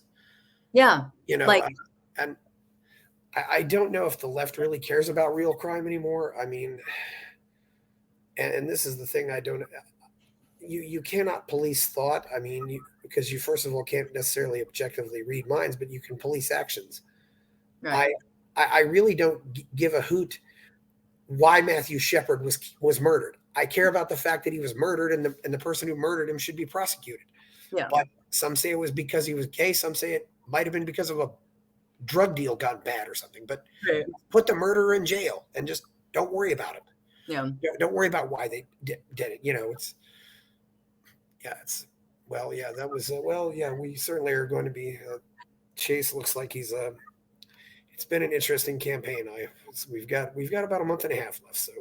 Yeah. And I don't know if the left really cares about real crime anymore. I mean, and this is the thing you cannot police thought. I mean, because you first of all can't necessarily objectively read minds, but you can police actions. Right. I really don't give a hoot why Matthew Shepard was murdered. I care about the fact that he was murdered, and the person who murdered him should be prosecuted. Yeah. But some say it was because he was gay. Some say it might have been because of a drug deal gone bad or something. But Right. put the murderer in jail and just don't worry about it. Yeah. Don't worry about why they did it. It's well, yeah, that was well, yeah. We certainly are going to be. Chase looks like he's It's been an interesting campaign. We've got about a month and a half left. So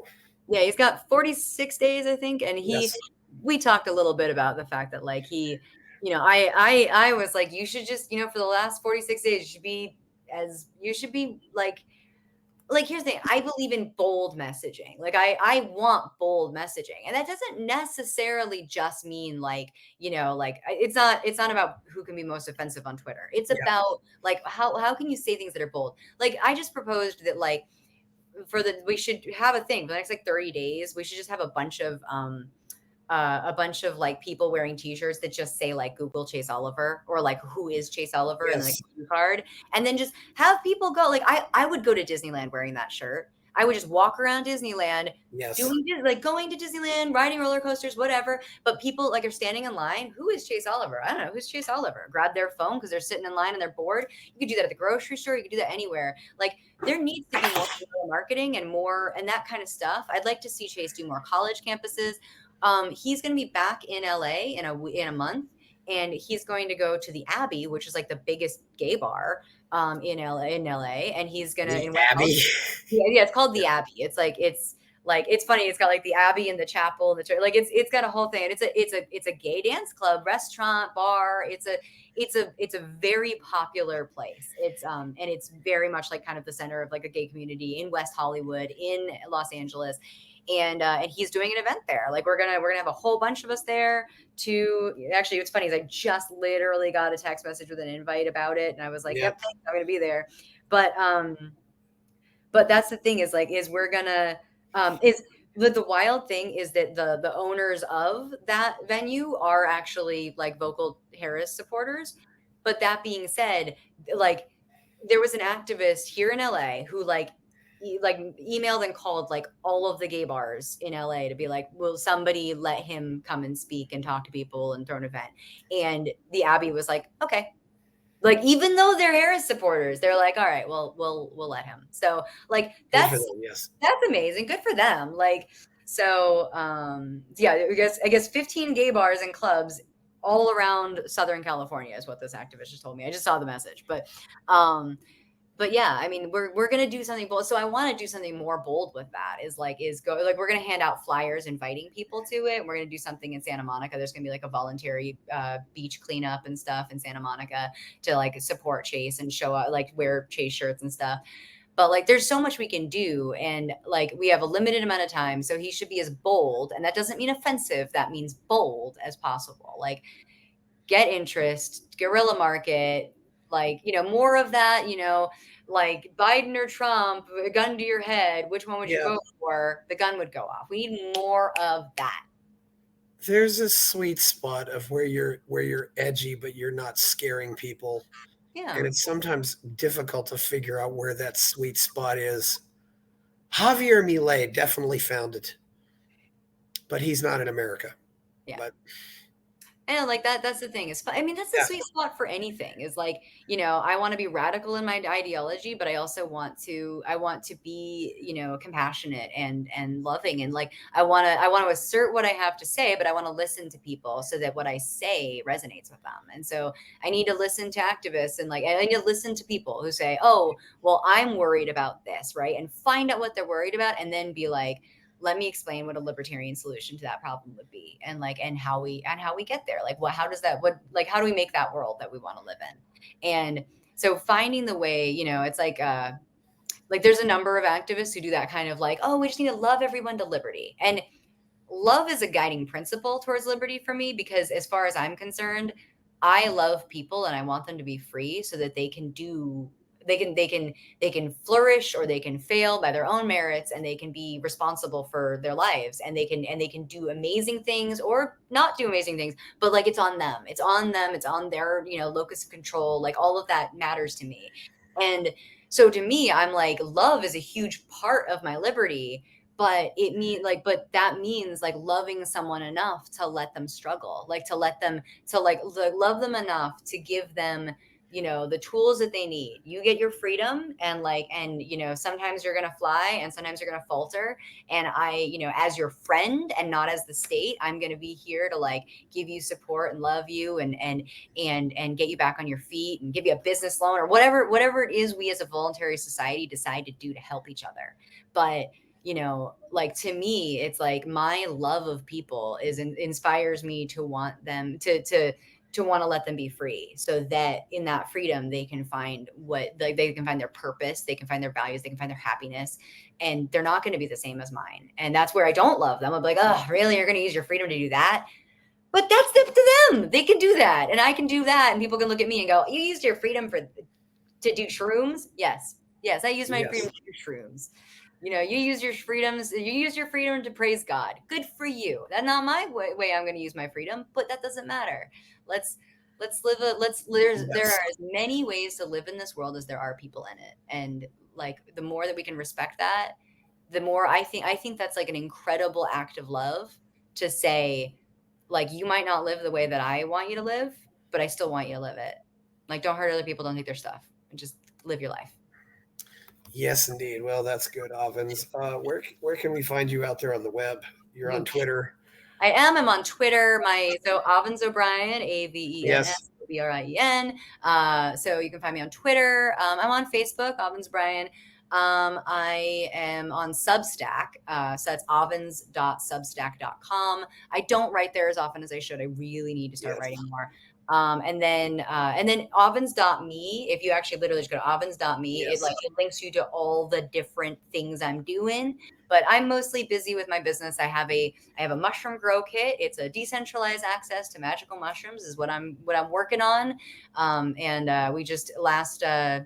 yeah, he's got 46 days, I think, and yes. we talked a little bit about the fact that like I was like, you should just, for the last 46 days, you should be like, here's the thing. I believe in bold messaging. Like I want bold messaging. And that doesn't necessarily just mean it's not about who can be most offensive on Twitter. It's Yeah. about like how can you say things that are bold? Like I just proposed that we should have a thing for the next 30 days. We should just have a bunch of like people wearing t-shirts that just say like Google Chase Oliver or like who is Chase Oliver and like a card, and then just have people go like I would go to Disneyland wearing that shirt. I would just walk around Disneyland going to Disneyland, riding roller coasters, whatever. But people like are standing in line. Who is Chase Oliver? I don't know. Who's Chase Oliver? Grab their phone because they're sitting in line and they're bored. You could do that at the grocery store. You could do that anywhere. Like there needs to be more marketing and more and that kind of stuff. I'd like to see Chase do more college campuses. He's going to be back in LA in a month, and he's going to go to the Abbey, which is like the biggest gay bar in LA, and he's going to Abbey. Yeah, it's called the Abbey. It's funny. It's got like the Abbey and the chapel and the church. Like it's got a whole thing. And it's a gay dance club, restaurant, bar. It's a very popular place. And it's very much like kind of the center of like a gay community in West Hollywood, in Los Angeles. And he's doing an event there. Like we're gonna have a whole bunch of us there to actually. What's funny is I just literally got a text message with an invite about it, and I was like, "Yep, I'm gonna be there." But that's the thing is we're gonna is the wild thing is that the owners of that venue are actually like vocal Harris supporters. But that being said, like there was an activist here in LA who emailed and called like all of the gay bars in LA to be like, will somebody let him come and speak and talk to people and throw an event? And the Abbey was like, okay. Like even though they're Harris supporters, they're like, all right, well, we'll let him. So like that's amazing. Good for them. Like so yeah, I guess 15 gay bars and clubs all around Southern California is what this activist just told me. I just saw the message, but yeah, I mean, we're gonna do something bold. So I want to do something more bold with that. We're gonna hand out flyers inviting people to it. We're gonna do something in Santa Monica. There's gonna be like a voluntary beach cleanup and stuff in Santa Monica to like support Chase and show up, like wear Chase shirts and stuff. But like, there's so much we can do, and like we have a limited amount of time, so he should be as bold, and that doesn't mean offensive. That means bold as possible. Like, get interest, guerrilla market. Like, more of that, like Biden or Trump, a gun to your head, which one would you go for? The gun would go off. We need more of that. There's a sweet spot of where you're edgy, but you're not scaring people. Yeah. And it's sometimes difficult to figure out where that sweet spot is. Javier Milei definitely found it, but he's not in America. Yeah. But and like that's the thing. I mean, that's the sweet spot for anything is like, I want to be radical in my ideology, but I also want to be, compassionate and loving. And like, I want to assert what I have to say, but I want to listen to people so that what I say resonates with them. And so I need to listen to activists and like, I need to listen to people who say, oh, well, I'm worried about this. Right. And find out what they're worried about and then be like, let me explain what a libertarian solution to that problem would be and how we get there. Like, how do we make that world that we want to live in? And so finding the way, it's like there's a number of activists who do that kind of like, oh, we just need to love everyone to liberty. And love is a guiding principle towards liberty for me, because as far as I'm concerned, I love people and I want them to be free so that they can flourish or they can fail by their own merits, and they can be responsible for their lives, and they can do amazing things or not do amazing things, but like it's on them, it's on their, locus of control. Like all of that matters to me. And so to me, I'm like, love is a huge part of my liberty, but but that means like loving someone enough to let them struggle, like to let them, to like love them enough to give them, you know, the tools that they need. You get your freedom, and you know, sometimes you're going to fly and sometimes you're going to falter. And you know, as your friend and not as the state, I'm going to be here to like give you support and love you and get you back on your feet and give you a business loan or whatever it is we as a voluntary society decide to do to help each other. But you know, like to me, it's like my love of people inspires me to want them to want to let them be free, so that in that freedom they can find they can find their purpose, they can find their values, they can find their happiness, and they're not going to be the same as mine. And that's where I don't love them. I'm like, oh, really? You're going to use your freedom to do that? But that's up to them. They can do that, and I can do that, and people can look at me and go, you used your freedom to do shrooms? Yes, I use my freedom to do shrooms. You know, you use your freedom to praise God. Good for you. That's not my way I'm going to use my freedom, but that doesn't matter. Let's there are as many ways to live in this world as there are people in it. And like the more that we can respect that, the more I think that's like an incredible act of love, to say, like, you might not live the way that I want you to live, but I still want you to live it. Like, don't hurt other people, don't take their stuff, and just live your life. Yes, indeed. Well, that's good, Avens. Where can we find you out there on the web? You're on Twitter. I'm on Twitter. So Avens O'Brien, AVENS OBRIEN. So you can find me on Twitter. I'm on Facebook, Avens O'Brien. I am on Substack. So that's avens.substack.com. I don't write there as often as I should. I really need to start writing more. And then avens.me, if you actually literally just go to avens.me, it links you to all the different things I'm doing. But I'm mostly busy with my business. I have a mushroom grow kit. It's a decentralized access to magical mushrooms is what I'm working on. We just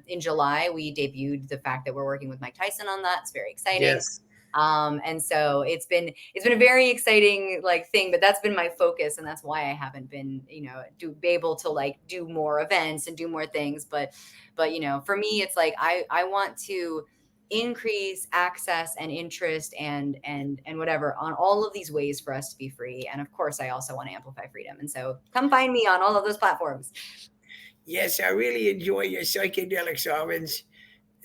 in July, we debuted the fact that we're working with Mike Tyson on that. It's very exciting. Yes. And so it's been a very exciting like thing, but that's been my focus. And that's why I haven't been, you know, be able to like do more events and do more things. But, you know, for me, it's like, I want to increase access and interest and whatever on all of these ways for us to be free. And of course, I also want to amplify freedom. And so come find me on all of those platforms. Yes, I really enjoy your psychedelics, Avens.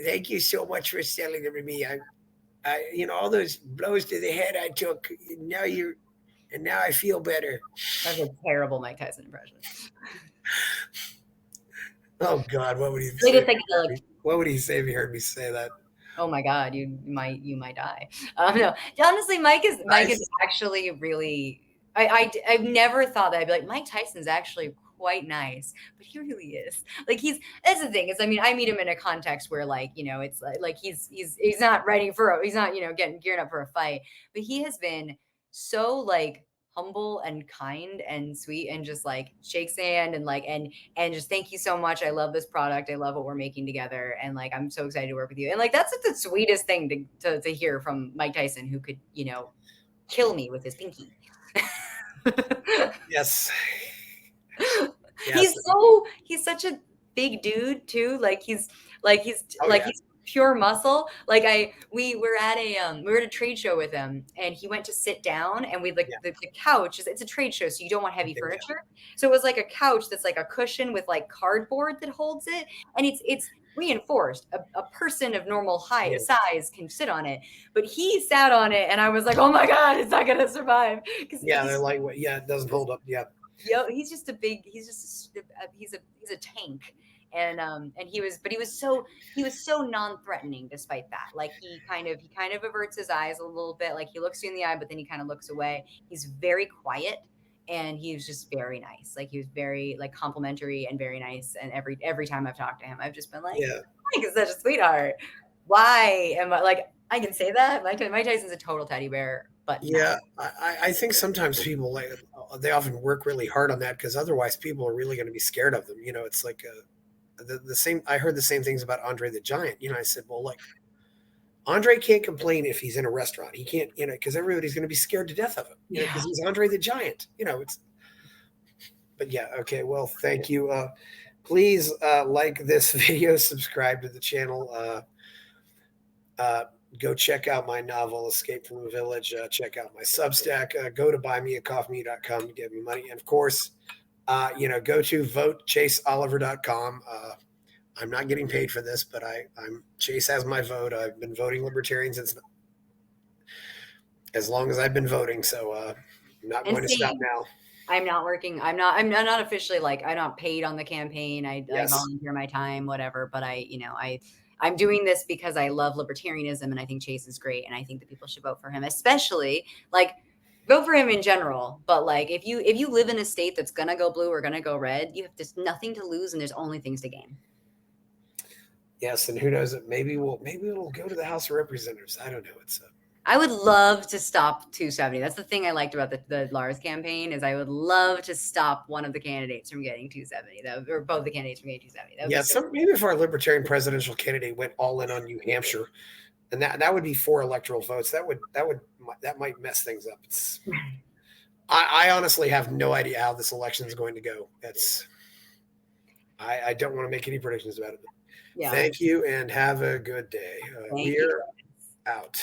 Thank you so much for selling them to me. You know, all those blows to the head I took. Now I feel better. That's a terrible Mike Tyson impression. Oh God, what would he say? What would he say if he heard me say that? Oh my God, you might die. No, honestly, Mike is actually really. I've never thought that I'd be like, Mike Tyson's actually quite nice, but he really is. Like that's the thing is, I mean, I meet him in a context where like, you know, it's like he's not he's not, you know, gearing up for a fight, but he has been so like humble and kind and sweet and just like shakes hand and like and just thank you so much. I love this product. I love what we're making together. And like I'm so excited to work with you. And like that's like, the sweetest thing to hear from Mike Tyson, who could, you know, kill me with his pinky. Yes. He's such a big dude too. He's pure muscle. Like we were at a trade show with him, and he went to sit down, and we the couch it's a trade show, so you don't want heavy furniture. So it was like a couch that's like a cushion with like cardboard that holds it, and it's reinforced. A person of normal height size can sit on it, but he sat on it, and I was like, oh my God, it's not gonna survive. They're lightweight. Yeah, it doesn't hold up. Yeah. He's a tank. And he was so non-threatening despite that. Like he kind of averts his eyes a little bit, like he looks you in the eye, but then he kind of looks away. He's very quiet, and he was just very nice. Like he was very like complimentary and very nice. And every time I've talked to him, I've just been like, Mike is such a sweetheart. Why am I like, I can say that Mike Tyson's a total teddy bear. But I think sometimes people they often work really hard on that, because otherwise people are really going to be scared of them. You know, it's like the same. I heard the same things about Andre the Giant. You know, I said, well, like Andre can't complain if he's in a restaurant. He can't, you know, because everybody's going to be scared to death of him. You know, because he's Andre the Giant. You know, it's. But yeah, okay. Well, thank you. Please like this video, subscribe to the channel. Go check out my novel, Escape from the Village. Check out my Substack. Go to buymeacoffee.com to give me money. And of course, go to votechaseoliver.com. I'm not getting paid for this, but I'm Chase has my vote. I've been voting Libertarian since as long as I've been voting. So I'm not going to stop now. I'm not working. I'm not officially I'm not paid on the campaign. I volunteer my time, whatever. But I'm doing this because I love libertarianism and I think Chase is great. And I think that people should vote for him, especially vote for him in general. But if you live in a state that's going to go blue or going to go red, you have just nothing to lose and there's only things to gain. Yes. And who knows, maybe it'll go to the House of Representatives. I don't know. I would love to stop 270. That's the thing I liked about the Lars campaign is I would love to stop one of the candidates from getting 270, or both the candidates from getting 270. Maybe if our Libertarian presidential candidate went all in on New Hampshire, and that would be 4 electoral votes. That might mess things up. I honestly have no idea how this election is going to go. I don't want to make any predictions about it. Yeah. Thank you and have a good day. We're out.